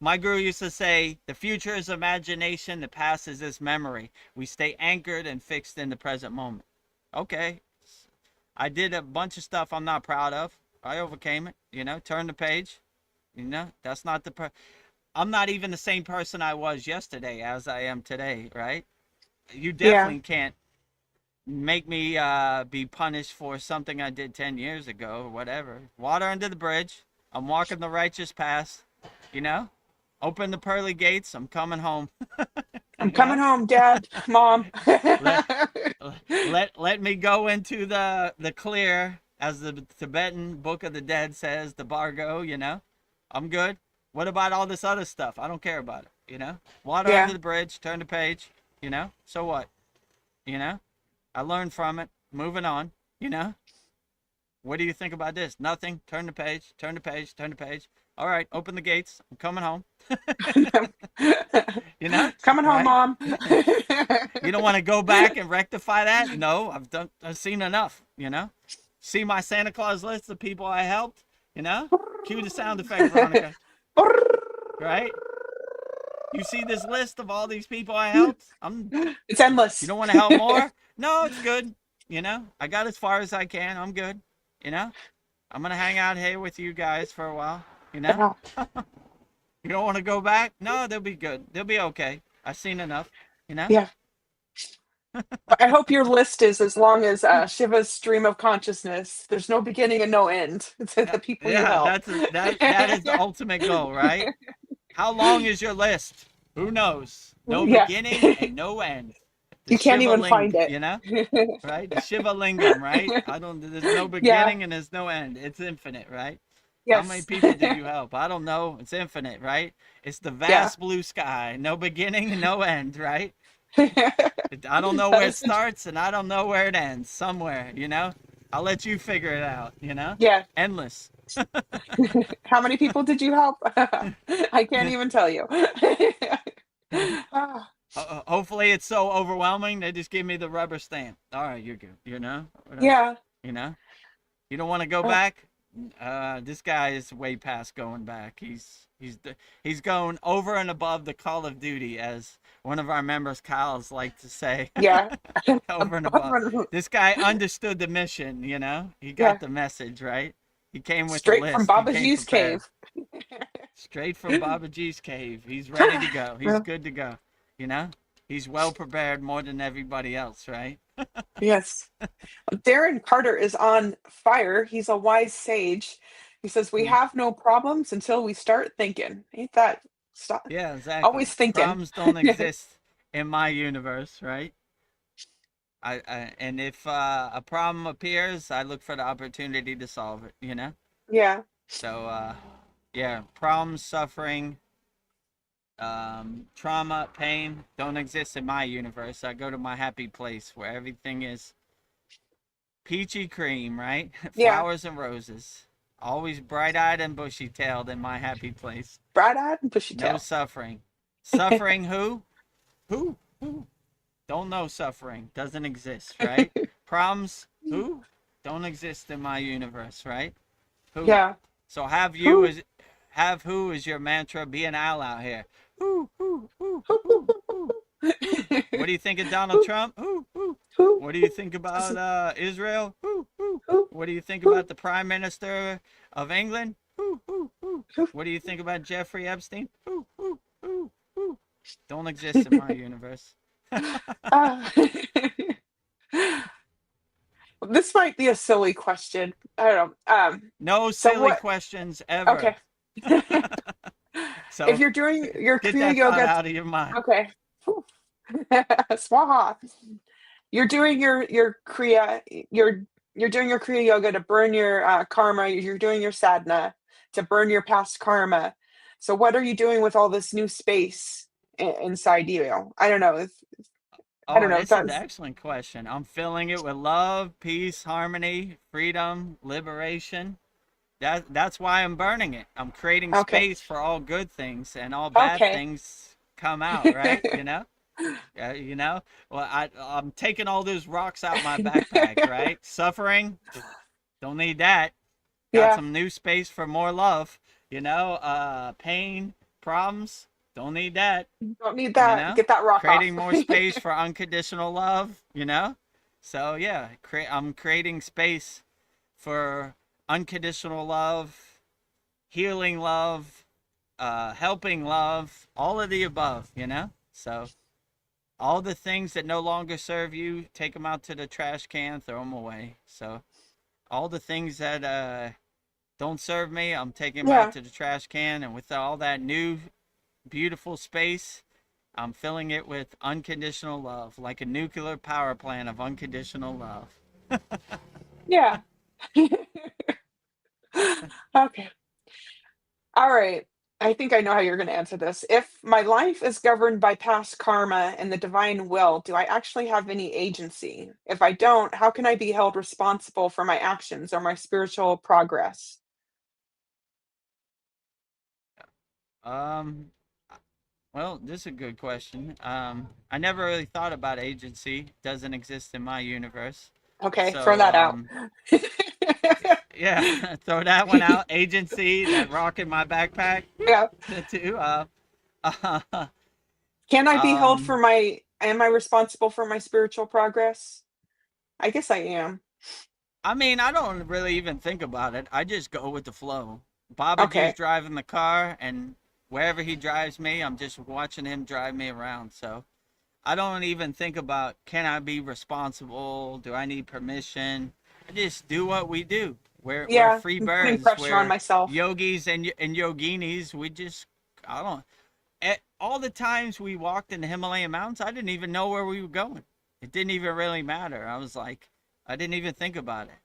My guru used to say, the future is imagination, the past is this memory. We stay anchored and fixed in the present moment. Okay, I did a bunch of stuff I'm not proud of. I overcame it. You know, turn the page. You know, that's not I'm not even the same person I was yesterday as I am today, right? You Yeah. definitely can't make me be punished for something I did 10 years ago or whatever. Water under the bridge. I'm walking the righteous path, you know? Open the pearly gates. I'm coming home, I'm you coming know? home, Dad, Mom. let, let me go into the clear, as the Tibetan Book of the Dead says, the Bargo, you know? I'm good. What about all this other stuff? I don't care about it, you know? Water under Yeah. the bridge, turn the page, you know? So what? You know? I learned from it. Moving on, you know? What do you think about this? Nothing. Turn the page, turn the page, turn the page. All right, open the gates. I'm coming home. You know? Coming home, Right? Mom. You don't want to go back and rectify that? No, I've seen enough, you know? See my Santa Claus list of people I helped, you know? Cue the sound effect, Veronica. Right? You see this list of all these people I helped? It's You endless. don't want to help more? No, it's good. You know, I got as far as I can. I'm good. You know, I'm gonna hang out here with you guys for a while. You know, Yeah. you don't want to go back? No, they'll be good. They'll be okay. I've seen enough. You know. Yeah. I hope your list is as long as Shiva's stream of consciousness. There's no beginning and no end. It's the people you Yeah, help. that is the ultimate goal, right? How long is your list? Who knows? No Yeah. beginning and no end. The You can't Shiva even Ling, find it. you know? Right? The Shiva Lingam, right? I don't. There's no Yeah. beginning and there's no end. It's infinite, right? How many Yes. people did you help? I don't know. It's infinite, right? It's the Yeah. vast blue sky. No beginning and no end, right? I don't know That where it is starts and I don't know where it ends. Somewhere, you know? I'll let you figure it out, you know? yeah. Endless. How many people did you help? I can't even tell you. Ah, Hopefully it's so overwhelming they just give me the rubber stamp. All right, you're good. Yeah. You know, you don't want to go Uh, back. This guy is way past going back. He's going over and above the Call of Duty, as one of our members, Kyle's, like to say. yeah. Over and above. This guy understood the mission. He Yeah. got the message, right. He came with a Straight from list. He Baba came G's prepared. cave. Straight from Baba G's cave. He's ready to go. He's good to go. He's well prepared more than everybody else, right? Yes. Darren Carter is on fire. He's a wise sage. He says, we have no problems until we start thinking. Ain't that stop? Yeah, exactly. Always thinking. Problems don't exist in my universe, right? And if a problem appears, I look for the opportunity to solve it, Yeah. So, yeah, problems, suffering, trauma, pain don't exist in my universe. I go to my happy place where everything is peachy cream, right? Yeah. Flowers and roses. Always bright-eyed and bushy-tailed in my happy place. Bright-eyed and bushy-tailed. No suffering. Suffering who? Who? Don't know suffering. Doesn't exist, right? Problems who? Don't exist in my universe, right? Who? Yeah. So have who is your mantra. Be an owl out here. Who? What do you think of Donald Trump? Who? What do you think about Israel? Who? What do you think about the Prime Minister of England? Who? What do you think about Jeffrey Epstein? Who? Don't exist in my universe. This might be a silly question. I don't know. No silly questions ever. Okay. So if you're doing your get Kriya that yoga, thought out of your mind. okay. Swaha. You're doing your Kriya. You're doing your Kriya yoga to burn your karma. You're doing your sadhana to burn your past karma. So what are you doing with all this new space inside you? I don't know. I don't know. It's an excellent question. I'm filling it with love, peace, harmony, freedom, liberation. That's why I'm burning it. I'm creating space for all good things, and all bad things come out, right? Well, I'm taking all those rocks out my backpack, right? Suffering, don't need that. Got some new space for more love. Pain, problems, don't need that. Don't need that. Get that rock creating off. more space for unconditional love. So yeah, I'm creating space for unconditional love, healing love, helping love, all of the above. So all the things that no longer serve you, take them out to the trash can, throw them away. So all the things that don't serve me, I'm taking them out to the trash can, and with all that new beautiful space, I'm filling it with unconditional love, like a nuclear power plant of unconditional love. Yeah. Okay. All right. I think I know how you're going to answer this. If my life is governed by past karma and the divine will, do I actually have any agency? If I don't, how can I be held responsible for my actions or my spiritual progress? Well, this is a good question. I never really thought about agency. Doesn't exist in my universe. Okay, So, throw that out. Yeah, throw that one out. Agency, that rock in my backpack. Yeah. Too. Can I be held for am I responsible for my spiritual progress? I guess I am. I mean, I don't really even think about it. I just go with the flow. Babaji's driving the car, and wherever he drives me, I'm just watching him drive me around. So I don't even think about, can I be responsible? Do I need permission? I just do what we do. We're free birds. Putting pressure on myself. Yogis and yoginis, all the times we walked in the Himalayan mountains, I didn't even know where we were going. It didn't even really matter. I was like, I didn't even think about it.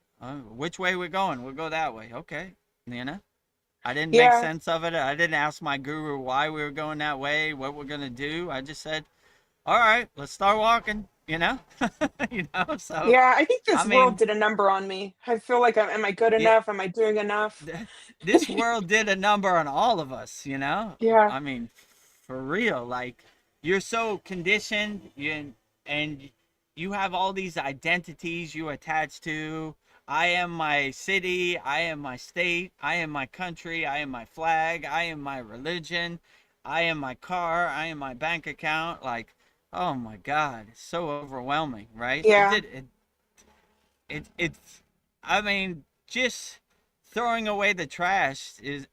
Which way we're going? We'll go that way. Okay. I didn't make sense of it. I didn't ask my guru why we were going that way, what we're going to do. I just said, all right, let's start walking, So yeah, I think this world did a number on me. I feel like, am I good enough? Am I doing enough? This world did a number on all of us, Yeah. I mean, for real, like, you're so conditioned, and you have all these identities you attach to. I am my city, I am my state, I am my country, I am my flag, I am my religion, I am my car, I am my bank account. Like, oh my God, it's so overwhelming, right? Yeah. It's, I mean, just throwing away the trash is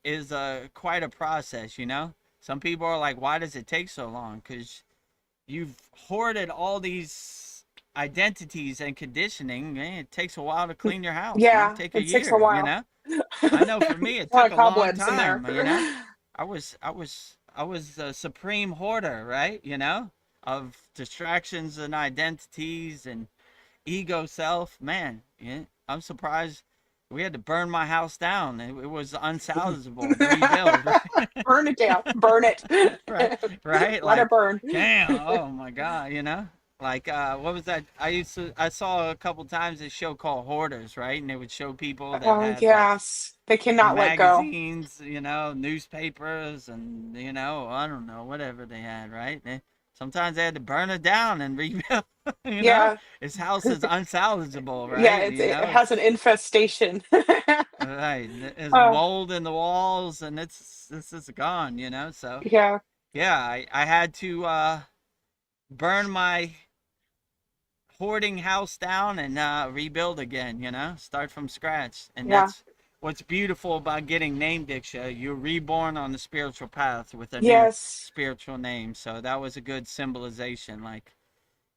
quite a process, you know. Some people are like, why does it take so long? Because you've hoarded all these identities and conditioning. Man, it takes a while to clean your house. It might Yeah, take a it takes a year, you while. know. I know for me, it A lot took of a long cobwebs in there. time, you know. I was a supreme hoarder, right? You know, of distractions and identities and ego self. Man, yeah, I'm surprised we had to burn my house down. It was unsalvageable to rebuild, right? Burn it down. Burn it. Right, right. Let Like, it burn. damn. Oh my God, you know. Like, what was that? I saw a couple times this show called Hoarders, right? And it would show people that Oh, had like yes. They cannot let go. magazines, you know, newspapers, and you know, I don't know, whatever they had, right? Sometimes they had to burn it down and rebuild. You know, Yeah. his house is unsalvageable, Yeah, right? You it know, has an it's infestation. right. There's Oh, mold in the walls, and this is gone. You know, so yeah. yeah, I had to burn my hoarding house down and rebuild again, you know, start from scratch. And Yeah. that's what's beautiful about getting name Diksha. You're reborn on the spiritual path with a new Yes. spiritual name. So that was a good symbolization. Like,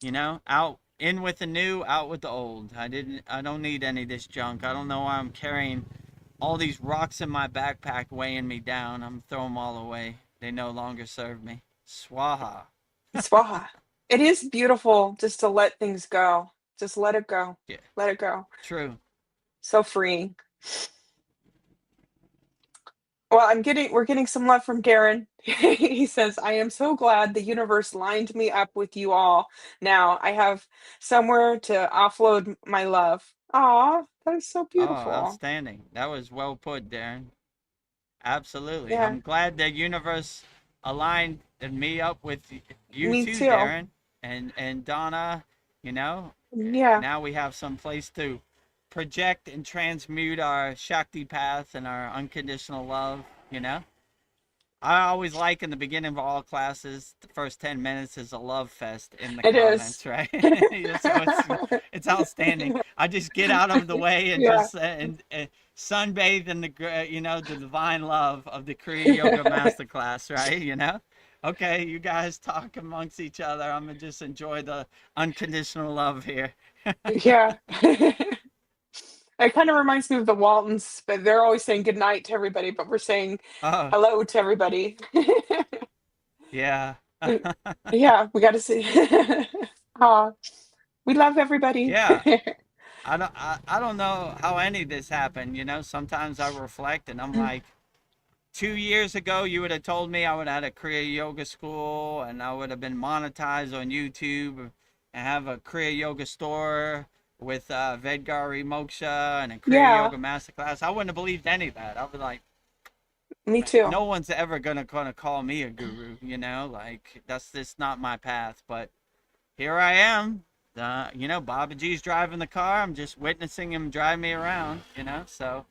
you know, out in with the new, out with the old. I don't need any of this junk. I don't know why I'm carrying all these rocks in my backpack weighing me down. I'm throwing them all away. They no longer serve me. Swaha. Swaha. It is beautiful just to let things go. Just let it go. Yeah, Let it go. true. So freeing. Well, we're getting some love from Darren. He says, I am so glad the universe lined me up with you all. Now I have somewhere to offload my love. Aw, that is so Oh, beautiful. outstanding. That was well put, Darren. Absolutely. Yeah, I'm glad the universe aligned me up with you me too, too. Darren, and Donna. You know, Yeah, now we have some place to project and transmute our Shakti path and our unconditional love. You know, I always like in the beginning of all classes, the first 10 minutes is a love fest in the it is. comments, right? Yeah, so it's outstanding. I just get out of the way and Yeah. just and sunbathe in you know, the divine love of the Kriya Yoga Masterclass, right? You know? Okay, you guys talk amongst each other. I'm gonna just enjoy the unconditional love here. Yeah. It kind of reminds me of the Waltons, but they're always saying good night to everybody, but we're saying Oh, hello to everybody. yeah. Yeah, we got to see. Aw, we love everybody. Yeah. I don't know how any of this happened, you know. Sometimes I reflect and I'm like, 2 years ago you would have told me I would have had a Kriya Yoga school and I would have been monetized on YouTube and have a Kriya Yoga store with Vedgari Moksha and a Kriya Yeah, Yoga Masterclass. I wouldn't have believed any of that. I was like, me too. no one's ever gonna call me a guru, you know, like that's just not my path. But here I am. You know, Babaji's driving the car. I'm just witnessing him drive me around, you know. So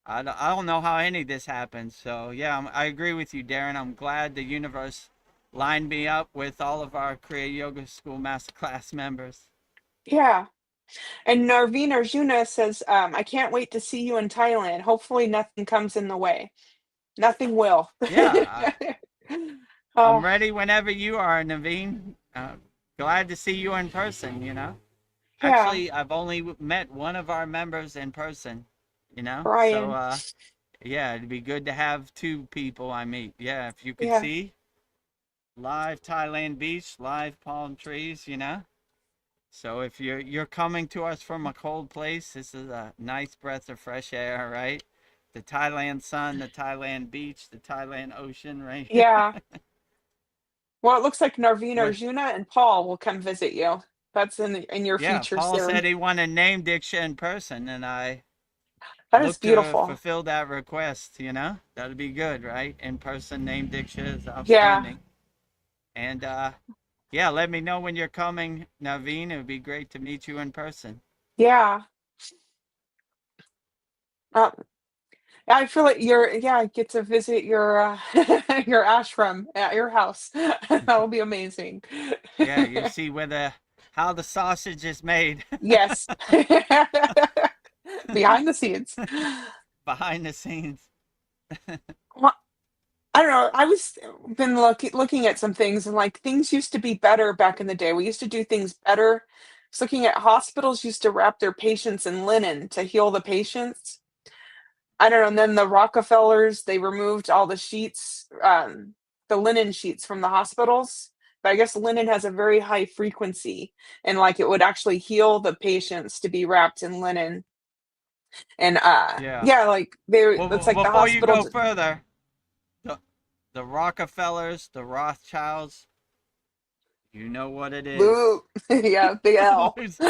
I don't know how any of this happened. So yeah, I agree with you, Darren. I'm glad the universe lined me up with all of our Kriya Yoga School Masterclass members. Yeah. And Narveen Arjuna says, I can't wait to see you in Thailand. Hopefully nothing comes in the way. Nothing will. Yeah, I'm Oh, ready whenever you are, Naveen. Glad to see you in person, you know. yeah, Actually, I've only met one of our members in person, you know. So Brian. yeah, it'd be good to have two people I meet. Yeah, if you could Yeah, see live Thailand beach, live palm trees, you know. So if you're coming to us from a cold place, this is a nice breath of fresh air, right? The Thailand sun, the Thailand beach, the Thailand ocean, right? yeah. Well, it looks like Narveen With Arjuna and Paul will come visit you. That's in your yeah, future Paul soon. said he wanted name Diksha in person, and I That is look to beautiful. fulfill that request. You know, that'd be good, right? In person name Diksha is Yeah, outstanding. And yeah, let me know when you're coming, Naveen. It would be great to meet you in person. Yeah. Uh, I feel like I get to visit your your ashram at your house. That'll be amazing. Yeah, you see where how the sausage is made Yes. Behind the scenes. behind the scenes. Well, I don't know. I was been looking at some things and like things used to be better back in the day. We used to do things better. I was looking at hospitals used to wrap their patients in linen to heal the patients. I don't know. And then the Rockefellers, they removed all the sheets, the linen sheets from the hospitals. But I guess linen has a very high frequency, and like it would actually heal the patients to be wrapped in linen. And Yeah. yeah, like they, Well, it's like the before you go hospitals. further, the, the Rockefellers, the Rothschilds, you know what it is. Boo. Yeah, big L. Lose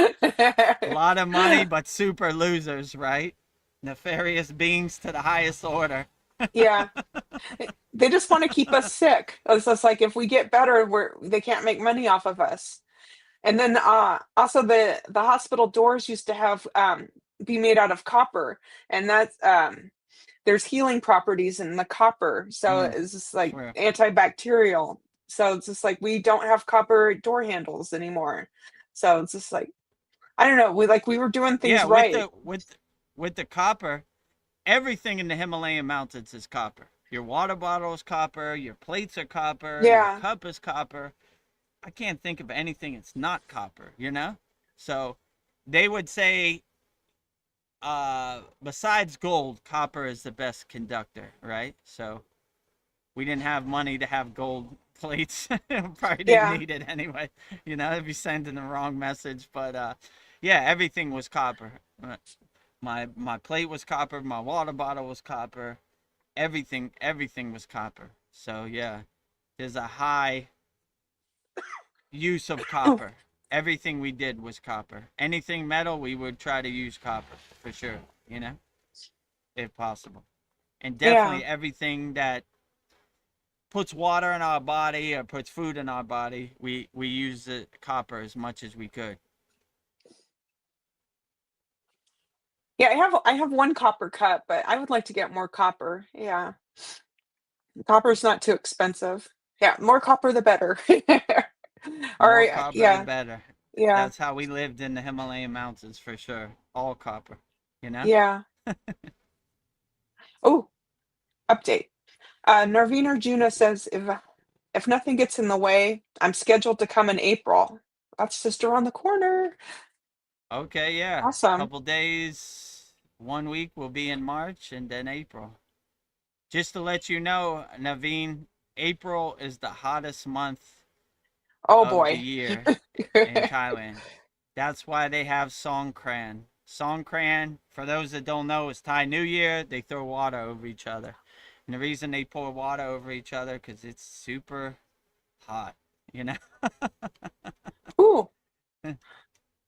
a lot of money, but super losers, right? Nefarious beings to the highest order. Yeah, they just want to keep us sick. It's just like if we get better, they can't make money off of us. And then also the hospital doors used to have be made out of copper, and that's there's healing properties in the copper, so Mm, it's just like sure. antibacterial. So it's just like we don't have copper door handles anymore. So it's just like I don't know. We were doing things Yeah, right. with the copper, everything in the Himalayan mountains is copper. Your water bottle is copper, your plates are copper, your Yeah, cup is copper. I can't think of anything that's not copper, you know? So they would say besides gold, copper is the best conductor, right? So we didn't have money to have gold plates. Probably didn't yeah, need it anyway. You know, if you sending the wrong message. But yeah, everything was copper. My plate was copper. My water bottle was copper. Everything was copper. So yeah, there's a high use of copper. Everything we did was copper. Anything metal, we would try to use copper for sure. You know, if possible. And yeah. definitely everything that puts water in our body or puts food in our body, we use the copper as much as we could. Yeah, I have one copper cup, but I would like to get more copper. Yeah. Copper's not too expensive. Yeah, more copper the better. All More right, copper, the yeah, better. yeah, That's how we lived in the Himalayan mountains for sure. All copper, you know? yeah. Oh, update. Narveen Arjuna says if nothing gets in the way, I'm scheduled to come in April. That's just around the corner. Okay, yeah. Awesome. Couple days, 1 week will be in March and then April. Just to let you know, Naveen, April is the hottest month Oh of the boy. year in Thailand. That's why they have Songkran. Songkran, for those that don't know, is Thai New Year. They throw water over each other. And the reason they pour water over each other because it's super hot, you know? Ooh,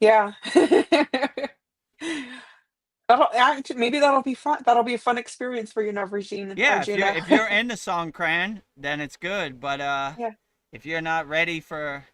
yeah. Maybe that'll be fun. That'll be a fun experience for you, Narveen Yeah, Arjuna. if you're into Songkran, then it's good. But Yeah, if you're not ready for,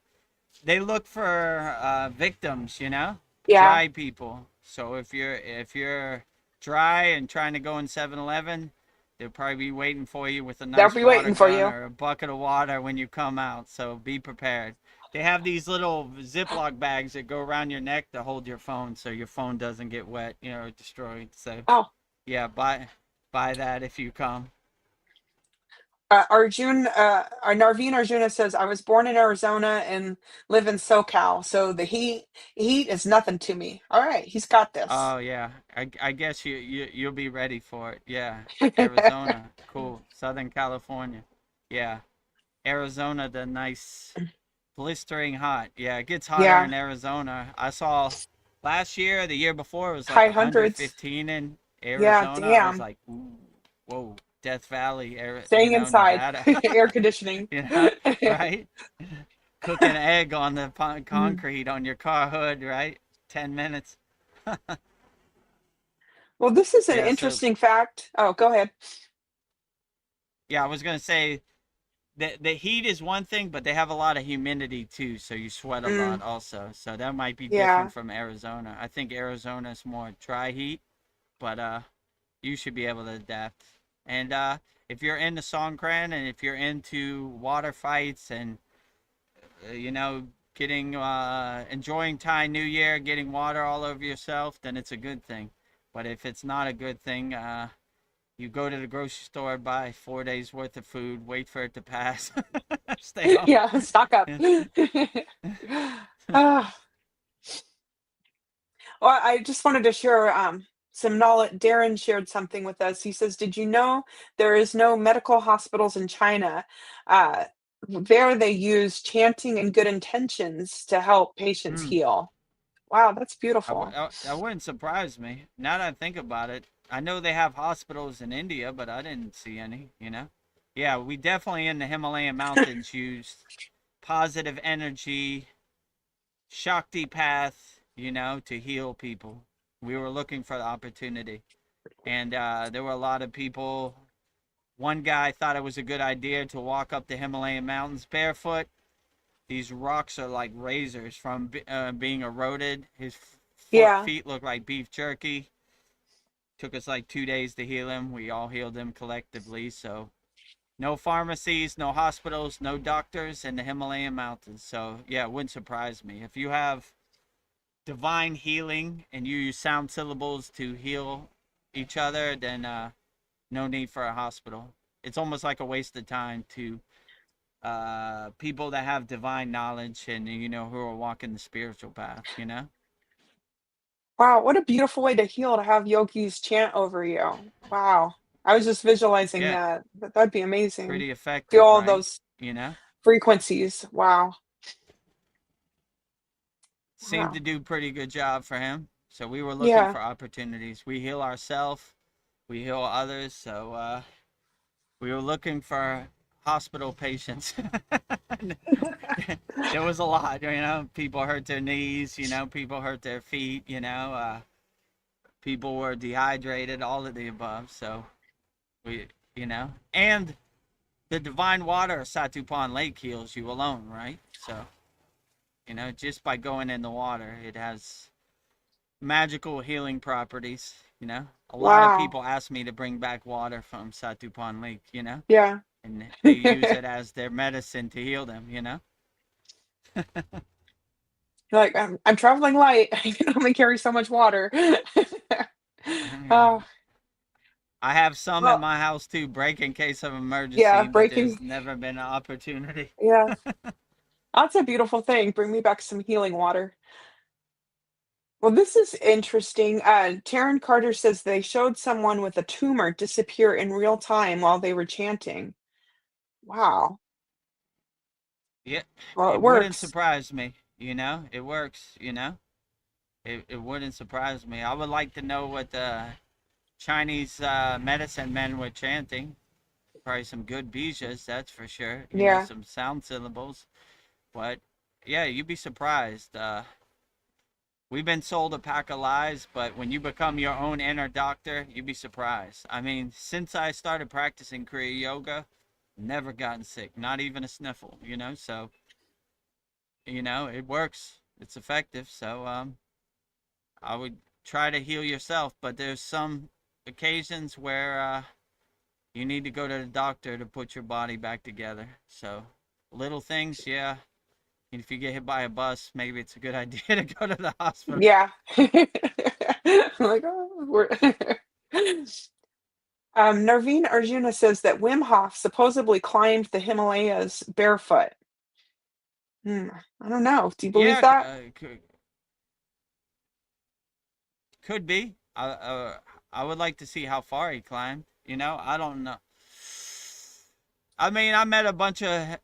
they look for victims, you know, yeah. dry people. So if you're dry and trying to go in 7-Eleven, they'll probably be waiting for you with a They'll nice be water waiting for gun you. or a bucket of water when you come out. So be prepared. They have these little Ziploc bags that go around your neck to hold your phone, so your phone doesn't get wet, you know, or destroyed. So Oh, yeah, buy that if you come. Narveen Arjuna says, I was born in Arizona and live in SoCal, so the heat is nothing to me. All right, he's got this. Oh yeah, I guess you'll be ready for it. Yeah, Arizona, cool. Southern California, yeah. Arizona, the nice blistering hot. Yeah, it gets hotter Yeah, in Arizona. I saw last year, the year before, it was like high hundreds. 115 in Yeah, Arizona. I was damn. like, ooh, whoa, Death Valley, Staying inside, Nevada. air conditioning. You know, right? Cook an egg on the Mm. concrete on your car hood, right? 10 minutes. Well, this is an Yeah, so interesting fact. Oh, go ahead. yeah, I was gonna say the heat is one thing, but they have a lot of humidity too, so you sweat a lot Mm, also. So that might be yeah. different from Arizona. I think Arizona is more dry heat, but you should be able to adapt. And if you're into Songkran and if you're into water fights and you know getting enjoying Thai New Year, getting water all over yourself, then it's a good thing. But if it's not a good thing, you go to the grocery store, buy 4 days worth of food, wait for it to pass, stay home. Yeah, stock up. Yeah. Ah, well, I just wanted to share some knowledge. Darren shared something with us. He says, "Did you know there is no medical hospitals in China? Uh, there they use chanting and good intentions to help patients Hmm. heal." Wow, that's beautiful. That wouldn't surprise me. Now that I think about it, I know they have hospitals in India, but I didn't see any, you know? Yeah, we definitely in the Himalayan mountains used positive energy, Shakti path, you know, to heal people. We were looking for the opportunity. And there were a lot of people. One guy thought it was a good idea to walk up the Himalayan mountains barefoot. These rocks are like razors from being eroded. His Yeah. feet look like beef jerky. Took us like 2 days to heal him. We all healed him collectively. So no pharmacies, no hospitals, no doctors in the Himalayan mountains. So yeah, it wouldn't surprise me. If you have divine healing and you use sound syllables to heal each other, then no need for a hospital. It's almost like a waste of time to people that have divine knowledge and you know who are walking the spiritual path. You know, Wow, what a beautiful way to heal to have yogis chant over you. Wow. I was just visualizing yeah, that. That'd be amazing. pretty Feel effective, all right? those You know, frequencies. Wow. seemed Wow. to do pretty good job for him. So we were looking Yeah. for opportunities. We heal ourselves, we heal others. So we were looking for hospital patients. There was a lot, you know. People hurt their knees, you know. People hurt their feet, you know. People were dehydrated, all of the above. So we, you know, and the divine water of Satupan Lake heals you alone, right? So you know, just by going in the water, it has magical healing properties. You know, a lot of Wow. people ask me to bring back water from Satupan Lake. You know, Yeah. and they use it as their medicine to heal them. You know. You're like, I'm traveling light. I can only carry so much water. Yeah. Oh, I have some in well, my house too, break in case of yeah, emergency, but breaking. there's never been an opportunity. Yeah. That's a beautiful thing. Bring me back some healing water. Well, this is interesting. Taryn Carter says they showed someone with a tumor disappear in real time while they were chanting. Wow. Yeah, Well, it it wouldn't works. surprise me. You know, it works. You know, it wouldn't surprise me. I would like to know what the Chinese medicine men were chanting. Probably some good bijas, that's for sure. You know, Yeah. some sound syllables. But yeah, you'd be surprised. We've been sold a pack of lies, but when you become your own inner doctor, you'd be surprised. I mean, since I started practicing Kriya yoga, never gotten sick, not even a sniffle, you know? So, you know, it works. It's effective. So, I would try to heal yourself, but there's some occasions where you need to go to the doctor to put your body back together. So, little things, yeah. If you get hit by a bus, maybe it's a good idea to go to the hospital. Yeah. Like, oh, we're Narveen Arjuna says that Wim Hof supposedly climbed the Himalayas barefoot. Hmm, I don't know. Do you believe Yeah, that? could be. I would like to see how far he climbed. You know, I don't know. I mean, I met a bunch of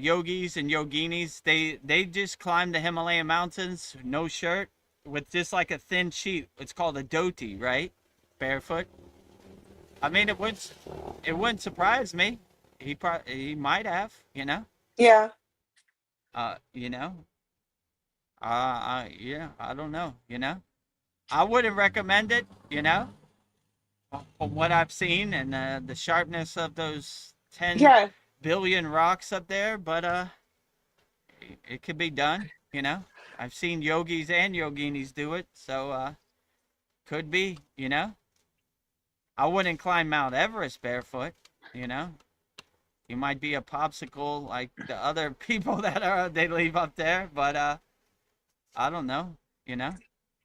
yogis and yoginis. They just climbed the Himalayan mountains, no shirt, with just like a thin sheet. It's called a dhoti, right? Barefoot. I mean, it wouldn't surprise me. He might have, you know. Yeah. You know. Yeah, I don't know, you know. I wouldn't recommend it, you know. From what I've seen and the sharpness of those 10 Yeah. billion rocks up there, but it could be done, you know. I've seen yogis and yoginis do it, so could be, you know. I wouldn't climb Mount Everest barefoot, you know. You might be a popsicle like the other people that they leave up there, but I don't know, you know.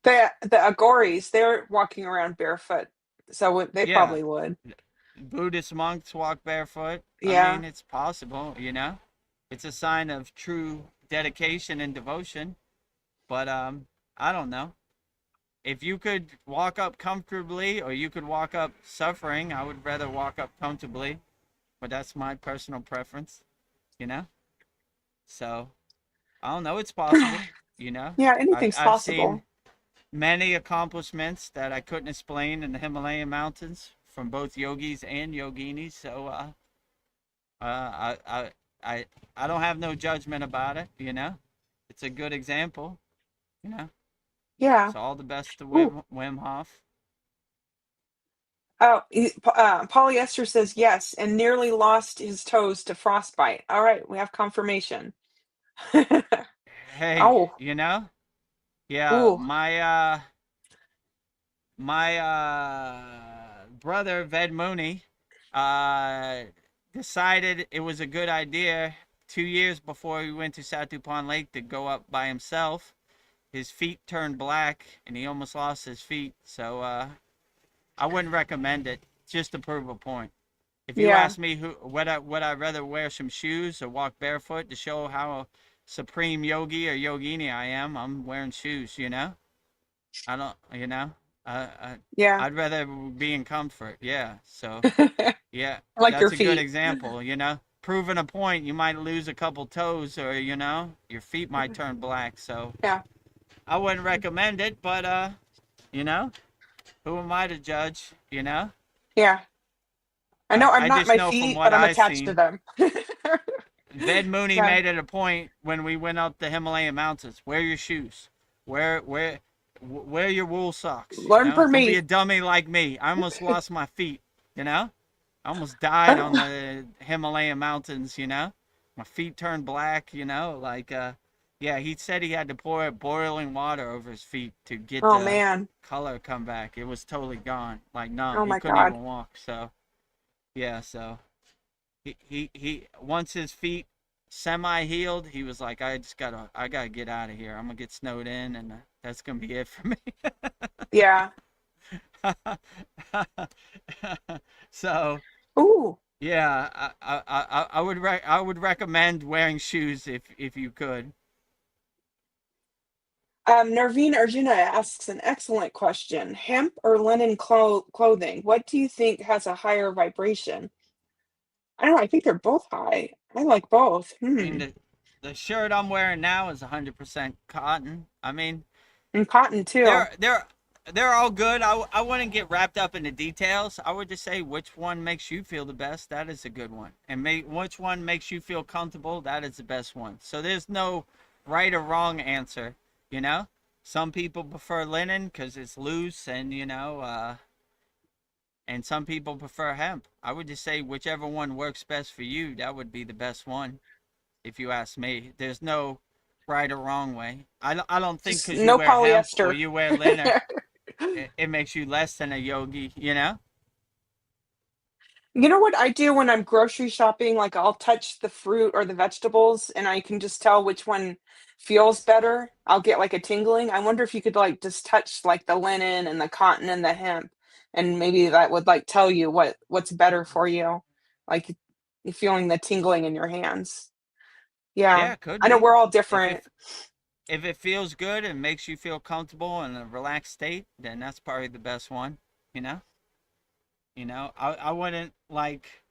The Agoris, they're walking around barefoot, so they Yeah, probably would. Buddhist monks walk barefoot. I Yeah. mean, it's possible, you know. It's a sign of true dedication and devotion, but I don't know. If you could walk up comfortably or you could walk up suffering, I would rather walk up comfortably, but that's my personal preference, you know. So, I don't know, it's possible, you know. Yeah, I've anything's I've seen possible. many accomplishments that I couldn't explain in the Himalayan mountains from both yogis and yoginis. So uh, I, I, I don't have no judgment about it. You know, it's a good example. You know, Yeah. so all the best to Ooh. Wim Hof. Oh, polyester says yes, and nearly lost his toes to frostbite. All right, we have confirmation. Hey, Oh, you know, yeah, ooh, my brother Ved Mooney uh decided it was a good idea 2 years before he went to Satupon Lake to go up by himself. His feet turned black and he almost lost his feet. So I wouldn't recommend it just to prove a point. If you yeah. ask me who would I rather wear some shoes or walk barefoot to show how supreme yogi or yogini I am, I'm wearing shoes, you know? I don't, you know? Yeah. I'd rather be in comfort. Yeah. So, I yeah, like your that's a good feet. example, you know? Proving a point, you might lose a couple toes or, you know, your feet might turn black. So, Yeah. I wouldn't recommend it, but you know, who am I to judge, you know? Yeah. I know I'm I not just my know from feet, what but I'm I've attached to seen, them. Ved Mooney Yeah. made it a point when we went up the Himalayan mountains. Wear your shoes. Wear your wool socks, you Learn know? from Don't be me. a dummy like me. I almost lost my feet, you know? I almost died on the Himalayan mountains, you know? My feet turned black, you know, like yeah, he said he had to pour boiling water over his feet to get Oh the man. color come back. It was totally gone, like numb. Oh He my couldn't God. even walk. So yeah, so he once his feet semi healed, he was like, I gotta get out of here. I'm gonna get snowed in, and that's gonna be it for me. Yeah. So Ooh. yeah, I would recommend wearing shoes if you could. Narveen Arjuna asks an excellent question. Hemp or linen clothing? What do you think has a higher vibration? I don't know. I think they're both high. I like both. I mean, Hmm. the shirt I'm wearing now is 100% cotton. I mean, And cotton too. they're all good. I wouldn't get wrapped up in the details. I would just say which one makes you feel the best. That is a good one, and which one makes you feel comfortable. That is the best one. So there's no right or wrong answer. You know, some people prefer linen because it's loose, and you know, and some people prefer hemp. I would just say whichever one works best for you. That would be the best one, if you ask me. There's no right or wrong way. I don't think Just because you no wear hemp or polyester. you wear linen, it makes you less than a yogi, you know? You know what I do when I'm grocery shopping? Like I'll touch the fruit or the vegetables and I can just tell which one feels better. I'll get like a tingling. I wonder if you could like just touch like the linen and the cotton and the hemp and maybe that would like tell you what's better for you. Like you feeling the tingling in your hands. Yeah. Yeah, it could I know be. we're all If different. it if it feels good and makes you feel comfortable in a relaxed state, then that's probably the best one, you know? I wouldn't like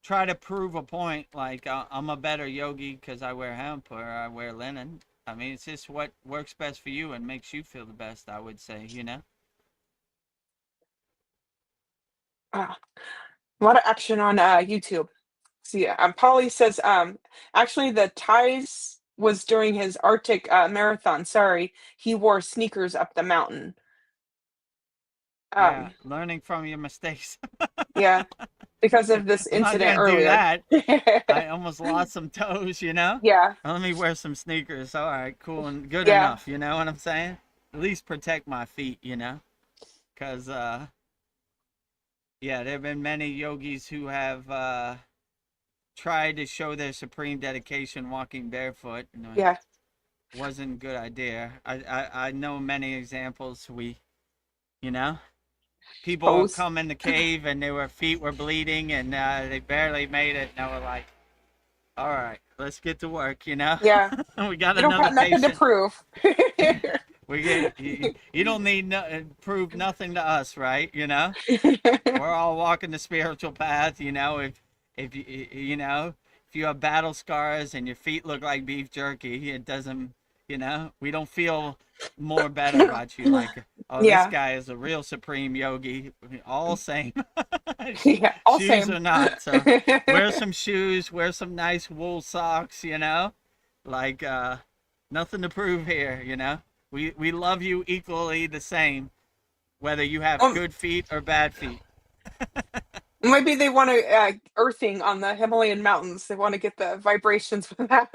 try to prove a point like I'm a better yogi because I wear hemp or I wear linen. I mean, it's just what works best for you and makes you feel the best, I would say, you know? Ah, a lot of action on YouTube. See, Polly says, actually, the ties was during his Arctic marathon. Sorry, he wore sneakers up the mountain. Yeah, Um, learning from your mistakes. yeah, because of this I'm not incident gonna do earlier. that. I almost lost some toes, you know. Yeah, Let me wear some sneakers. All right, cool and good yeah. enough. You know what I'm saying? At least protect my feet, you know. Cause yeah, there have been many yogis who have tried to show their supreme dedication walking barefoot, and Yeah. it wasn't a good idea. I know many examples. You know, people would Pose. come in the cave and their feet were bleeding and they barely made it, and they were like, all right, let's get to work, you know. Yeah. We got You don't another got nothing to patient. prove. We get you don't need prove nothing to us, right? You know, we're all walking the spiritual path. You know, if you know if you have battle scars and your feet look like beef jerky, it doesn't. You know, we don't feel more better about you. Like, oh, this Yeah. guy is a real supreme yogi. All same, Yeah. All shoes same. or not. So wear some shoes, wear some nice wool socks. You know, like nothing to prove here. You know. We love you equally the same, whether you have Um, good feet or bad feet. maybe they want to earthing on the Himalayan mountains. They want to get the vibrations without,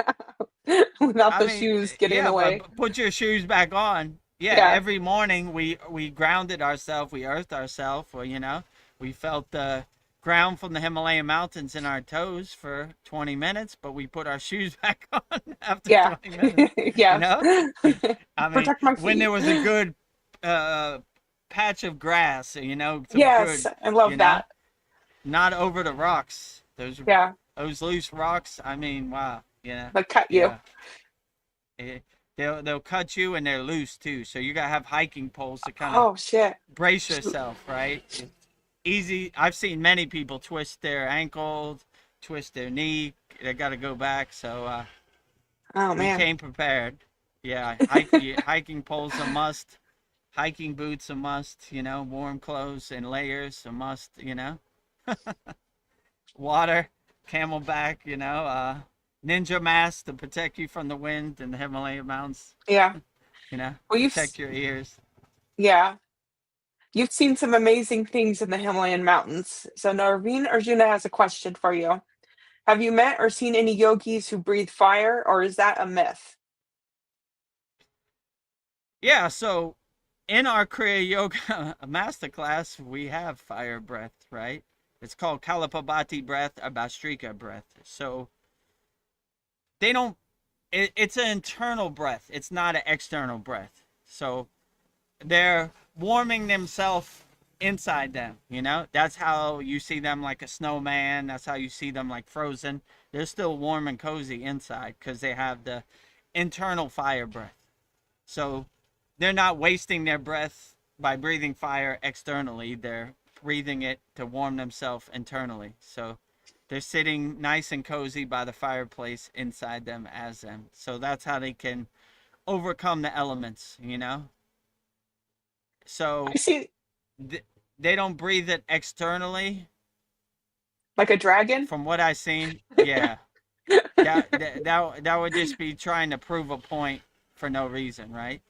without I the mean, shoes getting in yeah, the way. but put your shoes back on. Yeah, Yeah. every morning we grounded ourselves, we earthed ourselves, or you know, we felt the ground from the Himalayan mountains in our toes for 20 minutes, but we put our shoes back on after Yeah. 20 minutes. You Yeah. know, I mean, Protect my when there feet. was a good uh, patch of grass, you know, some Yes, good, I you love know. that. Not over the rocks. Yeah. Those loose rocks. I mean, wow. Yeah, But cut you. yeah. They'll cut you and they're loose too. So you gotta have hiking poles to kind of Oh shit. brace yourself, right? It's easy. I've seen many people twist their ankle, twist their knee. They gotta go back. So Oh we man. came prepared. Yeah, hiking poles a must. Hiking boots a must. You know, warm clothes and layers a must. You know. Water, camelback, you know, ninja mask to protect you from the wind in the Himalayan mountains, Yeah. you know, Well, protect your ears. yeah. You've seen some amazing things in the Himalayan mountains. So Narveen Arjuna has a question for you. Have you met or seen any yogis who breathe fire, or is that a myth? Yeah, so in our Kriya Yoga Masterclass, we have fire breath, right? It's called Kalapabati breath or Bastrika breath. So they don't, it's an internal breath, it's not an external breath. So they're warming themselves inside them, you know. That's how you see them like a snowman. That's how you see them like frozen. They're still warm and cozy inside because they have the internal fire breath. So they're not wasting their breath by breathing fire externally. They're breathing it to warm themselves internally. So they're sitting nice and cozy by the fireplace inside them as them. So that's how they can overcome the elements, you know. I So see they don't breathe it externally. like a dragon. From what I've seen, yeah, that would just be trying to prove a point for no reason, right?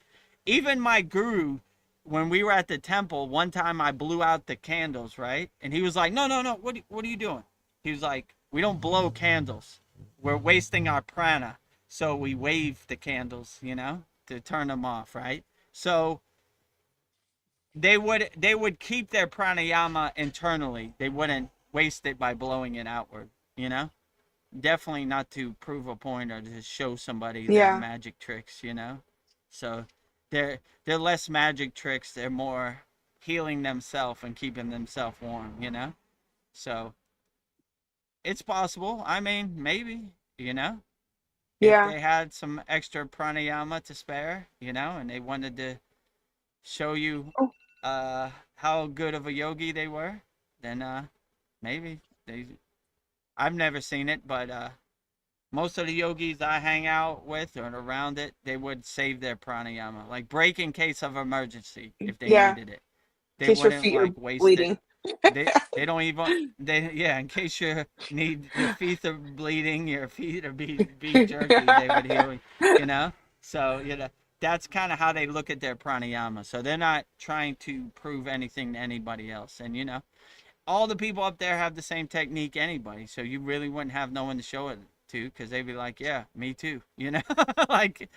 Even my guru, when we were at the temple, one time I blew out the candles, right? And he was like, "No, no, no, what are you doing?" He was like, "We don't blow candles. We're wasting our prana." So we wave the candles, you know, to turn them off, right? So they would keep their pranayama internally. They wouldn't waste it by blowing it outward, you know? Definitely not to prove a point or to show somebody their Yeah. magic tricks, you know? So they're less magic tricks, they're more healing themselves and keeping themselves warm, you know? So it's possible. I mean, maybe, you know? If Yeah. they had some extra pranayama to spare, you know, and they wanted to show you Oh, how good of a yogi they were, then maybe they. I've never seen it, but most of the yogis I hang out with or around it, they would save their pranayama, like break in case of emergency if they yeah. needed it. In They case your wouldn't feet are like waste it. bleeding. They don't even yeah. In case your feet are bleeding, your feet are beef jerky, they would heal. You know, so you know that's kind of how they look at their pranayama. So they're not trying to prove anything to anybody else, and you know, all the people up there have the same technique anybody, so you really wouldn't have no one to show it to, because they'd be like, yeah, me too, you know. Like,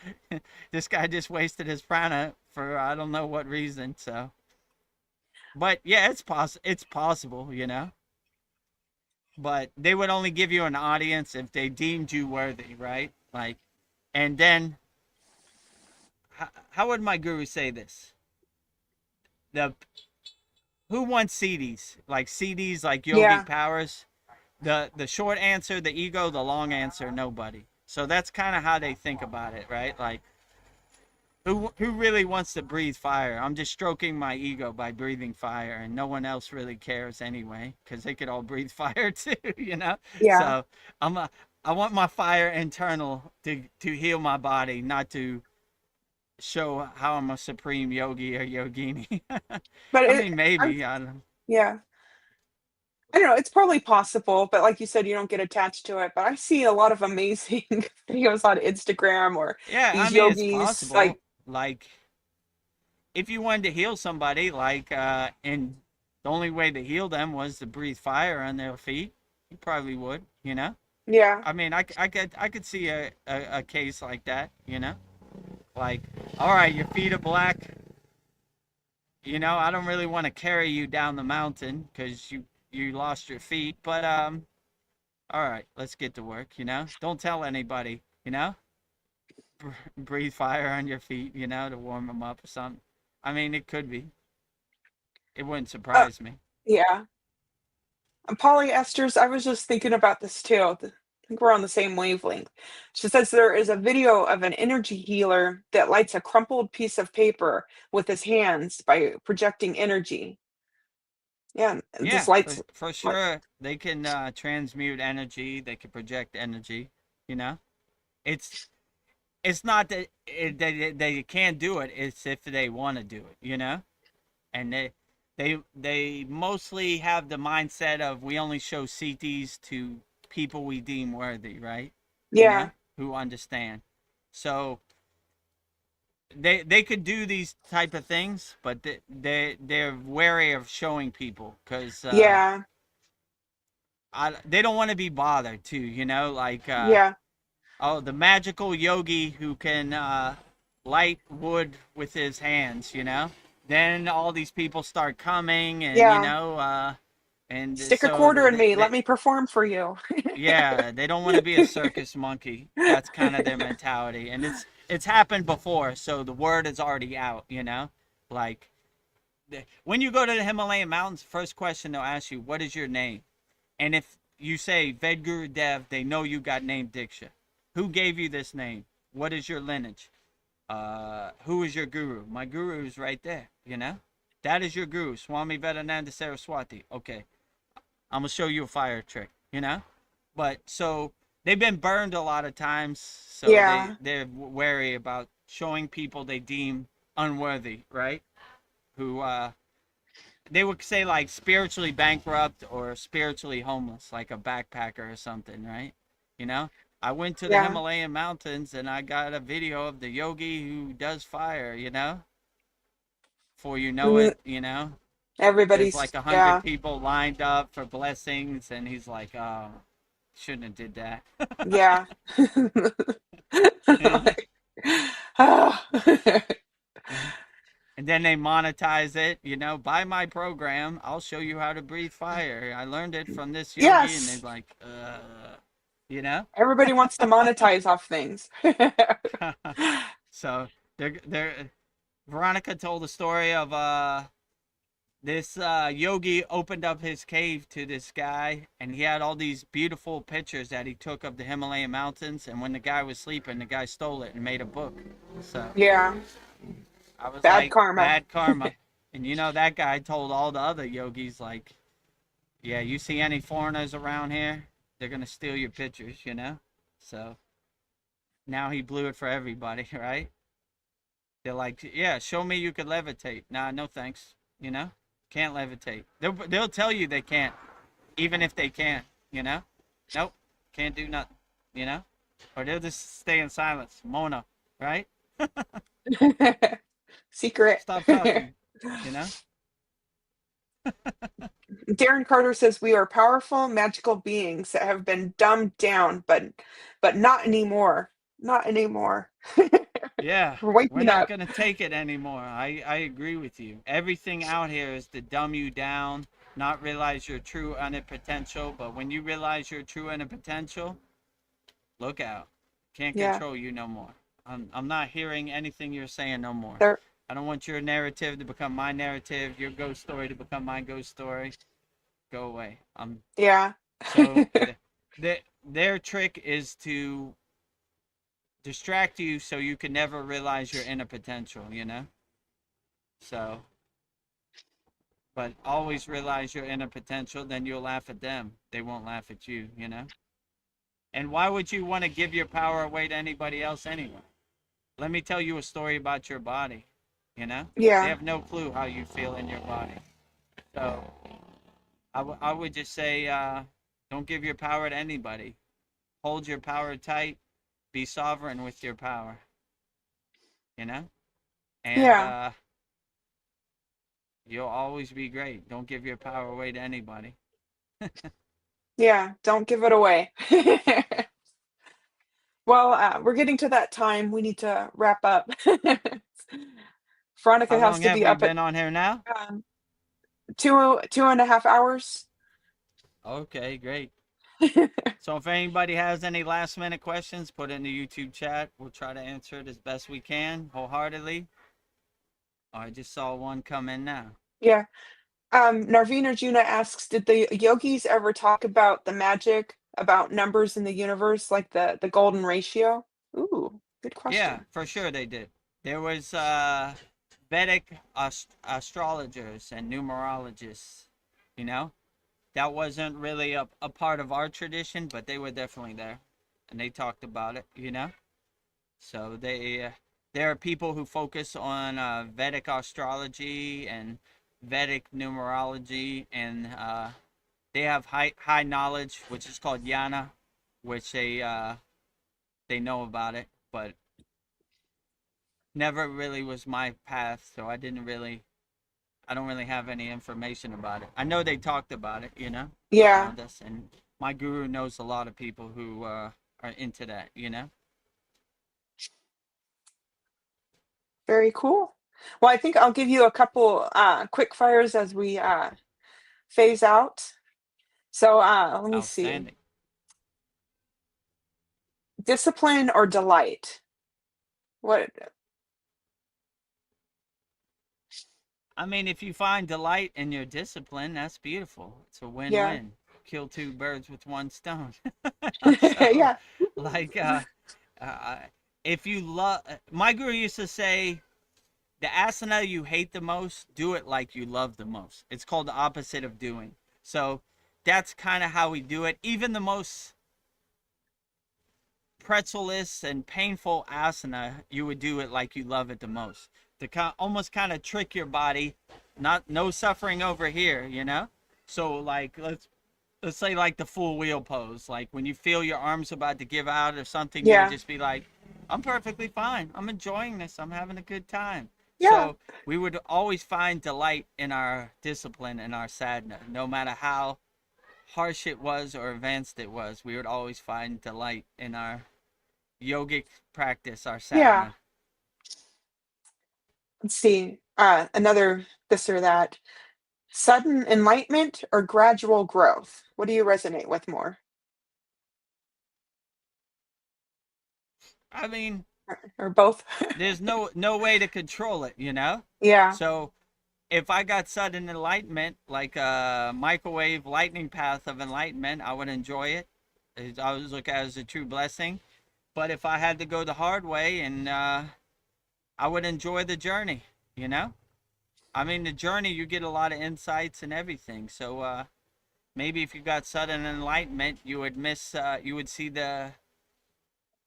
this guy just wasted his prana for I don't know what reason. So, but yeah, it's possible, you know. But they would only give you an audience if they deemed you worthy, right? Like, and then how would my guru say this? The Who wants CDs? Like CDs, like yogic Yeah. powers. The short answer, the ego. The long answer, nobody. So that's kind of how they think about it, right? Like, who really wants to breathe fire? I'm just stroking my ego by breathing fire, and no one else really cares anyway, because they could all breathe fire too, you know. Yeah. So I want my fire internal to heal my body, not to show how I'm a supreme yogi or yogini. But I it, mean, I'm, maybe I don't. yeah. I don't know. It's probably possible, but like you said, you don't get attached to it. But I see a lot of amazing videos on Instagram or Yeah, I these mean, it's yogis. Like, possible. Like, if you wanted to heal somebody, like, and the only way to heal them was to breathe fire on their feet, you probably would, you know? yeah, I mean, I could see a case like that, you know? Like, all right, your feet are black. You know, I don't really want to carry you down the mountain because you lost your feet, but all right, let's get to work, you know? Don't tell anybody, you know? Breathe fire on your feet, you know, to warm them up or something. I mean, it could be. It wouldn't uh, surprise me. yeah. And polyesters. I was just thinking about this too. I think we're on the same wavelength. She says there is a video of an energy healer that lights a crumpled piece of paper with his hands by projecting energy. Yeah, and Yeah, just lights. for Like, sure. They can transmute energy. They can project energy. You know, it's it's not that they can't do it. It's if they want to do it. You know, and they mostly have the mindset of we only show CTs to people we deem worthy, right? You yeah, know, who understand. So they could do these type of things, but they're wary of showing people because yeah, they don't want to be bothered too, you know, like yeah, oh, the magical yogi who can light wood with his hands, you know. Then all these people start coming, and you yeah. know, and Stick a so quarter in me. Let me perform for you. yeah, they don't want to be a circus monkey. That's kind of their mentality, and it's happened before, so the word is already out, you know. Like, when you go to the Himalayan mountains, first question they'll ask you, "What is your name?" And if you say Vedagurudev, they know you got named Diksha. Who gave you this name? What is your lineage? Who is your guru? My guru is right there, you know? That is your guru, Swami Vedananda Saraswati. Okay, I'm going to show you a fire trick, you know? But so they've been burned a lot of times, so Yeah, they're wary about showing people they deem unworthy, right? Who they would say like spiritually bankrupt or spiritually homeless, like a backpacker or something, right? You know, I went to the yeah. Himalayan mountains and I got a video of the yogi who does fire, you know, before you know Mm, it, you know, there's everybody's, like 100 yeah, people lined up for blessings, and he's like, oh, shouldn't have did that. yeah. Like, ah. And then they monetize it, you know, buy my program, I'll show you how to breathe fire, I learned it from this yogi, and they're Yes, like, you know. everybody wants to monetize off things. So they're Veronica told the story of this yogi opened up his cave to this guy, and he had all these beautiful pictures that he took of the Himalayan mountains, and when the guy was sleeping, the guy stole it and made a book. So Yeah, I was bad like, karma. bad karma. And you know, that guy told all the other yogis, like, yeah, you see any foreigners around here, they're gonna steal your pictures, you know. So now he blew it for everybody, right? They're like, yeah, show me you could levitate. Nah, no thanks. You know, can't levitate. They'll tell you they can't, even if they can. You know, nope, can't do nothing. You know, or they'll just stay in silence. Mona, right? Secret. Stop talking. You know. Darren Carter says we are powerful, magical beings that have been dumbed down, but not anymore. Not anymore. Yeah, We're we're waking not up. gonna take it anymore. I agree with you. Everything out here is to dumb you down, not realize your true inner potential. But when you realize your true inner potential, look out. Can't Yeah. control you no more. I'm not hearing anything you're saying no more. There. I don't want your narrative to become my narrative, your ghost story to become my ghost story. Go away. Yeah. So their trick is to distract you so you can never realize your inner potential, you know? So, but always realize your inner potential, then you'll laugh at them. They won't laugh at you, you know? And why would you want to give your power away to anybody else anyway? Let me tell you a story about your body, you know? They Yeah. have no clue how you feel in your body. So, I would just say, don't give your power to anybody. Hold your power tight. Be sovereign with your power, you know? And Yeah. you'll always be great. Don't give your power away to anybody. Yeah. Don't give it away. Well, we're getting to that time. We need to wrap up. Veronica How has long to have be we up at been on here now? two and a half hours. Okay, great. So if anybody has any last minute questions, put it in the YouTube chat. We'll try to answer it as best we can, wholeheartedly. Oh, I just saw one come in now. Yeah. Narveen Arjuna asks, did the yogis ever talk about the magic, about numbers in the universe, like the golden ratio? Ooh, good Yeah, question. for sure they did. There was Vedic astrologers and numerologists, you know? That wasn't really a part of our tradition, but they were definitely there. And they talked about it, you know? So there are people who focus on Vedic astrology and Vedic numerology, and they have high knowledge, which is called yana, which they know about it, but never really was my path, so I don't really have any information about it. I know they talked about it, you know, Yeah, around us, and my guru knows a lot of people who are into that, you know. very cool. Well, I think I'll give you a couple quick fires as we phase out. So let me see. Outstanding. Discipline or delight? What? I mean, if you find delight in your discipline, that's beautiful. It's a Yeah. win-win. Kill two birds with one stone. So, Yeah. like, uh, if you love, my guru used to say, the asana you hate the most, do it like you love the most. It's called the opposite of doing. So that's kind of how we do it. Even the most pretzelist and painful asana, you would do it like you love it the most. To almost kind of trick your body, not no suffering over here, you know? So like let's say like the full wheel pose. Like when you feel your arms about to give out or something, you would Yeah. just be like, I'm perfectly fine. I'm enjoying this. I'm having a good time. Yeah. So we would always find delight in our discipline and our sadhana, no matter how harsh it was or advanced it was. We would always find delight in our yogic practice, our Yeah. sadhana. Let's see. Another this or that. Sudden enlightenment or gradual growth? What do you resonate with more? I mean, Or both? there's no way to control it, you know? Yeah. So if I got sudden enlightenment, like a microwave lightning path of enlightenment, I would enjoy it. I would look at it as a true blessing. But if I had to go the hard way, and I would enjoy the journey, you know? I mean, the journey, you get a lot of insights and everything. So maybe if you got sudden enlightenment, you would see the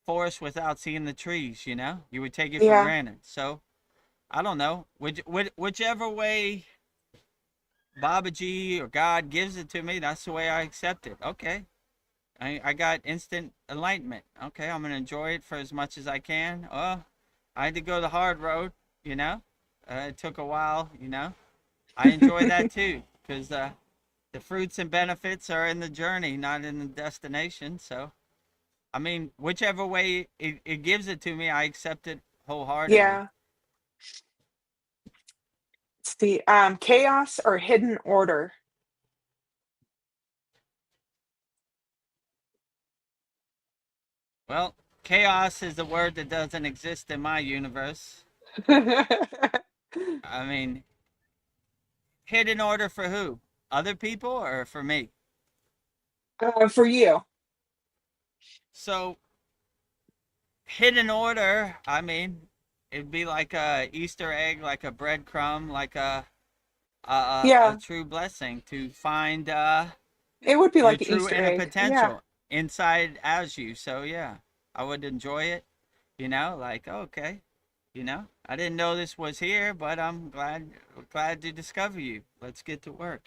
forest without seeing the trees, you know? You would take it for Yeah. granted. So I don't know. Whichever way Babaji or God gives it to me, that's the way I accept it. Okay. I got instant enlightenment. Okay, I'm going to enjoy it for as much as I can. Oh, I had to go the hard road, you know? It took a while, you know? I enjoy that too, because the fruits and benefits are in the journey, not in the destination. So, I mean, whichever way it gives it to me, I accept it wholeheartedly. Yeah. It's the chaos or hidden order. Well, chaos is a word that doesn't exist in my universe. I mean, hidden order for who? Other people or for me? For you. So, hidden order, I mean, it'd be like a Easter egg, like a breadcrumb, like a Yeah, true blessing to find it would be your like an true Easter inner egg. Yeah, potential inside as you. So yeah, I would enjoy it. Like okay, I didn't know this was here, but I'm glad to discover you. Let's get to work.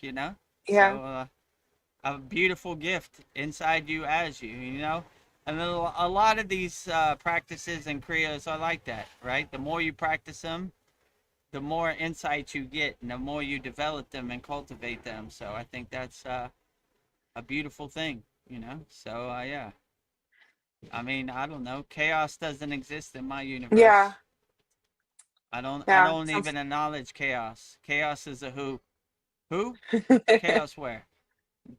yeah, So a beautiful gift inside you as you. And then a lot of these practices and kriyas are like that, right? The more you practice them, the more insights you get, and the more you develop them and cultivate them. So I think that's a beautiful thing. So yeah, I mean, I don't know. Chaos doesn't exist in my yeah, universe. I don't. I yeah. don't Sounds. even acknowledge chaos. Chaos is a who. Who? Chaos where?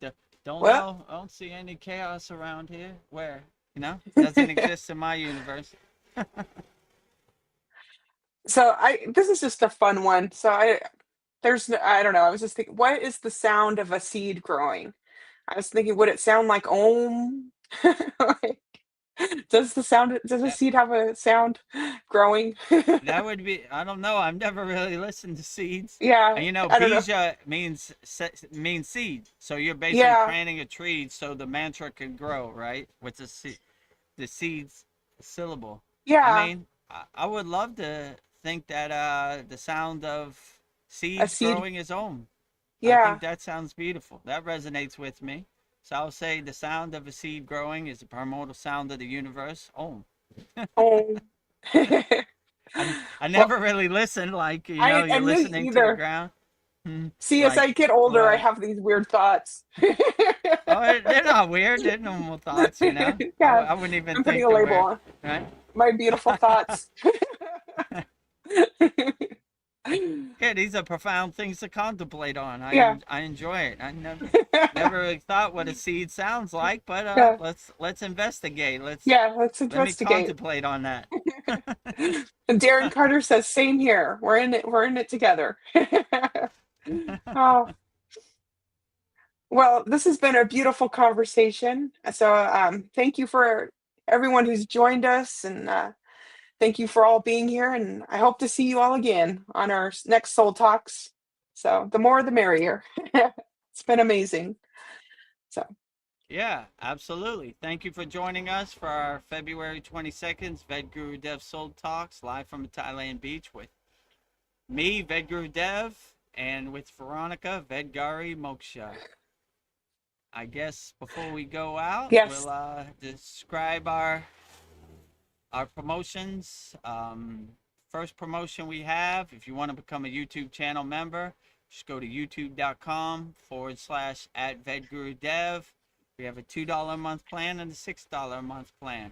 D- don't Well, know. I don't see any chaos around here. Where? Doesn't exist in my universe. so this is just a fun one. So I don't know. I was just thinking, what is the sound of a seed growing? I was thinking, would it sound like om? Like, does the That seed have a sound growing? that would be. I don't know. I've never really listened to seeds. Yeah, And I don't know. bija means seed. So you're basically Yeah, planting a tree so the mantra can grow, right? With the seeds syllable. I yeah, mean, I would love to think that the sound of a seeds seed. growing is om. I think Yeah, that sounds beautiful. That resonates with me. So I'll say the sound of a seed growing is the primordial sound of the universe. Om. om. I Well, never really listened like I you're me listening to the either. ground. See, as Like I get older, I what? have these weird thoughts. Oh, they're not weird. They're normal thoughts. Yeah, I wouldn't even I'm putting think a they're label weird, on right? my beautiful thoughts. Yeah, these are profound things to contemplate on. Yeah. I enjoy it. I never really thought what a seed sounds like, but Yeah. let's investigate. Yeah, let's Let me investigate. contemplate on that. And Darren Carter says, same here. We're in it together. Oh, well, this has been a beautiful conversation. So thank you for everyone who's joined us, and thank you for all being here, and I hope to see you all again on our next Soul Talks. So the more the merrier. It's been amazing. So Yeah, absolutely. Thank you for joining us for our February 22nd Vedagurudev Soul Talks live from a Thailand beach with me, Vedagurudev, and with Veronica, Vedgari Moksha. I guess before we go out, yes, we'll describe our promotions. First promotion we have, if you want to become a YouTube channel member, just go to youtube.com/@Vedagurudev. We have a $2 a month plan and a $6 a month plan.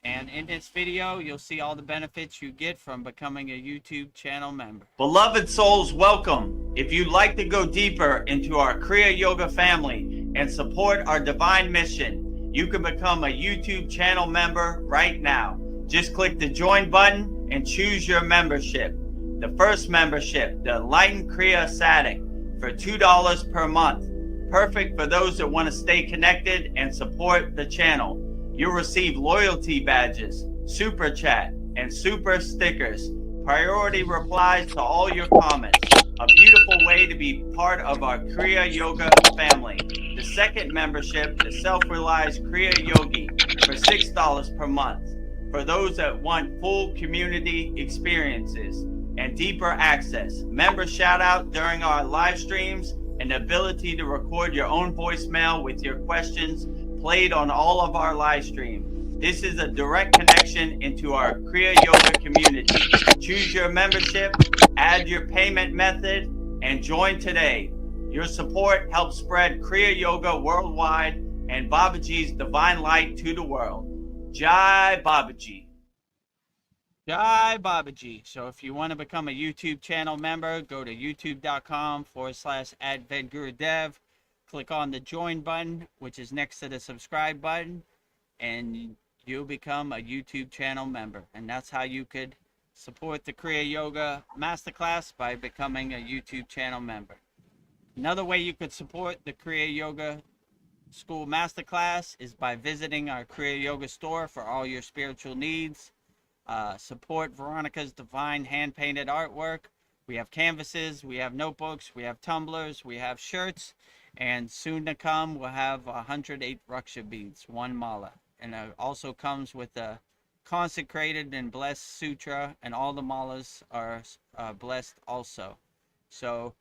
And in this video, you'll see all the benefits you get from becoming a YouTube channel member. Beloved souls, welcome. If you'd like to go deeper into our Kriya Yoga family and support our divine mission, you can become a YouTube channel member right now. Just click the join button and choose your membership. The first membership, the Enlightened Kriya Sadik, for $2 per month. Perfect for those that want to stay connected and support the channel. You'll receive loyalty badges, super chat, and super stickers. Priority replies to all your comments. A beautiful way to be part of our Kriya Yoga family. The second membership, the Self-Realized Kriya Yogi, for $6 per month. For those that want full community experiences and deeper access, member shout out during our live streams, and the ability to record your own voicemail with your questions played on all of our live streams. This is a direct connection into our Kriya Yoga community. Choose your membership, add your payment method, and join today. Your support helps spread Kriya Yoga worldwide and Babaji's divine light to the world. Jai Babaji. Jai Babaji. So if you want to become a YouTube channel member, go to youtube.com/@Vedagurudev. Click on the join button, which is next to the subscribe button, and you'll become a YouTube channel member. And that's how you could support the Kriya Yoga Masterclass, by becoming a YouTube channel member. Another way you could support the Kriya Yoga School Masterclass is by visiting our Kriya Yoga store for all your spiritual needs. Support Veronica's divine hand-painted artwork. We have canvases, we have notebooks, we have tumblers, we have shirts, and soon to come we'll have 108 Raksha beads, one mala. And it also comes with a consecrated and blessed sutra, and all the malas are blessed also. So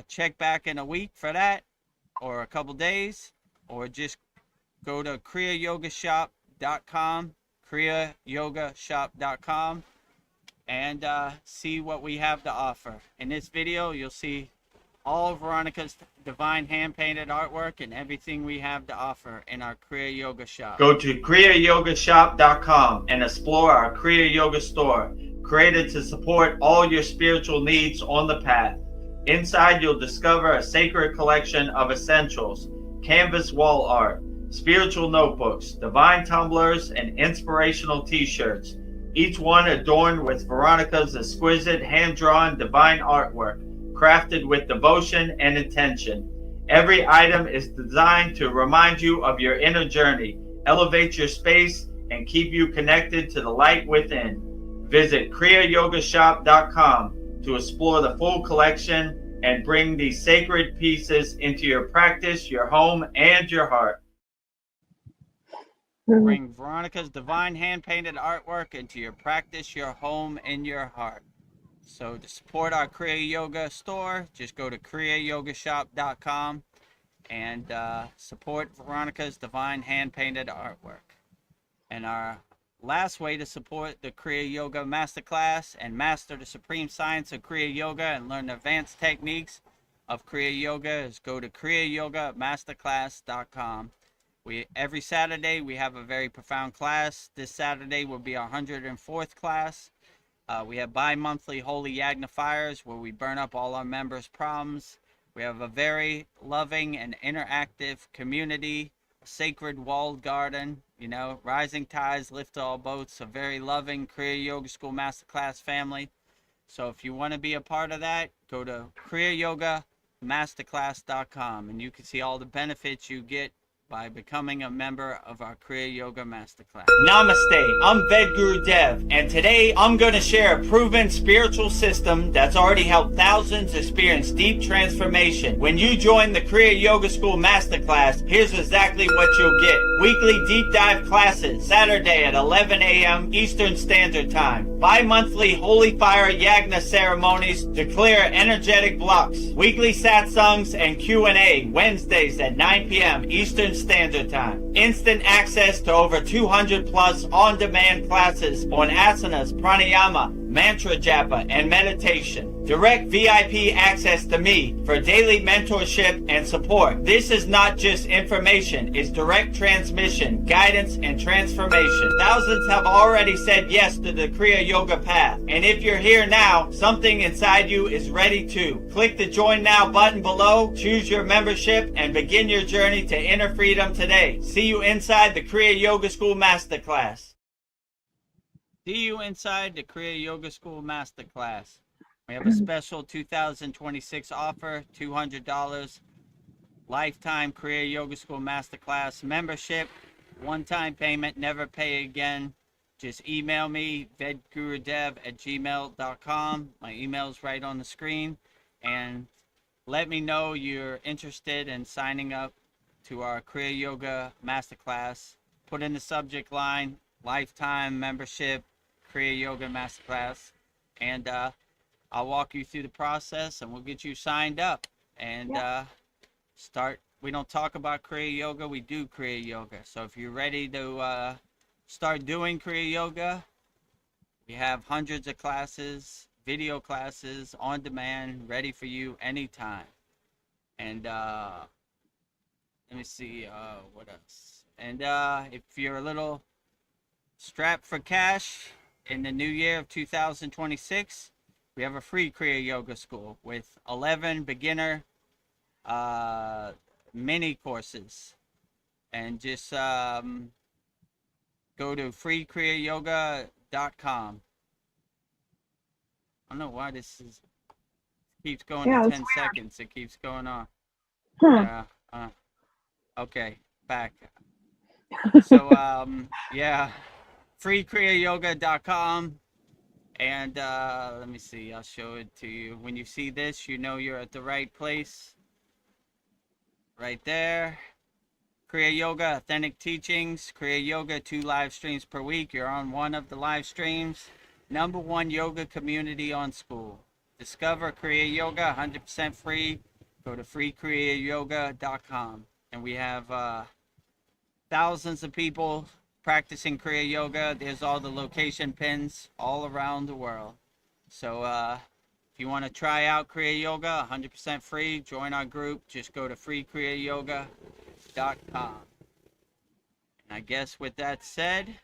check back in a week for that, or a couple days, or just go to kriyayogashop.com, kriyayogashop.com, and see what we have to offer. In this video, you'll see all of Veronica's divine hand-painted artwork and everything we have to offer in our Kriya Yoga shop. Go to kriyayogashop.com and explore our Kriya Yoga store, created to support all your spiritual needs on the path. Inside, you'll discover a sacred collection of essentials, canvas wall art, spiritual notebooks, divine tumblers, and inspirational t-shirts, each one adorned with Veronica's exquisite hand-drawn divine artwork, crafted with devotion and intention. Every item is designed to remind you of your inner journey, elevate your space, and keep you connected to the light within. Visit kriyayogashop.com to explore the full collection and bring these sacred pieces into your practice, your home, and your heart. Bring Veronica's divine hand-painted artwork into your practice, your home, and your heart. So to support our Kriya Yoga store, just go to kriyayogashop.com and support Veronica's divine hand-painted artwork. And our last way to support the Kriya Yoga Masterclass and master the supreme science of Kriya Yoga and learn advanced techniques of Kriya Yoga is go to kriyayogamasterclass.com. Every Saturday we have a very profound class. This Saturday will be our 104th class. We have bi-monthly Holy Yagna fires where we burn up all our members' problems. We have a very loving and interactive community, a sacred walled garden, rising tides lift all boats, a very loving Kriya Yoga School Masterclass family. So if you want to be a part of that, go to kriyayogamasterclass.com and you can see all the benefits you get by becoming a member of our Kriya Yoga Masterclass. Namaste, I'm Vedagurudev, and today I'm going to share a proven spiritual system that's already helped thousands experience deep transformation. When you join the Kriya Yoga School Masterclass, here's exactly what you'll get. Weekly deep dive classes, Saturday at 11 a.m. Eastern Standard Time. Bi-monthly Holy Fire Yagna ceremonies to clear energetic blocks. Weekly satsangs and Q&A, Wednesdays at 9 p.m. Eastern Standard Time. Instant access to over 200 plus on-demand classes on asanas, pranayama, mantra japa, and meditation. Direct VIP access to me for daily mentorship and support. This is not just information, it's direct transmission, guidance, and transformation. Thousands have already said yes to the Kriya Yoga path. And if you're here now, something inside you is ready to. Click the Join Now button below, choose your membership, and begin your journey to inner freedom today. See you inside the Kriya Yoga School Masterclass. See you inside the Kriya Yoga School Masterclass. We have a special 2026 offer, $200 lifetime Kriya Yoga School Masterclass membership, one-time payment, never pay again. Just email me, vedagurudev@gmail.com. My email's right on the screen. And let me know you're interested in signing up to our Kriya Yoga Masterclass. Put in the subject line, lifetime membership, Kriya Yoga Masterclass. And I'll walk you through the process and we'll get you signed up and start. We don't talk about Kriya Yoga, we do Kriya Yoga. So if you're ready to start doing Kriya Yoga, we have hundreds of classes, video classes on demand, ready for you anytime. And let me see what else. And if you're a little strapped for cash in the new year of 2026, we have a free Kriya Yoga School with 11 beginner mini courses. And just go to freekriyayoga.com. I don't know why this keeps going Yeah, to that's 10 weird. seconds. It keeps going on. Hmm. Yeah. Okay, back. So yeah, freekriyayoga.com. And let me see, I'll show it to you. When you see this, you know you're at the right place. Right there. Kriya Yoga, Authentic Teachings. Kriya Yoga, 2 live streams per week. You're on one of the live streams. #1 yoga community on SKOOL. Discover Kriya Yoga, 100% free. Go to freekriyayoga.com. And we have thousands of people practicing Kriya Yoga. There's all the location pins all around the world. So if you want to try out Kriya Yoga, 100% free, join our group. Just go to freekriyayoga.com. And I guess with that said,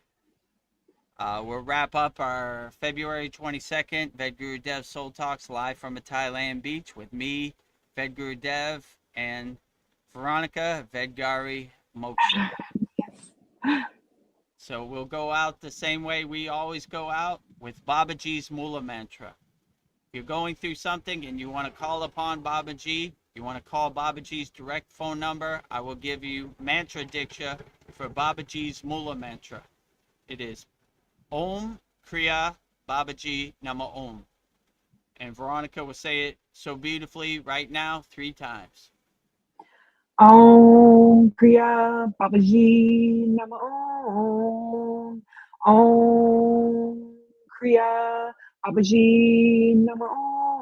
we'll wrap up our February 22nd Vedagurudev Soul Talks live from a Thailand beach with me, Vedagurudev, and Veronica Vedgari Moksha. So we'll go out the same way we always go out, with Babaji's Mula Mantra. If you're going through something and you want to call upon Babaji, you want to call Babaji's direct phone number, I will give you Mantra Diksha for Babaji's Mula Mantra. It is Om Kriya Babaji Nama Om. And Veronica will say it so beautifully right now 3 times. Om Kriya Babaji Nama Om. Om Kriya Babaji Nama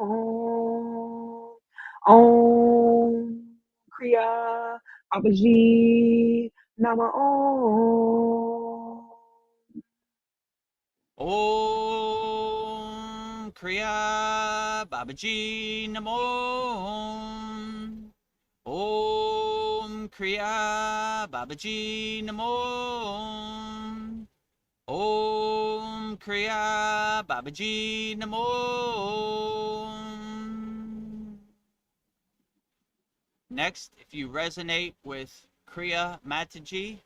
Om. Om Kriya Babaji Nama Om. Om Kriya Babaji Namo Om Kriya Babaji Namo Om Kriya Babaji Namo. Next, if you resonate with Kriya Mataji,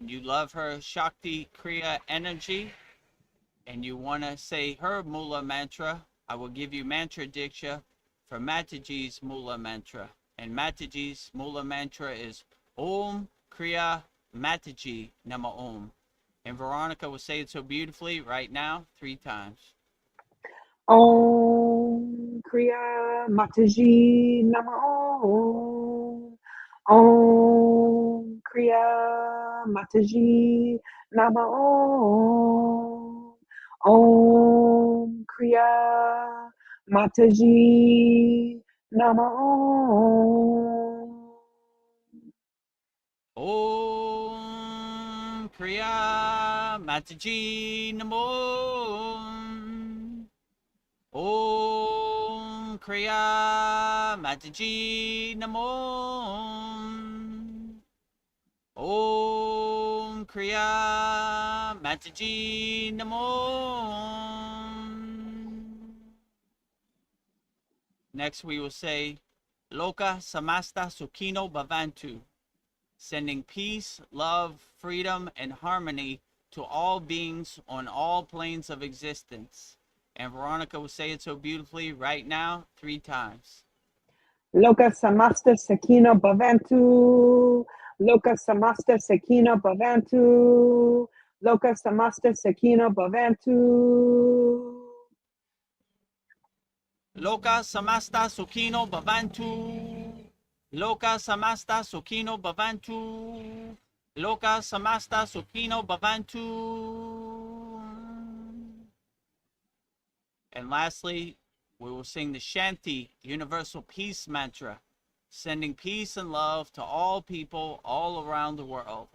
you love her Shakti Kriya energy, and you want to say her Mula Mantra, I will give you Mantra Diksha for Mataji's Mula Mantra. And Mataji's Mula Mantra is Om Kriya Mataji Nama Om. And Veronica will say it so beautifully right now 3 times. Om Kriya Mataji Nama Om. Om Kriya Mataji Nama Om. Om Kriya Mataji Nama Om. Om Kriya Mataji Namo. Om Kriya Mataji Namo. Om Kriya Mataji Namo. Next we will say Loka Samasta Sukhino Bhavantu, sending peace, love, freedom, and harmony to all beings on all planes of existence. And Veronica will say it so beautifully right now 3 times. Loka Samasta Sakina Bhavantu. Loka Samasta Sakina Bhavantu. Loka Samasta Sakina Bhavantu. Loka Samasta Sukhino Bhavantu. Loka Samasta Sukhino Bhavantu. Loka Samasta Sukhino Bhavantu. And lastly, we will sing the Shanti Universal Peace Mantra, sending peace and love to all people all around the world.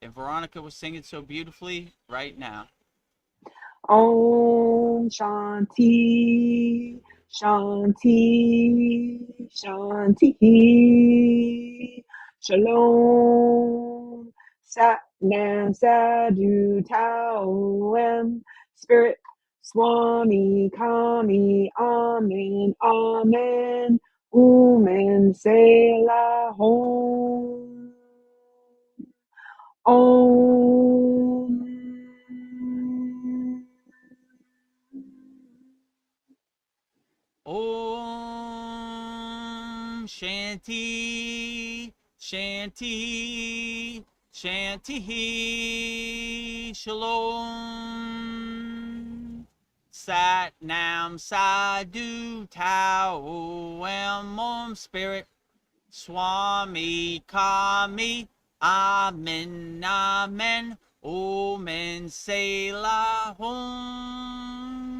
And Veronica will sing it so beautifully right now. Om Shanti Shanti, Shanti, Shalom, Sat Nam, Sadhu, Tao, Em, Spirit, Swami, Kami, Amen, Amen, Umen, Selah, Home, Om. Om Shanti, Shanti, Shanti, Shalom. Sat Nam Sadhu Tao Em Om Spirit Swami Kami Amen Amen Omen Selah Hum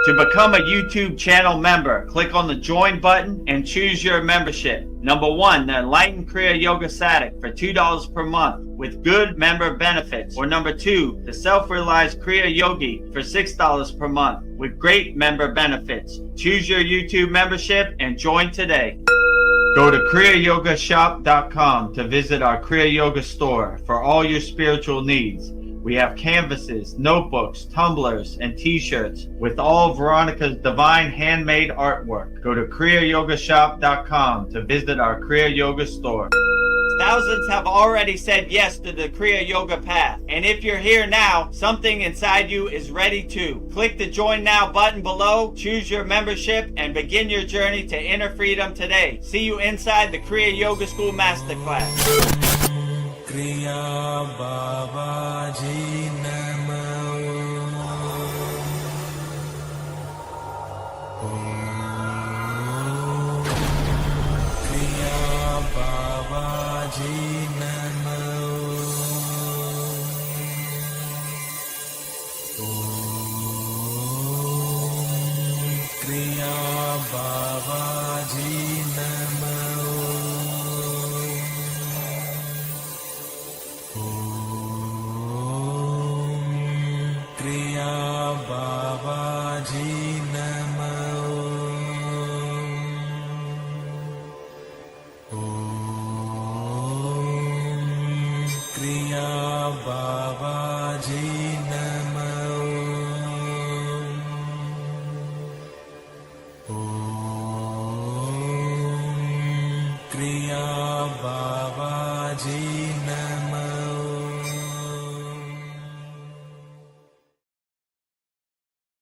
To become a YouTube channel member, click on the join button and choose your membership. Number 1, the Enlightened Kriya Yoga Satic for $2 per month with good member benefits. Or number 2, the Self-Realized Kriya Yogi for $6 per month with great member benefits. Choose your YouTube membership and join today. Go to kriyayogamasterclass.com to visit our Kriya Yoga store for all your spiritual needs. We have canvases, notebooks, tumblers, and t-shirts with all of Veronica's divine handmade artwork. Go to kriyayogamasterclass.com to visit our Kriya Yoga store. Thousands have already said yes to the Kriya Yoga path. And if you're here now, something inside you is ready too. Click the Join Now button below, choose your membership, and begin your journey to inner freedom today. See you inside the Kriya Yoga School Masterclass. Kriya Babaji Namo. Kriya Babaji Namo. Kriya Babaji Namo. Kriya Babaji Namo. Kriya Babaji Namo. Kriya Babaji Namo.